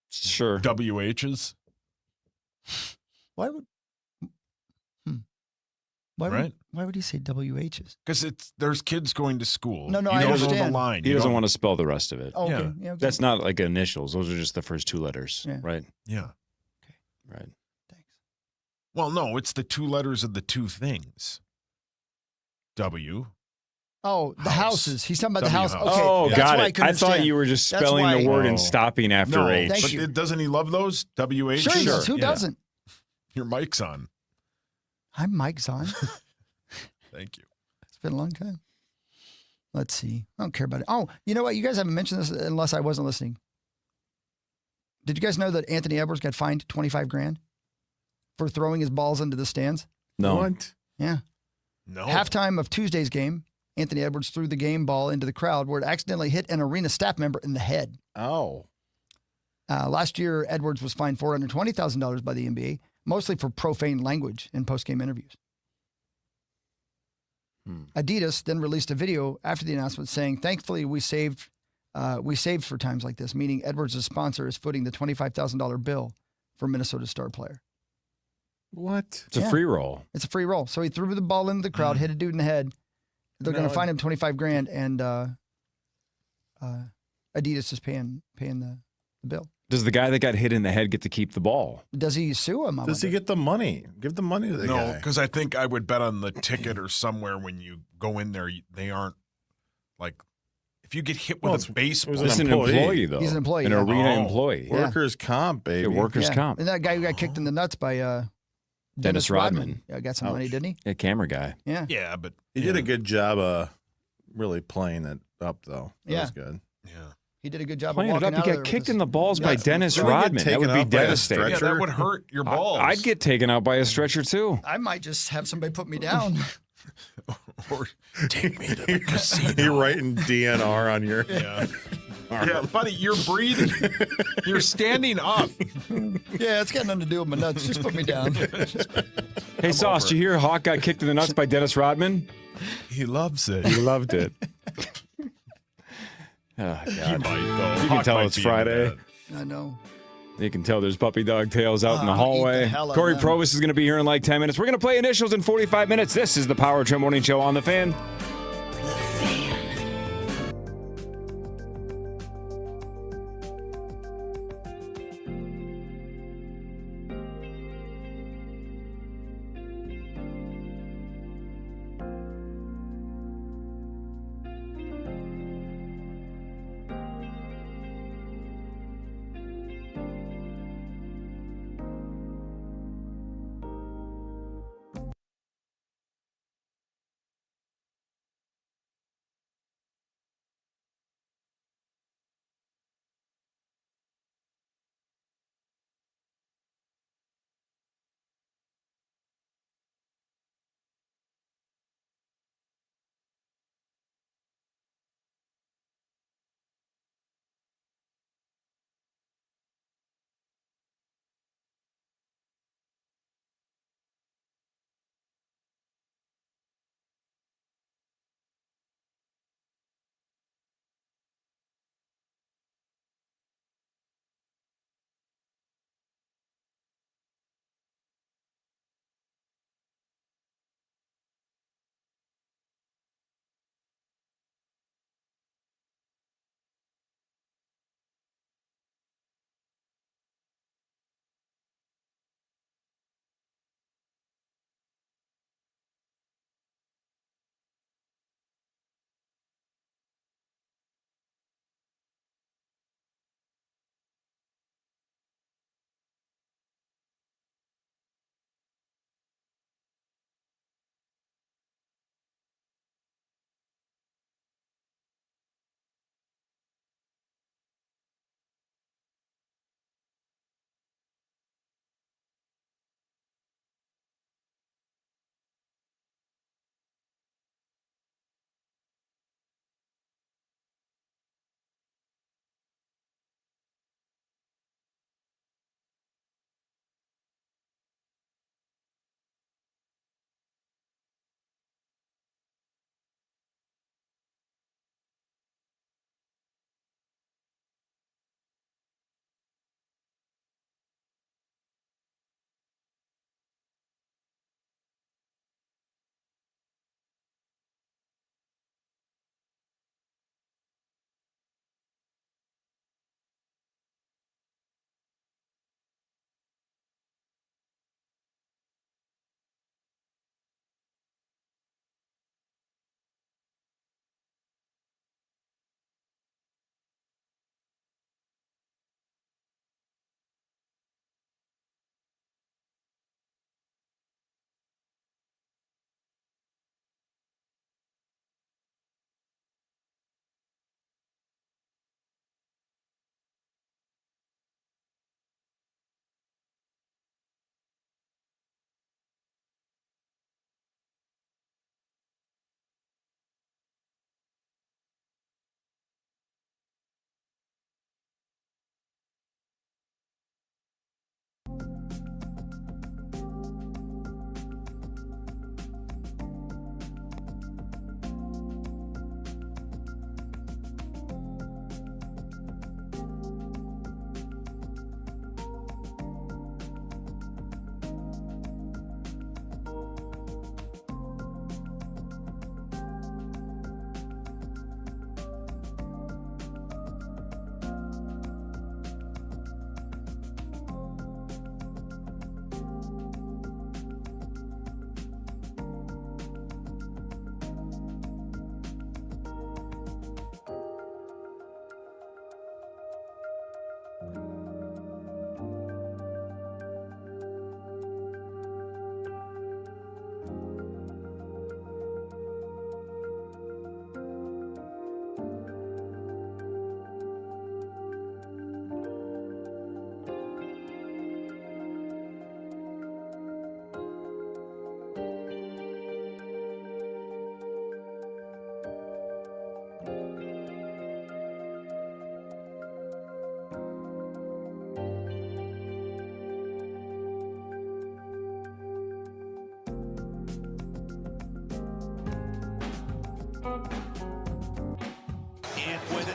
Speaker 3: Sure.
Speaker 5: WHs.
Speaker 4: Why would...
Speaker 5: Right.
Speaker 4: Why would he say WHs?
Speaker 5: Because there's kids going to school.
Speaker 4: No,
Speaker 5: you
Speaker 4: I
Speaker 5: don't know
Speaker 4: understand.
Speaker 5: the line.
Speaker 3: He
Speaker 5: You
Speaker 3: doesn't
Speaker 5: don't-
Speaker 3: want to spell the rest of it.
Speaker 4: Oh, okay.
Speaker 5: Yeah.
Speaker 4: Yeah, okay.
Speaker 3: That's not like initials. Those are just the first two letters.
Speaker 4: Yeah.
Speaker 3: Right.
Speaker 5: Yeah.
Speaker 3: Right.
Speaker 4: Thanks.
Speaker 5: Well, no, it's the two letters of the two things. W.
Speaker 4: Oh, the
Speaker 5: House.
Speaker 4: houses. He's talking about the
Speaker 5: W
Speaker 4: house.
Speaker 5: house.
Speaker 4: Okay.
Speaker 3: Oh,
Speaker 4: that's
Speaker 3: got
Speaker 4: why
Speaker 3: it.
Speaker 4: couldn't
Speaker 3: I thought
Speaker 4: understand.
Speaker 3: you were just
Speaker 4: That's
Speaker 3: spelling
Speaker 4: why-
Speaker 3: the word
Speaker 6: Oh.
Speaker 3: and stopping after
Speaker 5: No,
Speaker 3: H.
Speaker 4: Thank
Speaker 5: but
Speaker 4: you.
Speaker 5: doesn't he love those? WH?
Speaker 4: Sure he does. Who
Speaker 5: Yeah.
Speaker 4: doesn't?
Speaker 5: Your mic's on.
Speaker 4: I'm Mike's on.
Speaker 5: Thank you.
Speaker 4: It's been a long time. Let's see. I don't care about it. Oh, you know what? You guys haven't mentioned this unless I wasn't listening. Did you guys know that Anthony Edwards got fined $25,000 for throwing his balls into the stands?
Speaker 3: No.
Speaker 6: What?
Speaker 4: Yeah.
Speaker 5: No.
Speaker 4: Halftime of Tuesday's game, Anthony Edwards threw the game ball into the crowd where it accidentally hit an arena staff member in the head.
Speaker 6: Oh.
Speaker 4: Last year, Edwards was fined $420,000 by the NBA, mostly for profane language in post-game interviews. Adidas then released a video after the announcement saying, "Thankfully, we saved for times like this," meaning Edwards' sponsor is footing the $25,000 bill for Minnesota's star player.
Speaker 6: What?
Speaker 3: It's a
Speaker 4: Yeah.
Speaker 3: free roll.
Speaker 4: It's a free roll. So he threw the ball into the crowd, hit a dude in the head. They're going to fine him $25,000, and Adidas is paying the the bill.
Speaker 3: Does the guy that got hit in the head get to keep the ball?
Speaker 4: Does he sue him?
Speaker 6: Does he get the money? Give the money to the guy.
Speaker 5: No, because I think I would bet on the ticket or somewhere when you go in there, they aren't like. If you get hit with a baseball,
Speaker 3: It's an employee, though.
Speaker 4: He's an employee.
Speaker 3: An
Speaker 4: yeah.
Speaker 3: arena employee.
Speaker 4: Yeah.
Speaker 6: Workers' comp, baby.
Speaker 3: Yeah, workers' comp.
Speaker 4: And that guy who got kicked in the nuts by
Speaker 3: Dennis Rodman.
Speaker 4: Yeah, got some money, didn't he?
Speaker 3: Yeah, camera guy.
Speaker 4: Yeah.
Speaker 5: Yeah, but
Speaker 6: He did a good job of really playing it up, though. That
Speaker 4: Yeah.
Speaker 6: was good.
Speaker 5: Yeah.
Speaker 4: He did a good job
Speaker 3: Playing
Speaker 4: of
Speaker 3: it
Speaker 4: walking
Speaker 3: up.
Speaker 4: out
Speaker 3: He
Speaker 4: of
Speaker 3: got
Speaker 4: there
Speaker 3: kicked
Speaker 4: with
Speaker 3: in the balls by
Speaker 4: nuts.
Speaker 3: Dennis
Speaker 6: Don't we get
Speaker 3: Rodman. That
Speaker 6: taken
Speaker 3: would be
Speaker 6: out by a
Speaker 3: devastating.
Speaker 5: Yeah, that would hurt your balls.
Speaker 3: I'd get taken out by a stretcher, too.
Speaker 4: I might just have somebody put me down.
Speaker 5: or take me to the casino.
Speaker 6: You're writing DNR on your.
Speaker 5: Yeah. Yeah, buddy, you're breathing. You're standing up.
Speaker 4: Yeah, it's got nothing to do with my nuts. Just put me down.
Speaker 3: Hey, Sauce, did you hear Hawk got kicked in the nuts by Dennis Rodman?
Speaker 5: He loves it.
Speaker 3: He loved it. Oh, God.
Speaker 5: He might, though.
Speaker 3: You can
Speaker 5: Hawk
Speaker 3: tell
Speaker 5: might
Speaker 3: it's
Speaker 5: be into
Speaker 3: Friday.
Speaker 5: that.
Speaker 4: I know.
Speaker 3: You can tell there's puppy dog tails out in the
Speaker 4: I'll eat
Speaker 3: hallway.
Speaker 4: the hell out of
Speaker 3: Cory
Speaker 4: them.
Speaker 3: Provis is going to be here in like 10 minutes. We're going to play initials in 45 minutes. This is the Power Trip Morning Show on the Fan.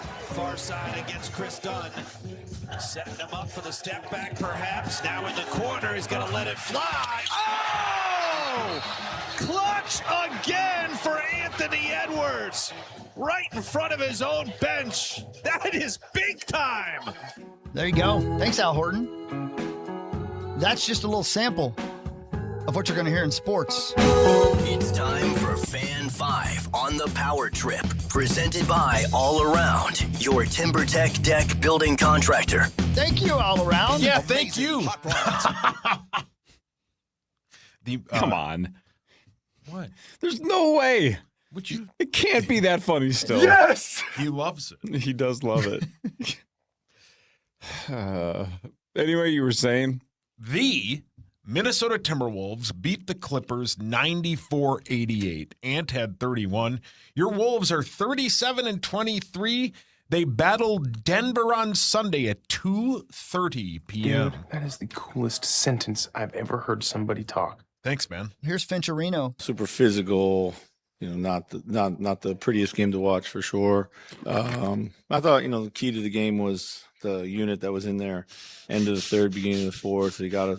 Speaker 12: Far side against Chris Dunn. Setting him up for the step back, perhaps. Now in the corner, he's going to let it fly. Oh! Clutch again for Anthony Edwards. Right in front of his own bench. That is big time.
Speaker 4: There you go. Thanks, Al Horton. That's just a little sample of what you're going to hear in sports.
Speaker 13: It's time for Fan 5 on the Power Trip. Presented by All Around, your TimberTech deck building contractor.
Speaker 4: Thank you, All Around.
Speaker 5: Yeah, thank you.
Speaker 3: Come on.
Speaker 5: What?
Speaker 3: There's no way.
Speaker 5: Would you?
Speaker 3: It can't be that funny still.
Speaker 5: Yes! He loves it.
Speaker 3: He does love it. Anyway, you were saying?
Speaker 5: The Minnesota Timberwolves beat the Clippers 94-88. Ant had 31. Your Wolves are 37-23. They battled Denver on Sunday at 2:30 p.m.
Speaker 14: Dude, that is the coolest sentence I've ever heard somebody talk.
Speaker 5: Thanks, man.
Speaker 4: Here's Fincherino.
Speaker 15: Super physical, not the prettiest game to watch for sure. I thought, the key to the game was the unit that was in there, end of the third, beginning of the fourth. We got a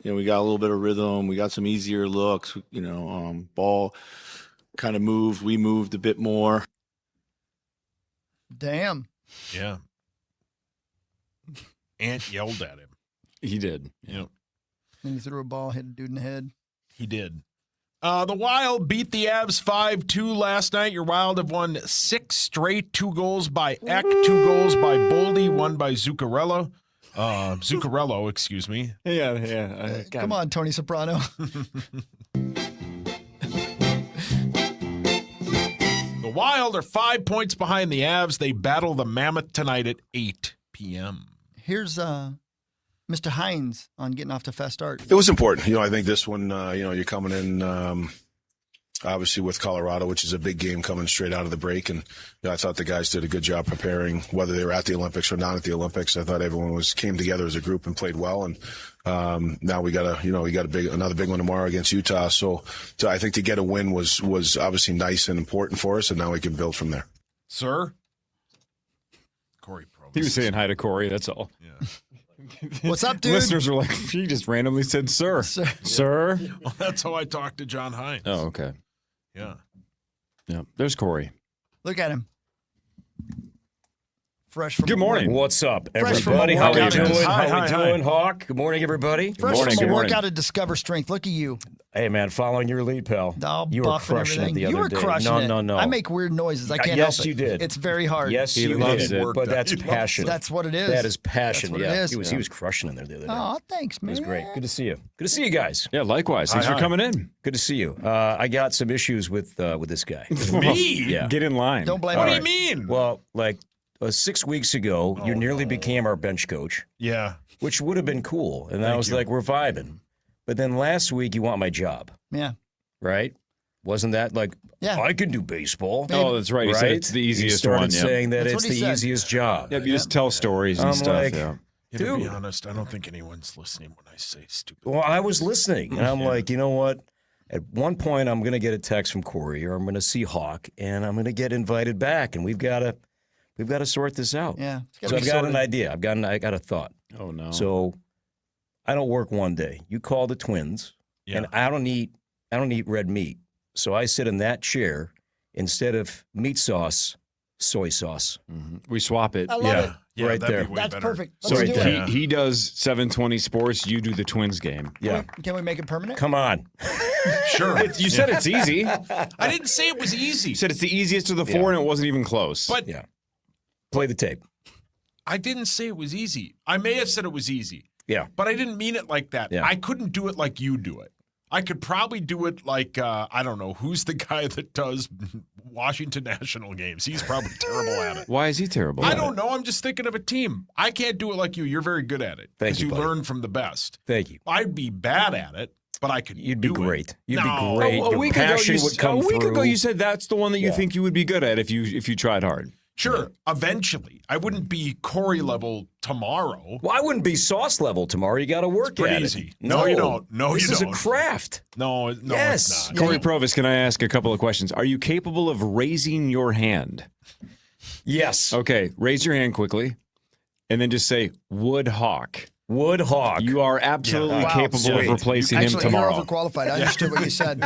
Speaker 15: little bit of rhythm. We got some easier looks. Ball kind of moved. We moved a bit more.
Speaker 4: Damn.
Speaker 5: Yeah. Ant yelled at him.
Speaker 3: He did.
Speaker 5: Yep.
Speaker 4: Then he threw a ball, hit a dude in the head.
Speaker 5: He did. The Wild beat the Avs 5-2 last night. Your Wild have won 6 straight. 2 goals by Eck, 2 goals by Boldy, 1 by Zuccarello. Zuccarello, excuse me.
Speaker 3: Yeah.
Speaker 4: Come on, Tony Soprano.
Speaker 5: The Wild are 5 points behind the Avs. They battle the Mammoth tonight at 8 p.m.
Speaker 4: Here's Mr. Hines on getting off to a fast start.
Speaker 16: It was important. I think this one, you're coming in, obviously with Colorado, which is a big game coming straight out of the break. And I thought the guys did a good job preparing, whether they were at the Olympics or not at the Olympics. I thought everyone came together as a group and played well. And now we got another big one tomorrow against Utah. So I think to get a win was obviously nice and important for us. And now we can build from there.
Speaker 5: Sir? Cory Provis.
Speaker 3: He was saying hi to Cory, that's all.
Speaker 5: Yeah.
Speaker 4: What's up, dude?
Speaker 3: Listeners are like, she just randomly said, sir. Sir?
Speaker 5: Well, that's how I talked to John Hines.
Speaker 3: Oh, okay.
Speaker 5: Yeah.
Speaker 3: Yeah. There's Cory.
Speaker 4: Look at him. Fresh from
Speaker 3: Good morning.
Speaker 17: What's up,
Speaker 4: Fresh from
Speaker 17: everybody?
Speaker 4: a
Speaker 17: How we
Speaker 4: workout.
Speaker 17: doing?
Speaker 5: Hi,
Speaker 17: How we
Speaker 5: hi.
Speaker 17: doing, Hawk? Good morning, everybody.
Speaker 4: Fresh from a workout to discover strength. Look at you.
Speaker 17: Hey, man, following your lead, pal.
Speaker 4: All
Speaker 17: You were
Speaker 4: buff and
Speaker 17: crushing it
Speaker 4: everything.
Speaker 17: the other
Speaker 4: You were
Speaker 17: day.
Speaker 4: crushing it.
Speaker 17: No.
Speaker 4: I make weird noises. I can't help it.
Speaker 17: Yes, you did.
Speaker 4: It's very hard.
Speaker 17: Yes,
Speaker 3: He
Speaker 17: you
Speaker 3: loves
Speaker 17: did.
Speaker 3: it.
Speaker 17: But that's
Speaker 5: He loves
Speaker 17: passion.
Speaker 4: That's what it is.
Speaker 17: That is passion.
Speaker 4: That's what
Speaker 17: Yeah,
Speaker 4: it is.
Speaker 17: he was crushing in there the other day.
Speaker 4: Oh, thanks, man.
Speaker 17: It was great. Good to see you. Good to see you guys.
Speaker 3: Yeah, likewise. Thanks
Speaker 5: Hi,
Speaker 3: for
Speaker 5: hi.
Speaker 3: coming in.
Speaker 17: Good to see you. I got some issues with this guy.
Speaker 5: Me?
Speaker 17: Yeah.
Speaker 3: Get in line.
Speaker 4: Don't blame
Speaker 5: What
Speaker 4: me.
Speaker 5: do you mean?
Speaker 17: Well, 6 weeks ago, you nearly became our bench coach,
Speaker 5: Yeah.
Speaker 17: which would have been cool. And I
Speaker 5: Thank
Speaker 17: was
Speaker 5: you.
Speaker 17: like, we're vibing. But then last week, you want my job,
Speaker 4: Yeah.
Speaker 17: right? Wasn't that like,
Speaker 4: Yeah.
Speaker 17: I can do baseball?
Speaker 3: Oh, that's right. He said it's the easiest
Speaker 17: He started
Speaker 3: one. Yeah.
Speaker 17: saying that
Speaker 4: That's
Speaker 17: it's
Speaker 4: what he
Speaker 17: the
Speaker 4: said.
Speaker 17: easiest job.
Speaker 3: Yeah, you just tell stories and
Speaker 17: I'm
Speaker 3: stuff.
Speaker 17: like,
Speaker 3: yeah.
Speaker 5: Yeah, to be
Speaker 17: Dude.
Speaker 5: honest, I don't think anyone's listening when I say stupid.
Speaker 17: Well, I was listening, and I'm like, you know what? At one point, I'm going to get a text from Cory, or I'm going to see Hawk, and I'm going to get invited back, and we've got to sort this out.
Speaker 4: Yeah. It's gotta
Speaker 17: So
Speaker 4: be
Speaker 17: I've got
Speaker 4: sorted.
Speaker 17: an idea. I got a thought.
Speaker 3: Oh, no.
Speaker 17: So I don't work one day. You call the twins,
Speaker 5: Yeah.
Speaker 17: and I don't eat red meat. So I sit in that chair instead of meat sauce, soy sauce.
Speaker 3: Mm-hmm. We swap it.
Speaker 4: I love it.
Speaker 5: Yeah,
Speaker 17: Right
Speaker 5: that'd
Speaker 17: there.
Speaker 5: be way
Speaker 4: That's
Speaker 5: better.
Speaker 4: perfect.
Speaker 3: So
Speaker 4: Let's do it.
Speaker 3: he does 720 sports. You do the Twins game.
Speaker 17: Yeah.
Speaker 4: Can we make it permanent?
Speaker 17: Come on.
Speaker 5: Sure.
Speaker 3: You said it's easy.
Speaker 5: I didn't say it was easy.
Speaker 3: You said it's the easiest of the four, and it wasn't even close.
Speaker 5: But
Speaker 17: Yeah. Play the tape.
Speaker 5: I didn't say it was easy. I may have said it was easy,
Speaker 17: Yeah.
Speaker 5: but I didn't mean it like that.
Speaker 17: Yeah.
Speaker 5: I couldn't do it like you do it. I could probably do it like, I don't know, who's the guy that does Washington National games? He's probably terrible at it.
Speaker 3: Why is he terrible?
Speaker 5: I
Speaker 3: at
Speaker 5: don't
Speaker 3: it?
Speaker 5: know. I'm just thinking of a team. I can't do it like you. You're very good at it.
Speaker 17: Thank
Speaker 5: Because
Speaker 17: you,
Speaker 5: you
Speaker 17: buddy.
Speaker 5: learn from the best.
Speaker 17: Thank you.
Speaker 5: I'd be bad at it, but I could
Speaker 17: You'd be
Speaker 5: do
Speaker 17: great.
Speaker 5: it.
Speaker 17: You'd
Speaker 5: No.
Speaker 17: be great.
Speaker 3: A
Speaker 17: Your
Speaker 3: week ago,
Speaker 17: passion would come
Speaker 3: a week ago,
Speaker 17: through.
Speaker 3: you said that's the one that you
Speaker 17: Yeah.
Speaker 3: think you would be good at if you tried hard.
Speaker 5: Sure, eventually. I wouldn't be Cory level tomorrow.
Speaker 17: Well, I wouldn't be sauce level tomorrow. You got to work
Speaker 5: pretty
Speaker 17: at
Speaker 5: easy.
Speaker 17: it.
Speaker 5: No, you don't. No,
Speaker 17: this
Speaker 5: you
Speaker 17: is
Speaker 5: don't.
Speaker 17: a craft.
Speaker 5: No,
Speaker 17: Yes.
Speaker 5: it's not.
Speaker 3: Cory Provis, can I ask a couple of questions? Are you capable of raising your hand?
Speaker 17: Yes.
Speaker 3: Okay, raise your hand quickly, and then just say Woodhawk.
Speaker 17: Woodhawk.
Speaker 3: You are absolutely
Speaker 4: Wow.
Speaker 3: capable of replacing him
Speaker 4: Actually,
Speaker 3: tomorrow.
Speaker 4: you're overqualified. I understood what you said.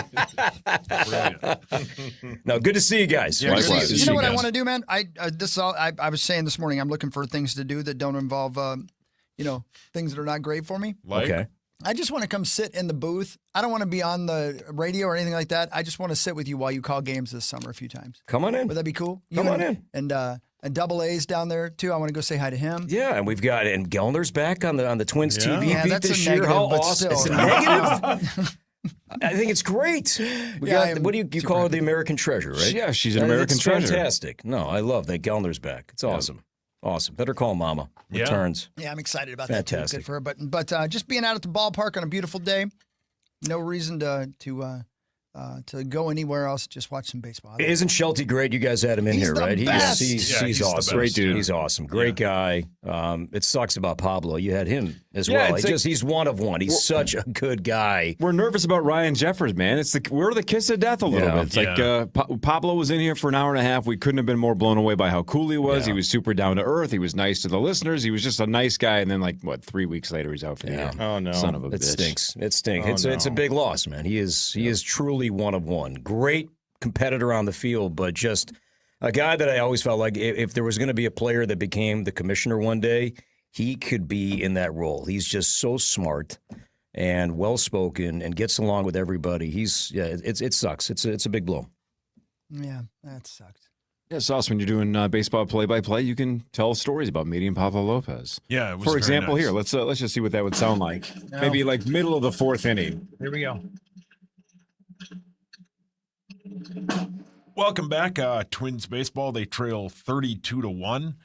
Speaker 17: No, good to see you guys.
Speaker 5: Yeah,
Speaker 3: Likewise.
Speaker 5: good to
Speaker 4: You
Speaker 5: see
Speaker 4: know what I
Speaker 5: guys.
Speaker 4: want to do, man? I was saying this morning, I'm looking for things to do that don't involve, things that are not great for me.
Speaker 5: Like?
Speaker 17: Okay.
Speaker 4: I just want to come sit in the booth. I don't want to be on the radio or anything like that. I just want to sit with you while you call games this summer a few times.
Speaker 17: Come on in.
Speaker 4: Would that be cool?
Speaker 17: Come on in.
Speaker 4: And Double A's down there too. I want to go say hi to him.
Speaker 17: Yeah, and we've got and Gellner's back on the Twins TV
Speaker 4: Yeah,
Speaker 17: beat
Speaker 4: that's
Speaker 17: this
Speaker 4: a
Speaker 17: year.
Speaker 4: negative,
Speaker 17: How
Speaker 4: but
Speaker 17: awesome!
Speaker 4: still.
Speaker 17: It's a negative. I think it's great. We
Speaker 4: Yeah,
Speaker 17: got what do you call her? The American treasure, right?
Speaker 3: Yeah, she's an
Speaker 17: I think
Speaker 3: American
Speaker 17: it's
Speaker 3: treasure.
Speaker 17: Fantastic. No, I love that Gellner's back. It's awesome. Awesome. Better call Mama.
Speaker 5: Yeah.
Speaker 17: Returns.
Speaker 4: Yeah, I'm excited about that too.
Speaker 17: Fantastic.
Speaker 4: Good for her. But just being out at the ballpark on a beautiful day, no reason to go anywhere else. Just watch some baseball.
Speaker 17: Isn't Shelty great? You guys had him in
Speaker 4: He's
Speaker 17: here,
Speaker 4: the
Speaker 17: right?
Speaker 4: best.
Speaker 17: He's
Speaker 5: he's the
Speaker 17: awesome.
Speaker 5: best.
Speaker 3: Great dude.
Speaker 17: He's awesome. Great guy. It sucks about Pablo. You had him as
Speaker 3: Yeah,
Speaker 17: well.
Speaker 3: it's like-
Speaker 17: He's one of one. He's such a good guy.
Speaker 3: We're nervous about Ryan Jeffers, man. We're the kiss of death a little
Speaker 17: Yeah.
Speaker 3: bit. It's like Pablo was in here for an hour and a half. We couldn't have been more blown away by how cool he was.
Speaker 17: Yeah.
Speaker 3: He was super down to earth. He was nice to the listeners. He was just a nice guy. And then, 3 weeks later, he's out for the year.
Speaker 6: Oh, no.
Speaker 3: Son of a
Speaker 17: It
Speaker 3: bitch.
Speaker 17: stinks. It stinks.
Speaker 6: Oh,
Speaker 17: It's a
Speaker 6: no.
Speaker 17: big loss, man. He is truly one of one. Great competitor on the field, but just a guy that I always felt like if there was going to be a player that became the commissioner one day, he could be in that role. He's just so smart and well spoken and gets along with everybody. It sucks. It's a big blow.
Speaker 4: Yeah, that sucked.
Speaker 3: Yeah, it's awesome when you're doing baseball play-by-play. You can tell stories about meeting Pablo Lopez.
Speaker 5: Yeah, it was
Speaker 3: For
Speaker 5: very
Speaker 3: example,
Speaker 5: nice.
Speaker 3: here, let's just see what that would sound like.
Speaker 4: No.
Speaker 3: Maybe middle of the fourth inning.
Speaker 4: Here we go.
Speaker 5: Welcome back, Twins baseball. They trail 32-1,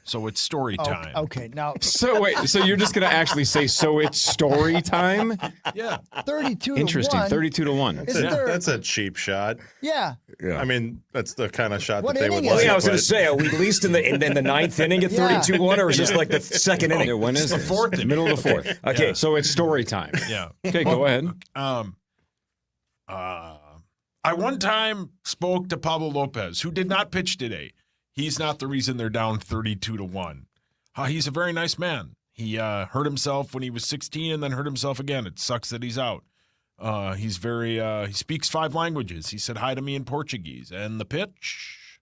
Speaker 5: so it's story time.
Speaker 4: Okay, now
Speaker 3: So wait, so you're just gonna actually say so it's story time?
Speaker 5: Yeah,
Speaker 4: 32 to
Speaker 3: Interesting.
Speaker 4: 1.
Speaker 3: 32-1.
Speaker 4: Is there?
Speaker 6: That's a cheap shot.
Speaker 4: Yeah.
Speaker 6: I mean, that's the kind of shot
Speaker 4: What
Speaker 6: that they would
Speaker 4: inning is
Speaker 6: like.
Speaker 4: it?
Speaker 17: I was going to
Speaker 6: but-
Speaker 17: say, are we at least in the ninth inning at
Speaker 4: Yeah.
Speaker 17: 32-1, or is this like the second inning?
Speaker 3: Yeah, when is
Speaker 5: the
Speaker 3: this?
Speaker 5: fourth inning.
Speaker 3: Middle of the fourth.
Speaker 17: Okay.
Speaker 3: So it's story time.
Speaker 5: yeah.
Speaker 3: Okay, go ahead.
Speaker 5: I one time spoke to Pablo Lopez, who did not pitch today. He's not the reason they're down 32-1. He's a very nice man. He hurt himself when he was 16 and then hurt himself again. It sucks that he's out. He's he speaks 5 languages. He said hi to me in Portuguese. And the pitch,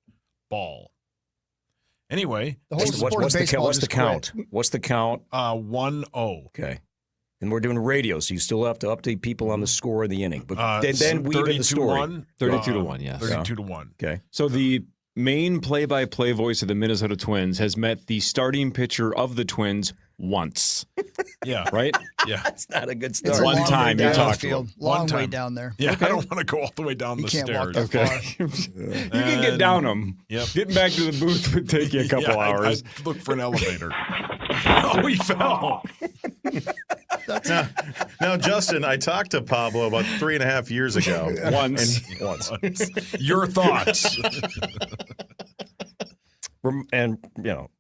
Speaker 5: ball. Anyway,
Speaker 4: The whole sport of baseball
Speaker 17: what's the
Speaker 4: just quit.
Speaker 17: count? What's the count?
Speaker 5: 1-0.
Speaker 17: Okay. And we're doing radio, so you still have to update people on the score of the inning. But then weave in the story.
Speaker 5: 32-1.
Speaker 3: 32-1, yes.
Speaker 5: 32-1.
Speaker 17: Okay.
Speaker 3: So the main play-by-play voice of the Minnesota Twins has met the starting pitcher of the Twins once.
Speaker 5: Yeah.
Speaker 3: Right?
Speaker 5: Yeah.
Speaker 17: That's not a good
Speaker 4: It's
Speaker 17: start.
Speaker 4: a
Speaker 3: One
Speaker 4: long
Speaker 3: time
Speaker 4: way
Speaker 3: you
Speaker 4: down
Speaker 3: talked
Speaker 4: the
Speaker 3: to
Speaker 4: field.
Speaker 3: him.
Speaker 4: Long
Speaker 5: One
Speaker 4: way
Speaker 5: time.
Speaker 4: down there.
Speaker 5: Yeah, I don't want to go all the way down
Speaker 4: You
Speaker 5: the
Speaker 4: can't walk
Speaker 5: stairs.
Speaker 4: that
Speaker 3: Okay.
Speaker 4: far.
Speaker 3: You can get down them.
Speaker 5: Yep.
Speaker 3: Getting back to the booth would take you a couple
Speaker 5: Yeah,
Speaker 3: hours.
Speaker 5: I'd look for an elevator. Oh, he fell.
Speaker 6: Now, Justin, I talked to Pablo about 3.5 years ago.
Speaker 3: Once.
Speaker 5: Your thoughts.
Speaker 17: And,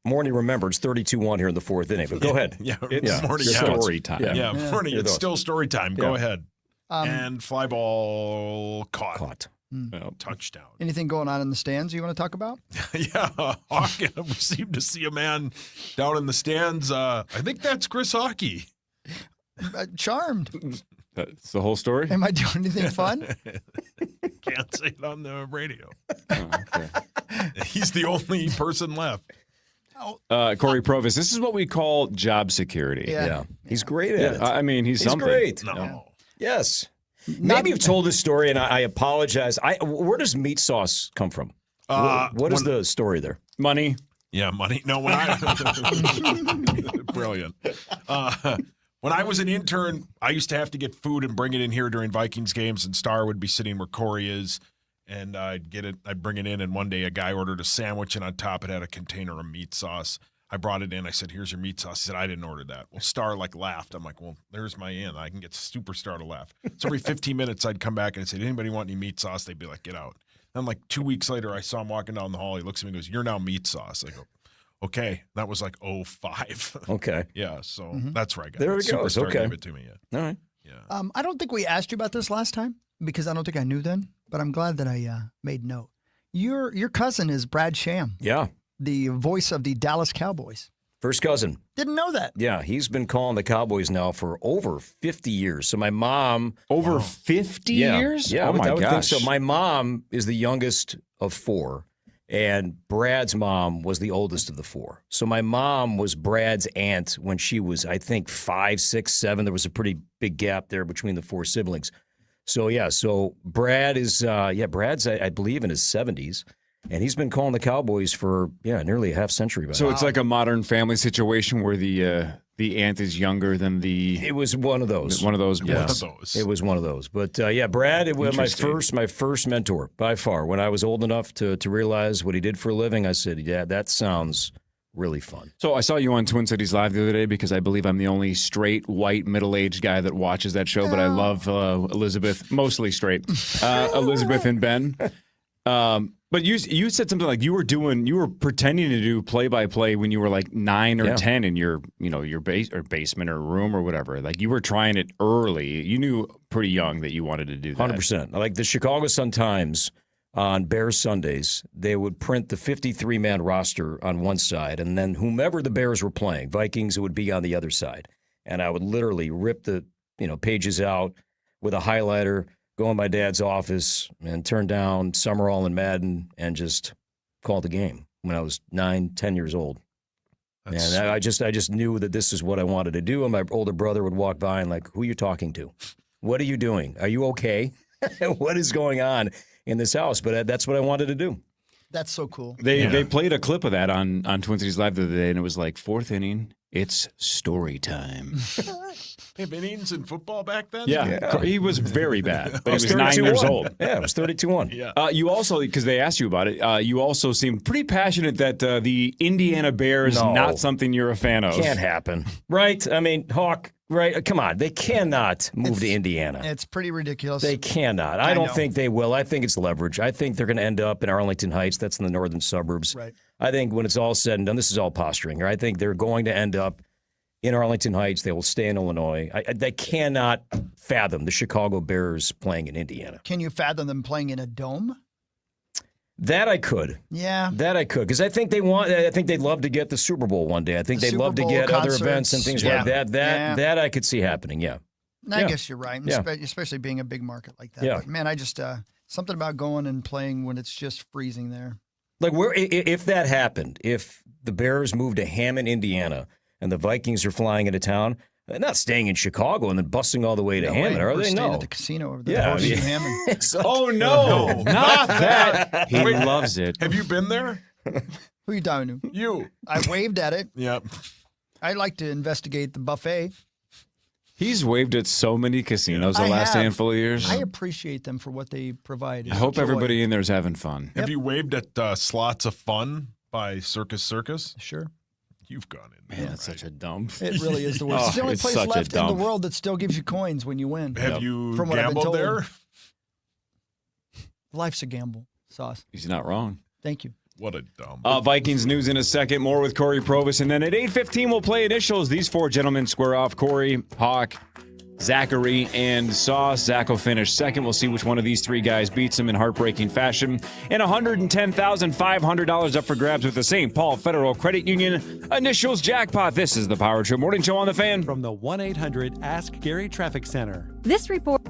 Speaker 17: Morney remembered it's 32-1 here in the fourth inning. But go ahead.
Speaker 5: Yeah,
Speaker 3: It's
Speaker 5: morning.
Speaker 3: story time.
Speaker 5: Yeah, morning.
Speaker 17: Your
Speaker 5: It's
Speaker 17: thoughts.
Speaker 5: still story time. Go
Speaker 17: Yeah.
Speaker 5: ahead. And fly ball caught.
Speaker 3: Well,
Speaker 5: Touchdown.
Speaker 4: Anything going on in the stands you want to talk about?
Speaker 5: Yeah, Hawk, we seem to see a man down in the stands. I think that's Chris Hockey.
Speaker 4: Charmed.
Speaker 3: That's the whole story?
Speaker 4: Am I doing anything fun?
Speaker 5: Can't say it on the radio.
Speaker 3: Oh, okay.
Speaker 5: He's the only person left.
Speaker 3: Cory Provis, this is what we call job security.
Speaker 4: Yeah.
Speaker 17: He's great at it.
Speaker 3: I mean, he's something.
Speaker 17: great.
Speaker 5: No.
Speaker 17: Yes. Maybe you've told this story, and I apologize. Where does meat sauce come from? What is the story there?
Speaker 3: Money.
Speaker 5: Yeah, money. No, when brilliant. When I was an intern, I used to have to get food and bring it in here during Vikings games, and Star would be sitting where Cory is, and I'd bring it in, and one day a guy ordered a sandwich, and on top it had a container of meat sauce. I brought it in. I said, "Here's your meat sauce." He said, "I didn't order that." Well, Star laughed. I'm like, "Well, there's my in. I can get Superstar to laugh." So every 15 minutes, I'd come back and I'd say, "Anybody want any meat sauce?" They'd be like, "Get out." Then 2 weeks later, I saw him walking down the hall. He looks at me and goes, "You're now meat sauce." I go, "Okay." That was 05.
Speaker 17: Okay.
Speaker 5: Yeah, so that's where I got
Speaker 17: There
Speaker 5: it.
Speaker 17: it goes.
Speaker 5: Superstar
Speaker 17: Okay.
Speaker 5: gave it to me. Yeah.
Speaker 17: All right.
Speaker 5: Yeah.
Speaker 4: I don't think we asked you about this last time because I don't think I knew then, but I'm glad that I made note. Your cousin is Brad Sham.
Speaker 17: Yeah.
Speaker 4: The voice of the Dallas Cowboys.
Speaker 17: First cousin.
Speaker 4: Didn't know that.
Speaker 17: Yeah, he's been calling the Cowboys now for over 50 years. So my mom...
Speaker 3: Over 50 years?
Speaker 17: Yeah,
Speaker 3: oh my
Speaker 17: I would think
Speaker 3: gosh.
Speaker 17: so. My mom is the youngest of 4, and Brad's mom was the oldest of the 4. So my mom was Brad's aunt when she was, I think, 5, 6, 7. There was a pretty big gap there between the 4 siblings. So, yeah, Brad is, Brad's, I believe, in his 70s. And he's been calling the Cowboys for, nearly a half century.
Speaker 3: So it's like a Modern Family situation where the aunt is younger than the...
Speaker 17: It was one of those.
Speaker 3: One of those.
Speaker 17: Yes. It was one of those. But, Brad, it was my first mentor by far. When I was old enough to realize what he did for a living, I said, yeah, that sounds really fun.
Speaker 3: So I saw you on Twin Cities Live the other day because I believe I'm the only straight, white, middle-aged guy that watches that show, but I love Elizabeth, mostly straight, Elizabeth and Ben. But you said something like you were pretending to do play-by-play when you were like 9 or 10 in your basement or room or whatever. Like you were trying it early. You knew pretty young that you wanted to do that.
Speaker 17: 100%. Like the Chicago Sun-Times on Bears Sundays, they would print the 53-man roster on one side, and then whomever the Bears were playing, Vikings, it would be on the other side. And I would literally rip the pages out with a highlighter, go in my dad's office and turn down Summerall and Madden and just call the game when I was 9, 10 years old. And I just knew that this is what I wanted to do. And my older brother would walk by and like, who are you talking to? What are you doing? Are you okay? What is going on in this house? But that's what I wanted to do.
Speaker 4: That's so cool.
Speaker 3: They played a clip of that on Twin Cities Live the other day, and it was like 4th inning. It's story time.
Speaker 5: They have innings in football back then?
Speaker 3: Yeah. He was very bad, but he was 9 years old.
Speaker 17: Yeah, it was 32-1.
Speaker 5: Yeah.
Speaker 3: You also, because they asked you about it, you also seemed pretty passionate that the Indiana Bears not something you're a fan of.
Speaker 17: Can't happen. Right? I mean, Hawk, right? Come on. They cannot move to Indiana.
Speaker 4: It's pretty ridiculous.
Speaker 17: They cannot. I don't think they will. I think it's leverage. I think they're going to end up in Arlington Heights. That's in the northern suburbs.
Speaker 4: Right.
Speaker 17: I think when it's all said and done, this is all posturing. I think they're going to end up in Arlington Heights. They will stay in Illinois. They cannot fathom the Chicago Bears playing in Indiana.
Speaker 4: Can you fathom them playing in a dome?
Speaker 17: That I could.
Speaker 4: Yeah.
Speaker 17: That I could. Because I think they'd love to get the Super Bowl one day. I think they'd love to get other events and things like that. That I could see happening, yeah.
Speaker 4: I guess you're right, especially being a big market like that.
Speaker 17: Yeah.
Speaker 4: But man, I just, something about going and playing when it's just freezing there.
Speaker 17: Like, if that happened, if the Bears moved to Hammond, Indiana, and the Vikings are flying into town, they're not staying in Chicago and then busing all the way to Hammond, are they?
Speaker 4: No.
Speaker 17: No.
Speaker 4: At the casino over there. Yeah. Hammond.
Speaker 3: Oh, no. Not that. He loves it.
Speaker 5: Have you been there?
Speaker 4: Who you talking to?
Speaker 5: You.
Speaker 4: I waved at it.
Speaker 5: Yep.
Speaker 4: I like to investigate the buffet.
Speaker 3: He's waved at so many casinos the last handful of years.
Speaker 4: I appreciate them for what they provide.
Speaker 3: I hope everybody in there is having fun.
Speaker 5: Have you waved at Slots of Fun by Circus?
Speaker 4: Sure.
Speaker 5: You've gone in there.
Speaker 3: Man, that's such a dump.
Speaker 4: It really is the worst. It's the only place left in the world that still gives you coins when you win.
Speaker 5: Have you
Speaker 4: From what I've been
Speaker 5: gambled
Speaker 4: told.
Speaker 5: there?
Speaker 4: Life's a gamble, Sauce.
Speaker 3: He's not wrong.
Speaker 4: Thank you.
Speaker 5: What a dumb.
Speaker 3: Vikings news in a second. More with Cory Provis. And then at 8:15, we'll play initials. These 4 gentlemen square off. Corey, Hawk, Zachary, and Sauce. Zach will finish second. We'll see which one of these 3 guys beats him in heartbreaking fashion. And $110,500 up for grabs with the St. Paul Federal Credit Union initials jackpot. This is the Power Trip Morning Show on the Fan.
Speaker 10: From the 1-800-ASK-GARY Traffic Center.
Speaker 18: This report...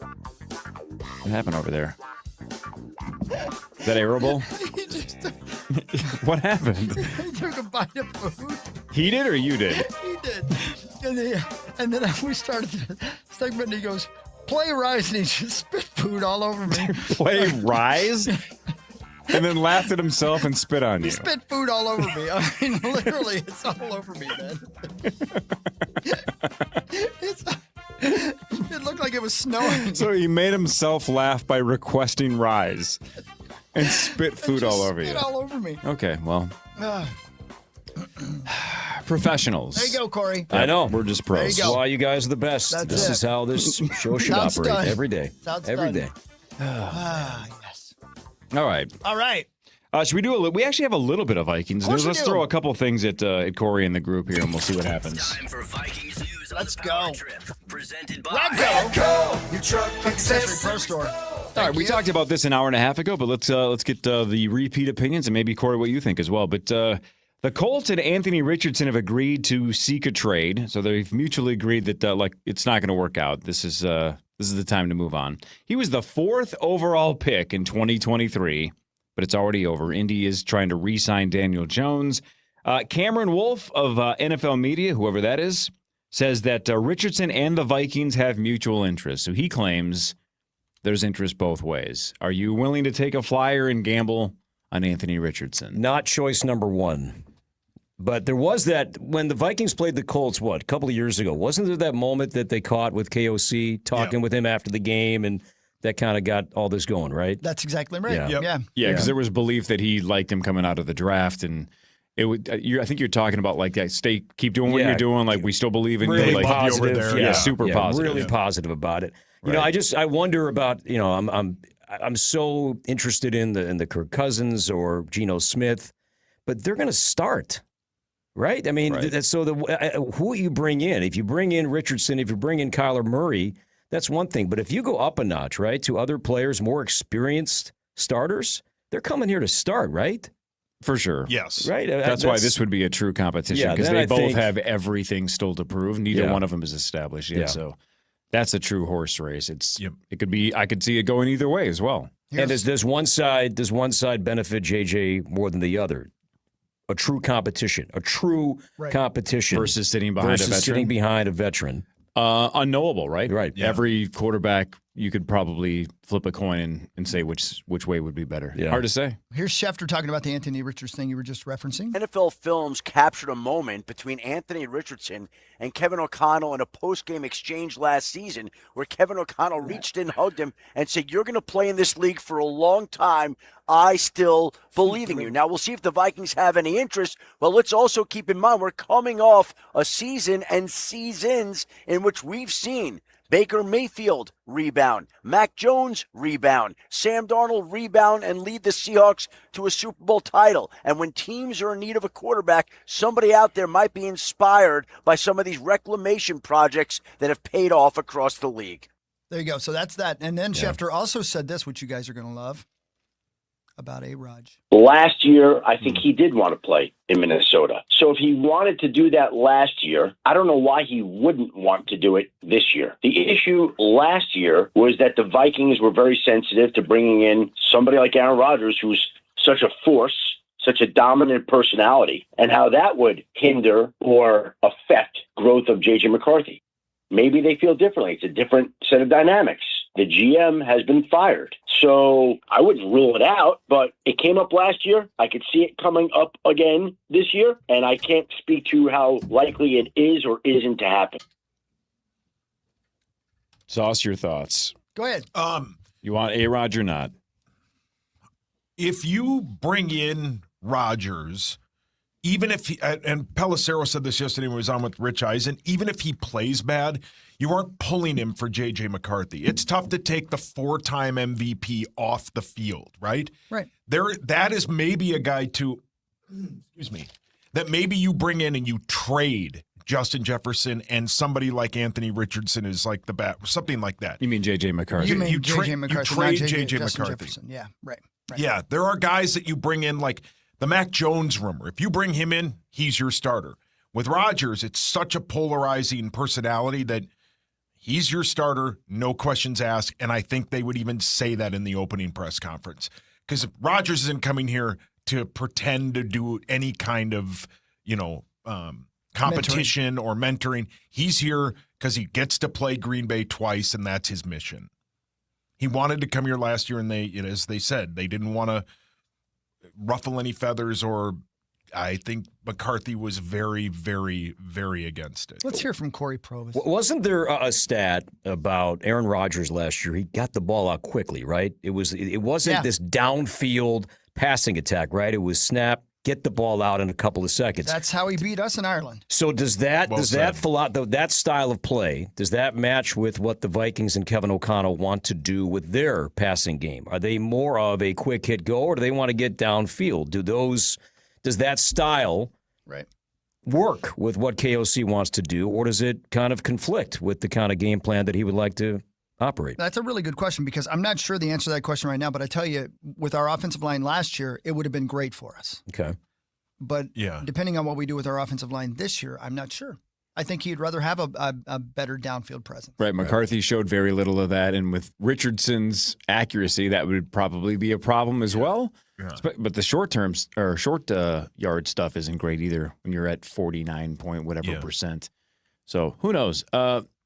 Speaker 3: What happened over there? Is that arable?
Speaker 4: He just
Speaker 3: What happened?
Speaker 4: he took a bite of food.
Speaker 3: He did or you did?
Speaker 4: He did. And then we started the segment, and he goes, play Rise, and he just spit food all over me.
Speaker 3: Play Rise? And then laughed at himself and spit on
Speaker 4: He
Speaker 3: you.
Speaker 4: spit food all over me. I mean, literally, it's all over me, man. It looked like it was snowing.
Speaker 3: So he made himself laugh by requesting Rise and spit food all over you.
Speaker 4: Spit all over me.
Speaker 3: Okay, well,
Speaker 4: Ah,
Speaker 3: professionals.
Speaker 4: there you go, Corey.
Speaker 17: I know.
Speaker 3: We're just
Speaker 4: There
Speaker 3: pros.
Speaker 4: you go.
Speaker 17: Why you guys are the best.
Speaker 4: That's
Speaker 17: This
Speaker 4: it.
Speaker 17: is how this show should
Speaker 4: Sounds
Speaker 17: operate
Speaker 4: done.
Speaker 17: every day.
Speaker 4: Sounds
Speaker 17: Every
Speaker 4: done.
Speaker 17: day.
Speaker 4: Ah, yes.
Speaker 3: All right.
Speaker 4: All right.
Speaker 3: Should we do we actually have a little bit of Vikings
Speaker 4: course
Speaker 3: news.
Speaker 4: we
Speaker 3: Let's
Speaker 4: do.
Speaker 3: throw a couple things at Corey in the group here, and we'll see what happens.
Speaker 13: Time for Vikings news.
Speaker 4: Let's
Speaker 13: on the Power
Speaker 4: go.
Speaker 13: Trip, presented by
Speaker 4: Radco. Your truck accessory pro store.
Speaker 3: All right, we talked about this an hour and a half ago, but let's get the repeat opinions and maybe Corey, what you think as well. But the Colts and Anthony Richardson have agreed to seek a trade, so they've mutually agreed that it's not going to work out. This is the time to move on. He was the 4th overall pick in 2023, but it's already over. Indy is trying to re-sign Daniel Jones. Cameron Wolf of NFL Media, whoever that is, says that Richardson and the Vikings have mutual interest. So he claims there's interest both ways. Are you willing to take a flyer and gamble on Anthony Richardson?
Speaker 17: Not choice number one. But there was that when the Vikings played the Colts, a couple of years ago, wasn't there that moment that they caught with KOC talking with him after the game, and that kind of got all this going, right?
Speaker 4: That's exactly right.
Speaker 17: Yeah.
Speaker 4: Yeah.
Speaker 3: Because there was belief that he liked him coming out of the draft, and it would. I think you're talking about like that. Keep doing what you're doing. Like we still believe in
Speaker 17: really
Speaker 3: you. Like
Speaker 17: positive.
Speaker 3: yeah, super positive.
Speaker 17: Really positive about it. You know, I wonder about. You know, I'm so interested in the Kirk Cousins or Geno Smith, but they're going to start. Right? I mean, so who you bring in, if you bring in Richardson, if you bring in Kyler Murray, that's one thing. But if you go up a notch, right, to other players, more experienced starters, they're coming here to start, right?
Speaker 3: For sure.
Speaker 5: Yes.
Speaker 17: Right?
Speaker 3: That's why this would be a true competition because
Speaker 17: then
Speaker 3: they
Speaker 17: I
Speaker 3: both
Speaker 17: think-
Speaker 3: have everything still to prove. Neither one of them is established yet.
Speaker 17: Yeah.
Speaker 3: So that's a true horse race. It could be. I could see it going either way as well.
Speaker 17: And does one side benefit JJ more than the other? A true competition
Speaker 3: versus sitting behind a veteran. Unknowable, right?
Speaker 17: Right.
Speaker 3: Yeah. Every quarterback, you could probably flip a coin and say which way would be better.
Speaker 17: Yeah.
Speaker 3: Hard to say.
Speaker 4: Here's Schefter talking about the Anthony Richardson thing you were just referencing.
Speaker 18: NFL Films captured a moment between Anthony Richardson and Kevin O'Connell in a post-game exchange last season where Kevin O'Connell reached in, hugged him, and said, "You're going to play in this league for a long time. I still believe in you." Now, we'll see if the Vikings have any interest. Well, let's also keep in mind we're coming off a season and seasons in which we've seen Baker Mayfield rebound, Mac Jones rebound, Sam Darnold rebound and lead the Seahawks to a Super Bowl title. And when teams are in need of a quarterback, somebody out there might be inspired by some of these reclamation projects that have paid off across the league.
Speaker 4: There you go. So that's that. And then Schefter also said this, which you guys are going to love, about A-Raj.
Speaker 19: Last year, I think he did want to play in Minnesota. So if he wanted to do that last year, I don't know why he wouldn't want to do it this year. The issue last year was that the Vikings were very sensitive to bringing in somebody like Aaron Rodgers, who's such a force, such a dominant personality, and how that would hinder or affect growth of J.J. McCarthy. Maybe they feel differently. It's a different set of dynamics. The GM has been fired. So I wouldn't rule it out, but it came up last year. I could see it coming up again this year, and I can't speak to how likely it is or isn't to happen.
Speaker 3: Sauce, your thoughts.
Speaker 4: Go ahead.
Speaker 3: You want A-Rod or not?
Speaker 5: If you bring in Rodgers, even if he, and Pelissero said this yesterday when he was on with Rich Eisen, even if he plays bad, you aren't pulling him for J.J. McCarthy. It's tough to take the 4-time MVP off the field, right?
Speaker 4: Right.
Speaker 5: That is maybe a guy that maybe you bring in and you trade Justin Jefferson and somebody like Anthony Richardson is like the bat, something like that.
Speaker 3: You mean J.J. McCarthy?
Speaker 4: You mean J.J. McCarthy,
Speaker 5: You trade
Speaker 4: not
Speaker 5: J.J.
Speaker 4: Justin
Speaker 5: McCarthy.
Speaker 4: Jefferson. Yeah, right.
Speaker 5: Yeah, there are guys that you bring in like the Mac Jones rumor. If you bring him in, he's your starter. With Rodgers, it's such a polarizing personality that he's your starter, no questions asked, and I think they would even say that in the opening press conference. Because Rodgers isn't coming here to pretend to do any kind of, competition or mentoring. He's here because he gets to play Green Bay twice, and that's his mission. He wanted to come here last year, and as they said, they didn't want to ruffle any feathers, or I think McCarthy was very, very, very against it.
Speaker 4: Let's hear from Cory Provis.
Speaker 17: Wasn't there a stat about Aaron Rodgers last year? He got the ball out quickly, right? It wasn't this downfield passing attack, right? It was snap, get the ball out in a couple of seconds.
Speaker 4: That's how he beat us in Ireland.
Speaker 17: So that style of play, does that match with what the Vikings and Kevin O'Connell want to do with their passing game? Are they more of a quick hit go, or do they want to get downfield? Does that style work with what KOC wants to do, or does it kind of conflict with the kind of game plan that he would like to operate?
Speaker 4: That's a really good question, because I'm not sure the answer to that question right now, but I tell you, with our offensive line last year, it would have been great for us.
Speaker 17: Okay.
Speaker 4: But depending on what we do with our offensive line this year, I'm not sure. I think he'd rather have a better downfield presence.
Speaker 3: Right. McCarthy showed very little of that, and with Richardson's accuracy, that would probably be a problem as well. Yeah. But the short yard stuff isn't great either when you're at 49 point whatever percent. So who knows?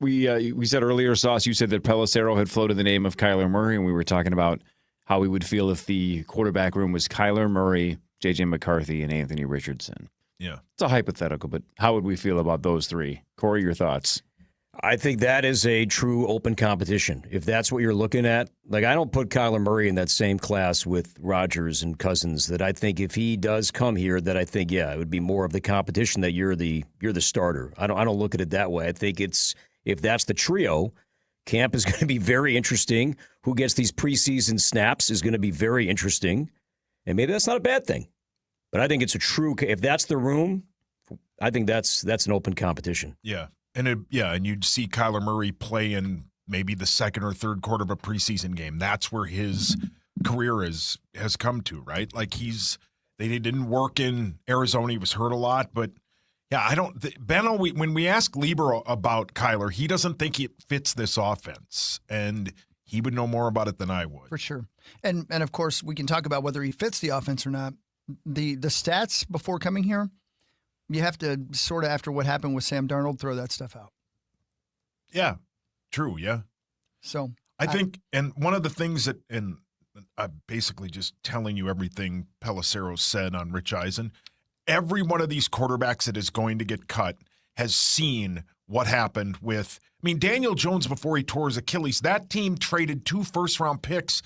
Speaker 3: We said earlier, Sauce, you said that Pelissero had floated the name of Kyler Murray, and we were talking about how we would feel if the quarterback room was Kyler Murray, J.J. McCarthy, and Anthony Richardson.
Speaker 5: Yeah.
Speaker 3: It's a hypothetical, but how would we feel about those three? Corey, your thoughts?
Speaker 17: I think that is a true open competition. If that's what you're looking at, I don't put Kyler Murray in that same class with Rodgers and Cousins. That I think if he does come here, that I think it would be more of the competition that you're the starter. I don't look at it that way. I think if that's the trio, camp is going to be very interesting. Who gets these preseason snaps is going to be very interesting, and maybe that's not a bad thing. But I think it's if that's the room, I think that's an open competition.
Speaker 5: Yeah. And you'd see Kyler Murray play in maybe the second or third quarter of a preseason game. That's where his career has come to, right? They didn't work in Arizona. He was hurt a lot, but when we ask Lieber about Kyler, he doesn't think it fits this offense, and he would know more about it than I would.
Speaker 4: For sure. And of course, we can talk about whether he fits the offense or not. The stats before coming here, you have to sort of, after what happened with Sam Darnold, throw that stuff out.
Speaker 5: Yeah, true, yeah.
Speaker 4: So
Speaker 5: I think, and one of the things and I'm basically just telling you everything Pelissero said on Rich Eisen, every one of these quarterbacks that is going to get cut has seen what happened with, Daniel Jones before he tore his Achilles. That team traded 2 first-round picks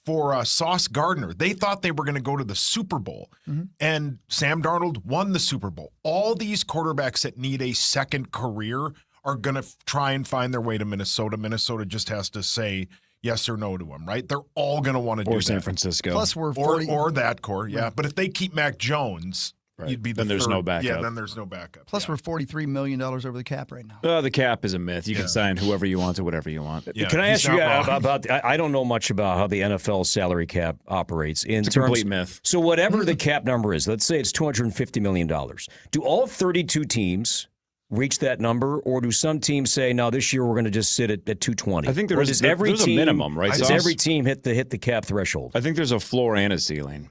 Speaker 5: for Sauce Gardner. They thought they were going to go to the Super Bowl, and Sam Darnold won the Super Bowl. All these quarterbacks that need a second career are going to try and find their way to Minnesota. Minnesota just has to say yes or no to them, right? They're all going to want to do that.
Speaker 3: Or San Francisco.
Speaker 4: Plus we're 40.
Speaker 5: Or that core, yeah. Right. But if they keep Mac Jones, you'd be
Speaker 3: then there's no backup.
Speaker 5: Yeah, then there's no backup.
Speaker 4: Plus we're $43 million over the cap right now.
Speaker 3: The cap is a myth. You can sign whoever you want to whatever you want.
Speaker 17: Yeah, can I ask you about I don't know much about how the NFL salary cap operates.
Speaker 3: It's a complete myth.
Speaker 17: So whatever the cap number is, let's say it's $250 million. Do all 32 teams reach that number, or do some teams say, no, this year we're going to just sit at 220?
Speaker 3: I think there's a minimum, right?
Speaker 17: Does every team hit the cap threshold?
Speaker 3: I think there's a floor and a ceiling.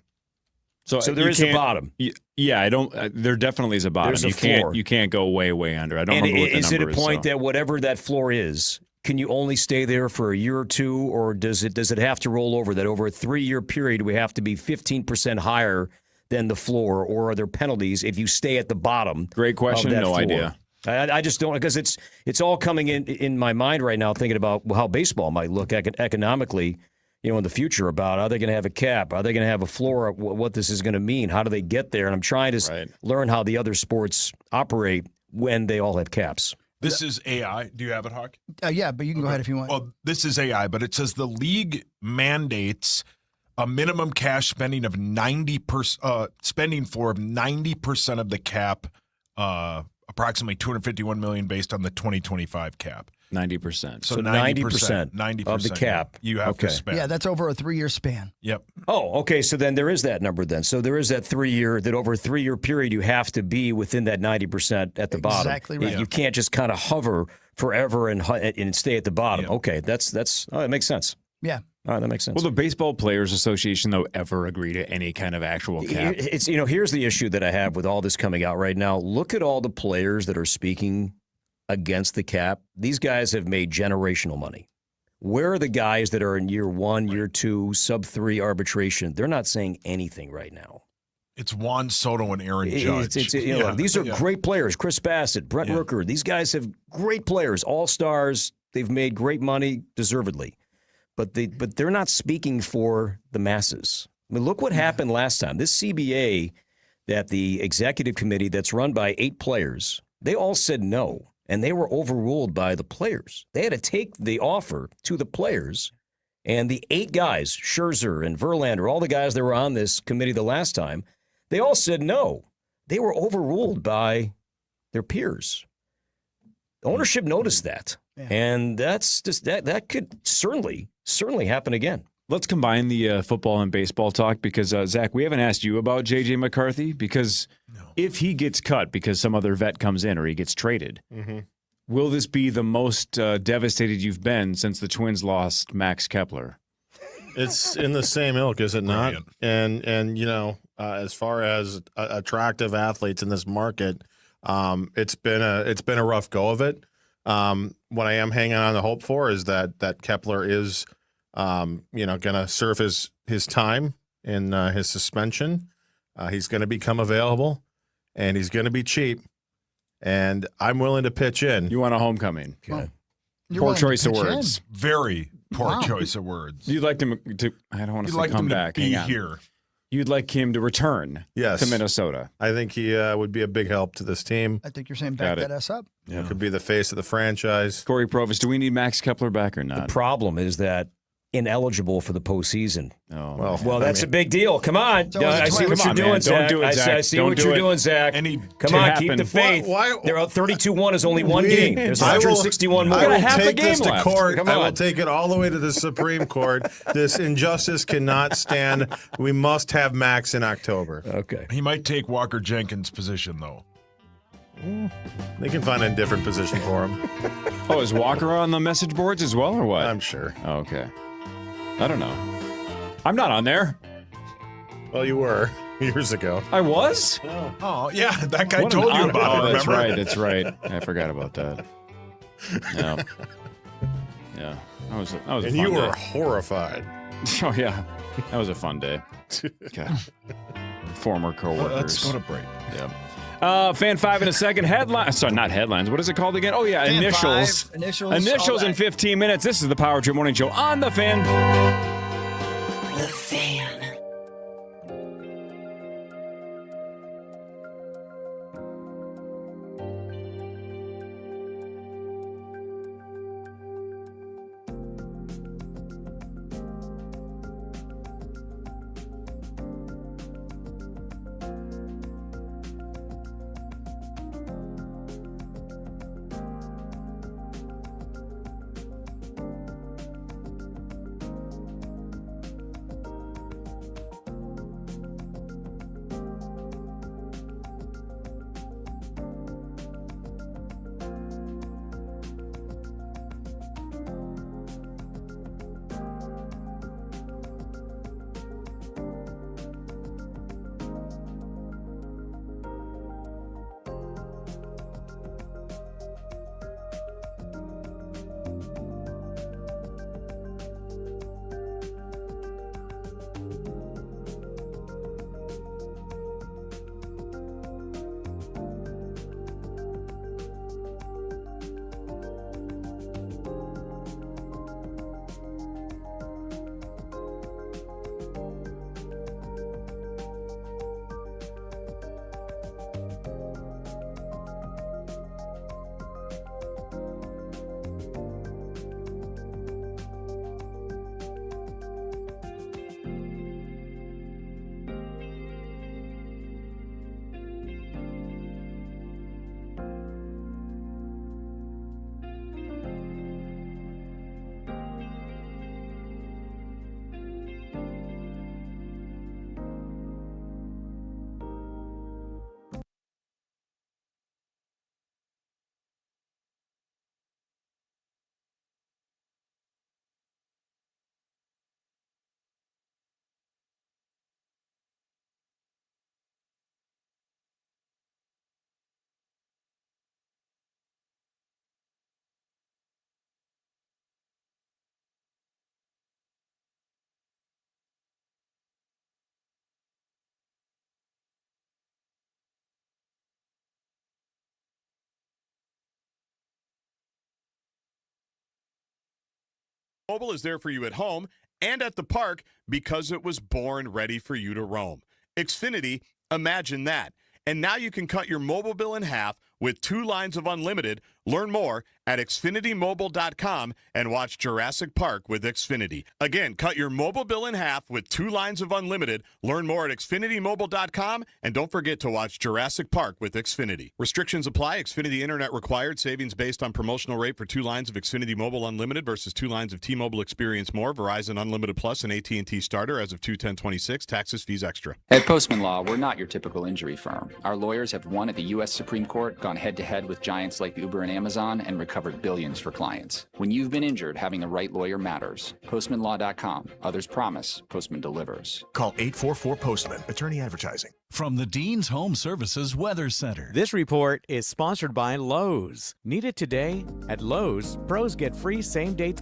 Speaker 17: So there is a bottom.
Speaker 3: Yeah, I don't. There definitely is a bottom.
Speaker 17: There's a floor.
Speaker 3: You can't go way under. I don't remember what the
Speaker 17: is
Speaker 3: number
Speaker 17: it a point that whatever that floor is, can you only stay there for a year or two, or does it have to roll over? That over a 3-year period we have to be 15% higher than the floor, or are there penalties if you stay at the bottom?
Speaker 3: Great question.
Speaker 17: No
Speaker 3: floor? Idea.
Speaker 17: I just don't, because it's all coming in my mind right now, thinking about how baseball might look economically, in the future, about are they going to have a cap? Are they going to have a floor? What this is going to mean? How do they get there? And I'm trying to learn how the other sports operate when they all have caps.
Speaker 5: This is AI. Do you have it, Hawk?
Speaker 4: Yeah, but you can go ahead if you want.
Speaker 5: Well, this is AI, but it says the league mandates a minimum cash spending of 90% spending floor of 90% of the cap, approximately $251 million based on the 2025 cap.
Speaker 3: 90%.
Speaker 5: So
Speaker 17: 90%
Speaker 5: 90%
Speaker 17: of the cap.
Speaker 5: you have to spend.
Speaker 4: Yeah, that's over a 3-year span.
Speaker 5: Yep.
Speaker 17: Oh, okay. So then there is that number then. So there is that over a 3-year period, you have to be within that 90% at the bottom.
Speaker 4: Exactly right.
Speaker 17: You can't just kind of hover forever and stay at the bottom. Okay, that makes sense.
Speaker 4: Yeah.
Speaker 17: All right, that makes sense.
Speaker 3: Will the Baseball Players Association, though, ever agree to any kind of actual cap?
Speaker 17: Here's the issue that I have with all this coming out right now. Look at all the players that are speaking against the cap. These guys have made generational money. Where are the guys that are in year 1, year 2, sub-3 arbitration? They're not saying anything right now.
Speaker 5: It's Juan Soto and Aaron Judge.
Speaker 17: These are great players. Chris Bassett, Brent Rooker. These guys have great players, all-stars. They've made great money, deservedly. But they're not speaking for the masses. I mean, look what happened last time. This CBA, that the executive committee that's run by 8 players, they all said no. And they were overruled by the players. They had to take the offer to the players, and the 8 guys, Scherzer and Verlander, all the guys that were on this committee the last time, they all said no. They were overruled by their peers. Ownership noticed that, and that's just that could certainly happen again.
Speaker 3: Let's combine the football and baseball talk because, Zach, we haven't asked you about J.J. McCarthy because if he gets cut because some other vet comes in or he gets traded, will this be the most devastated you've been since the Twins lost Max Kepler?
Speaker 6: It's in the same ilk, is it not? And as far as attractive athletes in this market, it's been a rough go of it. What I am hanging on to hope for is that Kepler is going to serve his time in his suspension. He's going to become available, and he's going to be cheap. And I'm willing to pitch in.
Speaker 3: You want a homecoming?
Speaker 4: Well,
Speaker 3: poor choice of words.
Speaker 5: Very poor choice of words.
Speaker 3: You'd like him to? I don't want to say come back.
Speaker 5: Be here.
Speaker 3: You'd like him to return to Minnesota.
Speaker 6: I think he would be a big help to this team.
Speaker 4: I think you're saying back that ass up.
Speaker 6: Yeah. Could be the face of the franchise.
Speaker 3: Cory Provis, do we need Max Kepler back or not?
Speaker 17: The problem is that ineligible for the postseason.
Speaker 3: Oh,
Speaker 17: well, that's a big deal. Come on. I see what you're doing, Zach. I see what you're doing, Zach. Come on, keep the faith. They're out 32-1 is only one game. There's 161 more.
Speaker 6: I will take this to court. I will take it all the way to the Supreme Court. This injustice cannot stand. We must have Max in October.
Speaker 17: Okay.
Speaker 5: He might take Walker Jenkins' position, though.
Speaker 6: They can find a different position for him.
Speaker 3: Oh, is Walker on the message boards as well, or what?
Speaker 6: I'm sure.
Speaker 3: Oh, okay. I don't know. I'm not on there.
Speaker 6: Well, you were years ago.
Speaker 3: I was?
Speaker 5: Oh yeah, that guy told you about it.
Speaker 3: That's
Speaker 5: remember?
Speaker 3: right. That's right. I forgot about that. Yeah. Yeah. That was a
Speaker 6: And
Speaker 3: fun
Speaker 6: you
Speaker 3: day.
Speaker 6: were horrified.
Speaker 3: Oh, yeah. That was a fun day. God. Former coworkers.
Speaker 5: Let's go to break.
Speaker 3: Yeah. Fan 5 in a second. Headlines. Sorry, not headlines. What is it called again? Oh, yeah.
Speaker 4: Fan
Speaker 3: Initials.
Speaker 4: 5, initials.
Speaker 3: Initials
Speaker 4: all
Speaker 3: in
Speaker 4: that.
Speaker 3: 15 minutes. This is the Power Trip Morning Show on The Fan.
Speaker 20: The Fan.
Speaker 21: Mobile is there for you at home and at the park because it was born ready for you to roam. Xfinity, imagine that. And now you can cut your mobile bill in half with 2 lines of unlimited. Learn more at xfinitymobile.com and watch Jurassic Park with Xfinity. Again, cut your mobile bill in half with 2 lines of unlimited. Learn more at xfinitymobile.com and don't forget to watch Jurassic Park with Xfinity. Restrictions apply. Xfinity Internet required. Savings based on promotional rate for 2 lines of Xfinity Mobile Unlimited versus 2 lines of T-Mobile Experience More, Verizon Unlimited Plus, and AT&T Starter as of 2/10/26. Taxes, fees extra.
Speaker 22: At Postman Law, we're not your typical injury firm. Our lawyers have won at the U.S. Supreme Court, gone head-to-head with giants like Uber and Amazon, and recovered billions for clients. When you've been injured, having the right lawyer matters. PostmanLaw.com. Others promise. Postman delivers.
Speaker 2: Call 844-POSTMAN. Attorney Advertising.
Speaker 23: From the Dean's Home Services Weather Center.
Speaker 8: This report is sponsored by Lowe's. Need it today? At Lowe's, pros get free same-day.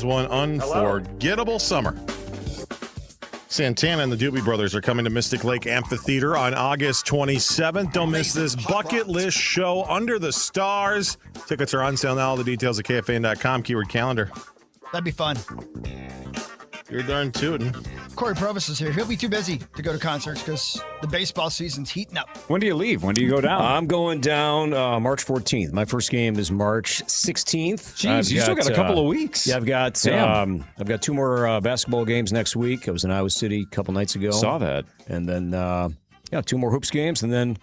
Speaker 6: One unforgettable summer. Santana and the Doobie Brothers are coming to Mystic Lake Amphitheater on August 27th. Don't miss this bucket list show under the stars. Tickets are on sale now. All the details at KFAN.com. Keyword calendar.
Speaker 4: That'd be fun.
Speaker 6: You're darn tootin'.
Speaker 4: Cory Provis is here. He'll be too busy to go to concerts because the baseball season's heating up.
Speaker 3: When do you leave? When do you go down?
Speaker 17: I'm going down March 14th. My first game is March 16th.
Speaker 3: Jeez, you still got a couple of weeks.
Speaker 17: Yeah, I've got 2 more basketball games next week. I was in Iowa City a couple nights ago.
Speaker 3: Saw that.
Speaker 17: And then 2 more hoops games, and then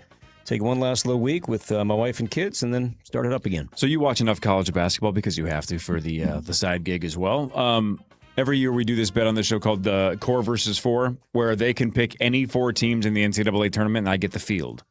Speaker 17: take one last little week with my wife and kids, and then start it up again.
Speaker 3: So you watch enough college basketball because you have to for the side gig as well. Every year we do this bet on the show called the Core versus 4, where they can pick any 4 teams in the NCAA tournament, and I get the field.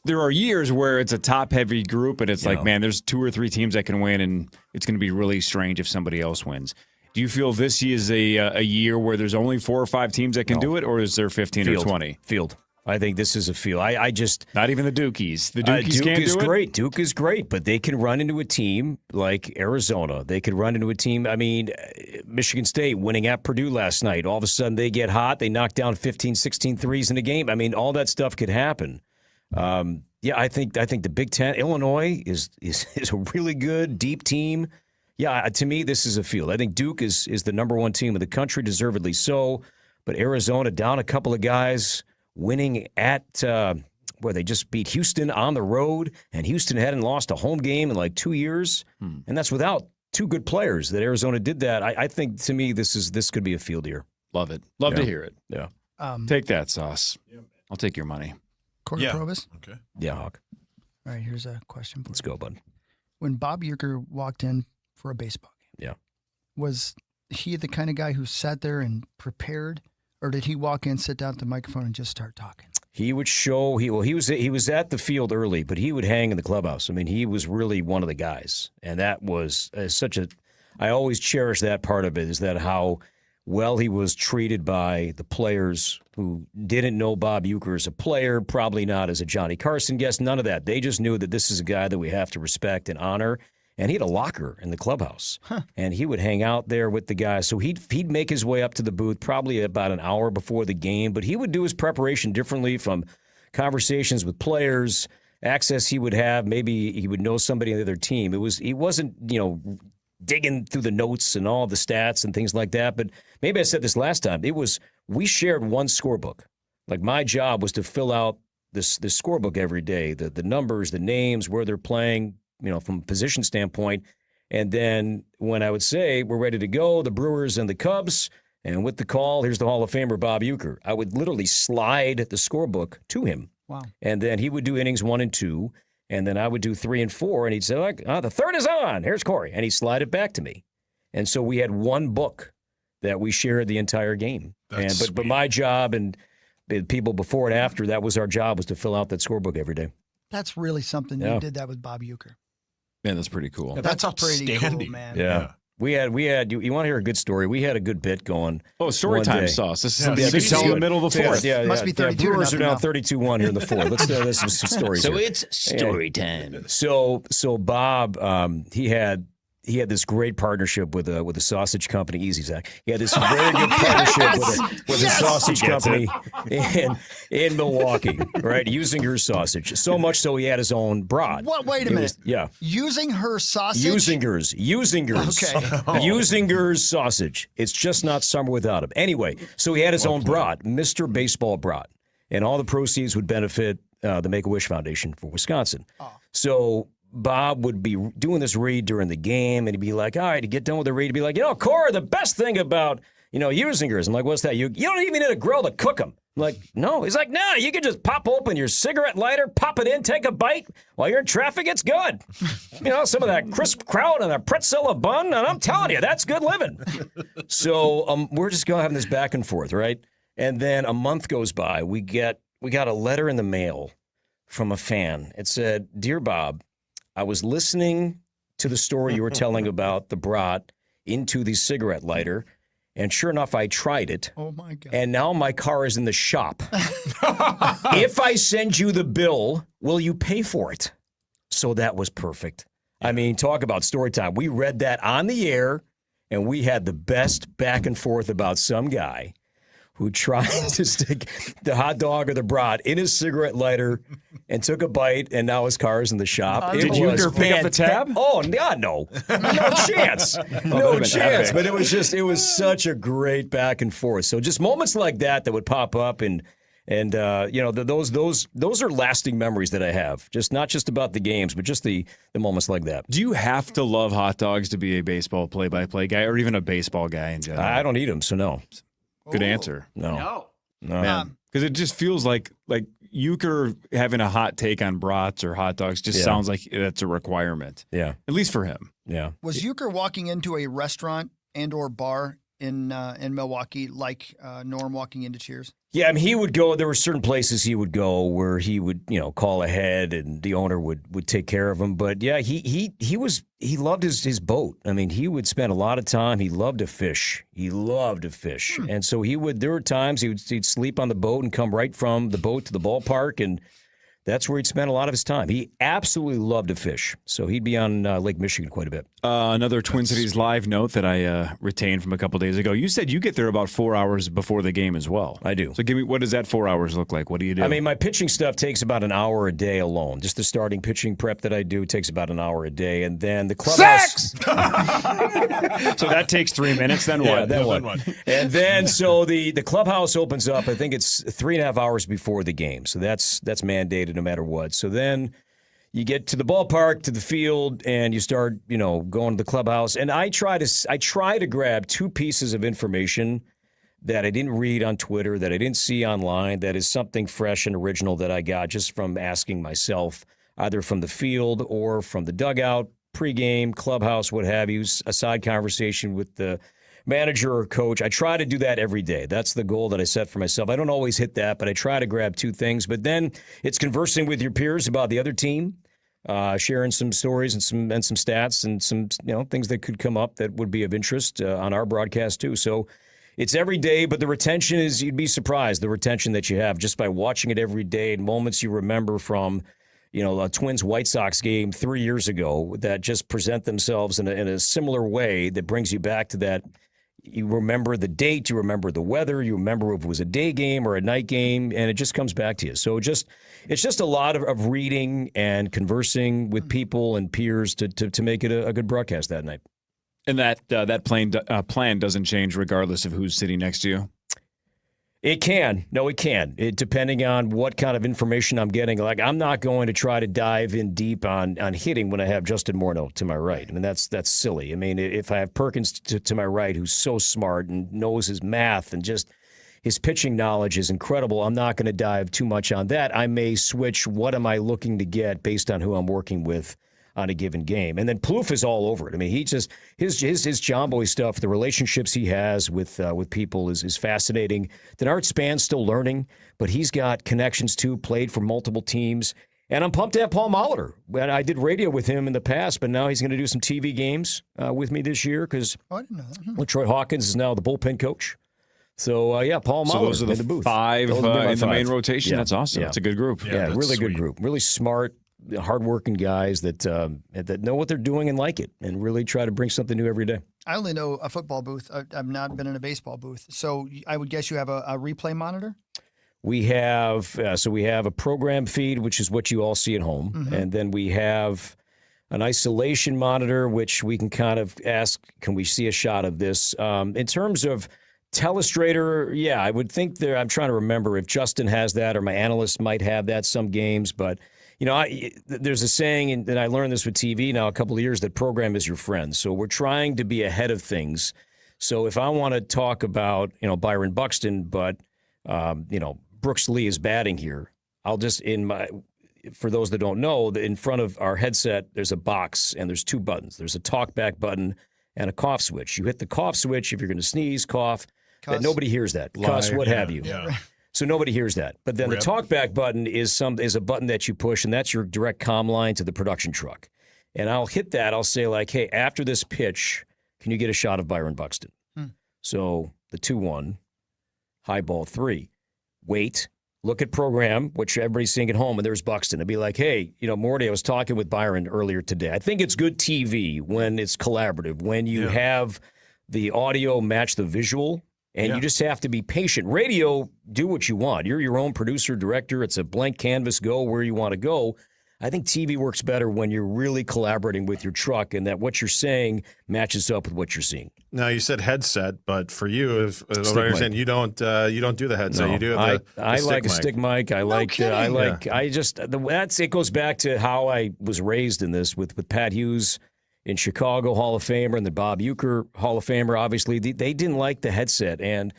Speaker 3: There are years where it's a top-heavy group, and it's like, man, there's 2 or 3 teams that can win, and it's going to be really strange if somebody else wins. Do you feel this is a year where there's only 4 or 5 teams that can do it, or is there 15 or 20?
Speaker 17: Field. I think this is a field. I just
Speaker 3: not even the Dukies. The Dukies
Speaker 17: Duke
Speaker 3: can't
Speaker 17: is
Speaker 3: do it?
Speaker 17: great. Duke is great, but they can run into a team like Arizona. They could run into a team. I mean, Michigan State winning at Purdue last night. All of a sudden they get hot. They knock down 15, 16 threes in a game. I mean, all that stuff could happen. I think the Big Ten, Illinois is a really good deep team. Yeah, to me this is a field. I think Duke is the number 1 team in the country, deservedly so. But Arizona down a couple of guys. Winning at where they just beat Houston on the road, and Houston hadn't lost a home game in like 2 years, and that's without 2 good players. That Arizona did that. I think to me this could be a field year.
Speaker 3: Love it. Love to hear it.
Speaker 17: Yeah.
Speaker 3: Take that, Sauce. I'll take your money.
Speaker 4: Cory Provis?
Speaker 5: Okay.
Speaker 17: Yeah, Hawk.
Speaker 4: All right, here's a question for you.
Speaker 17: Let's go, bud.
Speaker 4: When Bob Uecker walked in for a baseball game, was he the kind of guy who sat there and prepared? Or did he walk in, sit down at the microphone, and just start talking?
Speaker 17: He would show. He was at the field early, but he would hang in the clubhouse. I mean, he was really one of the guys, and that was such a. I always cherish that part of it. Is that how well he was treated by the players who didn't know Bob Uecker as a player, probably not as a Johnny Carson guest. None of that. They just knew that this is a guy that we have to respect and honor. And he had a locker in the clubhouse, and he would hang out there with the guys. So he'd make his way up to the booth probably about an hour before the game, but he would do his preparation differently from conversations with players, access he would have. Maybe he would know somebody on the other team. He wasn't digging through the notes and all the stats and things like that. But maybe I said this last time. We shared one scorebook. Like my job was to fill out this scorebook every day, the numbers, the names, where they're playing. From a position standpoint. And then when I would say, we're ready to go, the Brewers and the Cubs, and with the call, here's the Hall of Famer, Bob Uecker, I would literally slide the scorebook to him.
Speaker 4: Wow.
Speaker 17: And then he would do innings 1 and 2, and then I would do 3 and 4, and he'd say, the third is on. Here's Cory. And he'd slide it back to me. And so we had one book that we shared the entire game. But my job and people before and after, that was our job, was to fill out that scorebook every day.
Speaker 4: That's really something.
Speaker 17: Yeah.
Speaker 4: You did that with Bob Uecker.
Speaker 3: Man, that's pretty cool.
Speaker 4: Yeah, that's pretty cool, man.
Speaker 17: Yeah. We had. You want to hear a good story? We had a good bit going.
Speaker 3: Oh, story
Speaker 17: one
Speaker 3: time
Speaker 17: day.
Speaker 3: sauce. This is something you could tell in the middle of the fourth.
Speaker 17: Yeah,
Speaker 4: Must be 32
Speaker 17: Brewers are
Speaker 4: now.
Speaker 17: down 32-1 here in the fourth. Let's do some stories. So here. it's story time. So Bob, he had this great partnership with a sausage company. Easy, Zach. He had this very good partnership with a sausage company in Milwaukee, right? Using her sausage. So much so he had his own broad.
Speaker 4: What? Wait a minute.
Speaker 17: Yeah.
Speaker 4: Using her sausage?
Speaker 17: Using hers.
Speaker 4: Okay.
Speaker 17: Using hers sausage. It's just not summer without him. Anyway, so he had his own broad, Mr. Baseball Broad. And all the proceeds would benefit the Make-A-Wish Foundation for Wisconsin. So Bob would be doing this read during the game, and he'd be like, all right, he'd get done with the read, he'd be like, Cory, the best thing about, using hers. I'm like, what's that? You don't even need a grill to cook them. I'm like, no. He's like, no, you can just pop open your cigarette lighter, pop it in, take a bite. While you're in traffic, it's good. Some of that crisp kraut and a pretzel bun, and I'm telling you, that's good living. So we're just going having this back and forth, right? And then a month goes by. We got a letter in the mail from a fan. It said, Dear Bob, I was listening to the story you were telling about the brat into the cigarette lighter, and sure enough, I tried it.
Speaker 4: Oh, my God.
Speaker 17: And now my car is in the shop. If I send you the bill, will you pay for it? So that was perfect. I mean, talk about story time. We read that on the air, and we had the best back and forth about some guy who tried to stick the hot dog or the brat in his cigarette lighter and took a bite, and now his car is in the shop.
Speaker 3: Did Uecker pick up the tab?
Speaker 17: Oh, God, no. No chance. No chance. But it was such a great back and forth. So just moments like that would pop up, and those are lasting memories that I have. Just not just about the games, but just the moments like that.
Speaker 3: Do you have to love hot dogs to be a baseball play-by-play guy, or even a baseball guy in general?
Speaker 17: I don't eat them, so no.
Speaker 3: Good answer.
Speaker 17: No.
Speaker 3: Because it just feels like Uecker having a hot take on brats or hot dogs just sounds like that's a requirement.
Speaker 17: Yeah.
Speaker 3: At least for him.
Speaker 17: Yeah.
Speaker 4: Was Uecker walking into a restaurant and or bar in Milwaukee like Norm walking into Cheers?
Speaker 17: Yeah, I mean, he would go. There were certain places he would go where he would, call ahead, and the owner would take care of him. But yeah, he loved his boat. I mean, he would spend a lot of time. He loved to fish. And so there were times he'd sleep on the boat and come right from the boat to the ballpark, and that's where he'd spend a lot of his time. He absolutely loved to fish. So he'd be on Lake Michigan quite a bit.
Speaker 3: Another Twin Cities Live note that I retained from a couple days ago. You said you get there about 4 hours before the game as well.
Speaker 17: I do.
Speaker 3: So give me, what does that 4 hours look like? What do you do?
Speaker 17: I mean, my pitching stuff takes about an hour a day alone. Just the starting pitching prep that I do takes about an hour a day. And then the clubhouse.
Speaker 3: So that takes 3 minutes, then what?
Speaker 17: Then what? And then so the clubhouse opens up, I think it's 3.5 hours before the game. So that's mandated no matter what. So then you get to the ballpark, to the field, and you start, going to the clubhouse. And I try to grab two pieces of information that I didn't read on Twitter, that I didn't see online, that is something fresh and original that I got just from asking myself, either from the field or from the dugout, pregame, clubhouse, what have you, a side conversation with the manager or coach. I try to do that every day. That's the goal that I set for myself. I don't always hit that, but I try to grab two things. But then it's conversing with your peers about the other team, sharing some stories and some stats and some things that could come up that would be of interest on our broadcast too. So it's every day, but the retention is, you'd be surprised, the retention that you have just by watching it every day, and moments you remember from a Twins-White Sox game 3 years ago that just present themselves in a similar way that brings you back to that. You remember the date, you remember the weather, you remember if it was a day game or a night game, and it just comes back to you. So it's just a lot of reading and conversing with people and peers to make it a good broadcast that night.
Speaker 3: And that plan doesn't change regardless of who's sitting next to you?
Speaker 17: It can. No, it can. Depending on what kind of information I'm getting. Like, I'm not going to try to dive in deep on hitting when I have Justin Morneau to my right. I mean, that's silly. I mean, if I have Perkins to my right, who's so smart and knows his math and just his pitching knowledge is incredible, I'm not going to dive too much on that. I may switch what am I looking to get based on who I'm working with on a given game. And then Plouffe is all over it. I mean, he just his John Boy stuff, the relationships he has with people is fascinating. Denard Span's still learning, but he's got connections too, played for multiple teams. And I'm pumped to have Paul Molitor. I did radio with him in the past, but now he's going to do some TV games with me this year because Troy Hawkins is now the bullpen coach. So, Paul Molitor.
Speaker 3: So those are
Speaker 17: in the booth.
Speaker 3: 5 in the main rotation?
Speaker 17: Yeah.
Speaker 3: That's awesome.
Speaker 17: Yeah.
Speaker 3: That's a good group.
Speaker 17: Yeah, really good group. Really smart, hardworking guys that know what they're doing and like it and really try to bring something new every day.
Speaker 4: I only know a football booth. I've not been in a baseball booth. So I would guess you have a replay monitor?
Speaker 17: We have a program feed, which is what you all see at home.
Speaker 4: Mm-hmm.
Speaker 17: And then we have an isolation monitor, which we can kind of ask, can we see a shot of this? In terms of telestrator, I would think there. I'm trying to remember if Justin has that or my analyst might have that some games. But, there's a saying, and I learned this with TV now a couple of years, that program is your friend. So we're trying to be ahead of things. So if I want to talk about, Byron Buxton, but, Brooks Lee is batting here, I'll just, for those that don't know, in front of our headset, there's a box and there's 2 buttons. There's a talkback button and a cough switch. You hit the cough switch if you're going to sneeze, cough. That nobody hears that. Cuss, what have you.
Speaker 5: Yeah.
Speaker 17: So nobody hears that. But then the talkback button is a button that you push, and that's your direct comm line to the production truck. And I'll hit that. I'll say, like, hey, after this pitch, can you get a shot of Byron Buxton? So the 2-1, high ball 3. Wait, look at program, which everybody's seeing at home, and there's Buxton. It'd be like, hey, Morty, I was talking with Byron earlier today. I think it's good TV when it's collaborative, when you have the audio match the visual, and you just have to be patient. Radio, do what you want. You're your own producer, director. It's a blank canvas, go where you want to go. I think TV works better when you're really collaborating with your truck and that what you're saying matches up with what you're seeing.
Speaker 6: Now, you said headset, but for you, if I understand, you don't do the headset.
Speaker 17: No,
Speaker 6: you do
Speaker 17: I
Speaker 6: stick
Speaker 17: like
Speaker 6: mic.
Speaker 17: a stick mic. It goes back to how I was raised in this with Pat Hughes in Chicago, Hall of Famer, and the Bob Uecker, Hall of Famer. Obviously, they didn't like the headset, and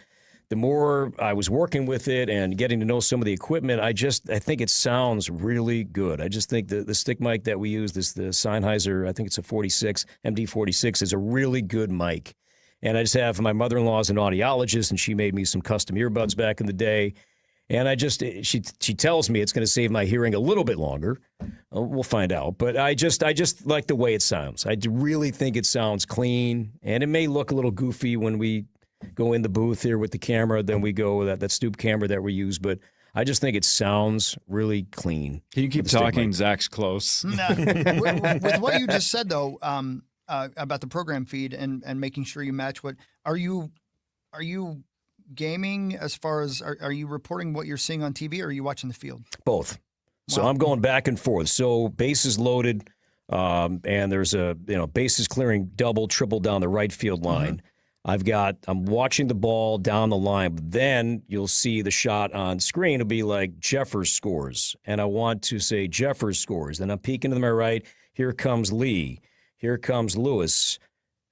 Speaker 17: the more I was working with it and getting to know some of the equipment, I think it sounds really good. I just think the stick mic that we use, the Sennheiser, I think it's a 46, MD46, is a really good mic. And I just have my mother-in-law is an audiologist, and she made me some custom earbuds back in the day. And she tells me it's going to save my hearing a little bit longer. We'll find out. But I just like the way it sounds. I really think it sounds clean, and it may look a little goofy when we go in the booth here with the camera, then we go with that stoop camera that we use. But I just think it sounds really clean.
Speaker 3: Can you keep talking? Zach's close.
Speaker 4: With what you just said, though, about the program feed and making sure you match what are you gaming as far as are you reporting what you're seeing on TV or are you watching the field?
Speaker 17: Both. So I'm going back and forth. So bases loaded, and there's bases clearing double, triple down the right field line. I'm watching the ball down the line, but then you'll see the shot on screen. It'll be like Jeffers scores, and I want to say Jeffers scores. Then I'm peeking to my right. Here comes Lee. Here comes Lewis.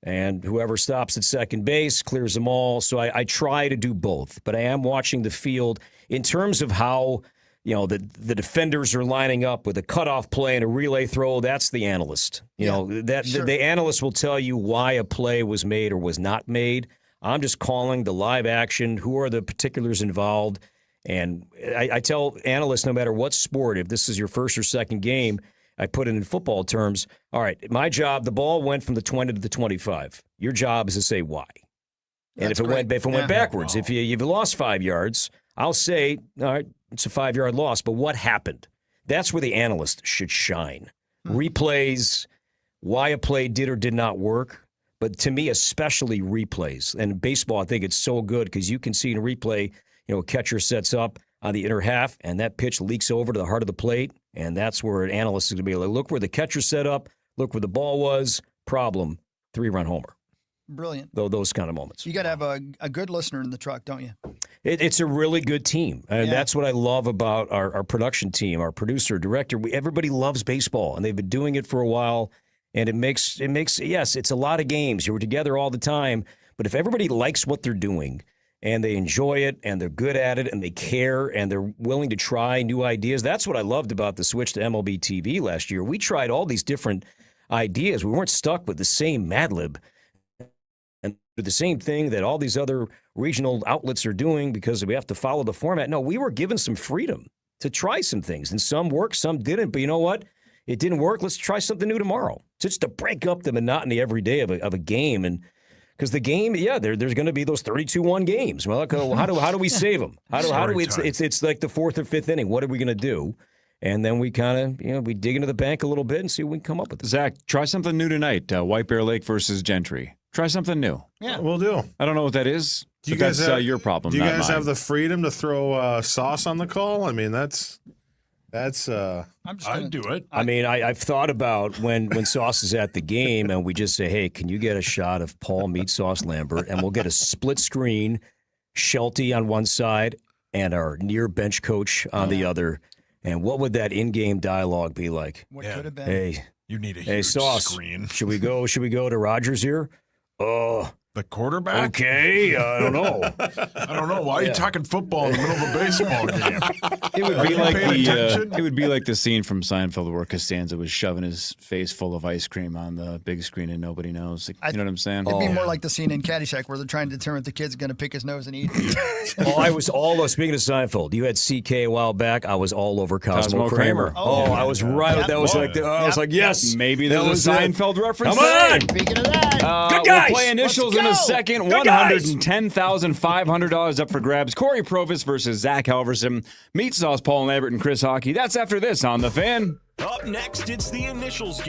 Speaker 17: And whoever stops at second base clears them all. So I try to do both, but I am watching the field in terms of how the defenders are lining up with a cutoff play and a relay throw. That's the analyst. The analyst will tell you why a play was made or was not made. I'm just calling the live action. Who are the particulars involved? And I tell analysts, no matter what sport, if this is your first or second game, I put it in football terms. All right, my job, the ball went from the 20 to the 25. Your job is to say why. And if it went backwards, if you've lost 5 yards, I'll say, all right, it's a 5-yard loss, but what happened? That's where the analyst should shine. Replays, why a play did or did not work, but to me, especially replays. And in baseball, I think it's so good because you can see in a replay, a catcher sets up on the inner half, and that pitch leaks over to the heart of the plate, and that's where an analyst is going to be like, look where the catcher set up, look where the ball was, problem, 3-run homer.
Speaker 4: Brilliant.
Speaker 17: Those kind of moments.
Speaker 4: You got to have a good listener in the truck, don't you?
Speaker 17: It's a really good team. And that's what I love about our production team, our producer, director. Everybody loves baseball, and they've been doing it for a while. And it makes yes, it's a lot of games. You're together all the time. But if everybody likes what they're doing and they enjoy it, and they're good at it, and they care, and they're willing to try new ideas. That's what I loved about the switch to MLB TV last year. We tried all these different ideas. We weren't stuck with the same Mad Lib and the same thing that all these other regional outlets are doing because we have to follow the format. No, we were given some freedom to try some things, and some worked, some didn't. But you know what? It didn't work. Let's try something new tomorrow. Just to break up the monotony every day of a game. And because the game, there's going to be those 32-1 games. Well, how do we save them? How do we? It's like the fourth or fifth inning. What are we going to do? And then we kind of, we dig into the bank a little bit and see what we can come up with.
Speaker 3: Zach, try something new tonight. White Bear Lake versus Gentry. Try something new.
Speaker 6: Yeah, we'll do.
Speaker 3: I don't know what that is.
Speaker 6: Do you guys have
Speaker 3: your problem?
Speaker 6: Do you guys
Speaker 3: mine.
Speaker 6: have the freedom to throw sauce on the call? I mean, that's.
Speaker 5: I'd do it.
Speaker 17: I mean, I've thought about when Sauce is at the game and we just say, hey, can you get a shot of Paul Meat Sauce Lambert? And we'll get a split screen, Shelty on one side and our near bench coach on the other. And what would that in-game dialogue be like?
Speaker 4: What could have been?
Speaker 17: Hey,
Speaker 5: you need a huge
Speaker 17: Sauce,
Speaker 5: screen.
Speaker 17: Should we go to Rogers here?
Speaker 5: The quarterback?
Speaker 17: Okay, I don't know.
Speaker 5: I don't know. Why are you talking football in the middle of a baseball game?
Speaker 3: It would be like the scene from Seinfeld where Costanza was shoving his face full of ice cream on the big screen and nobody knows. You know what I'm saying?
Speaker 4: It'd be more like the scene in Caddyshack where they're trying to determine if the kid's going to pick his nose and eat.
Speaker 17: I was speaking of Seinfeld, you had CK a while back. I was all over Cosmo Kramer. I was right. Yep. That was I was like, yes.
Speaker 3: Maybe there was a Seinfeld reference.
Speaker 17: Come on.
Speaker 4: Speaking of that.
Speaker 17: Good guys.
Speaker 3: We'll play initials in a second. $110,500 up for grabs. Cory Provis versus Zach Halverson. Meat Sauce, Paul Lambert, and Chris Hockey. That's after this on The Fan.
Speaker 2: Up next, it's the initials game.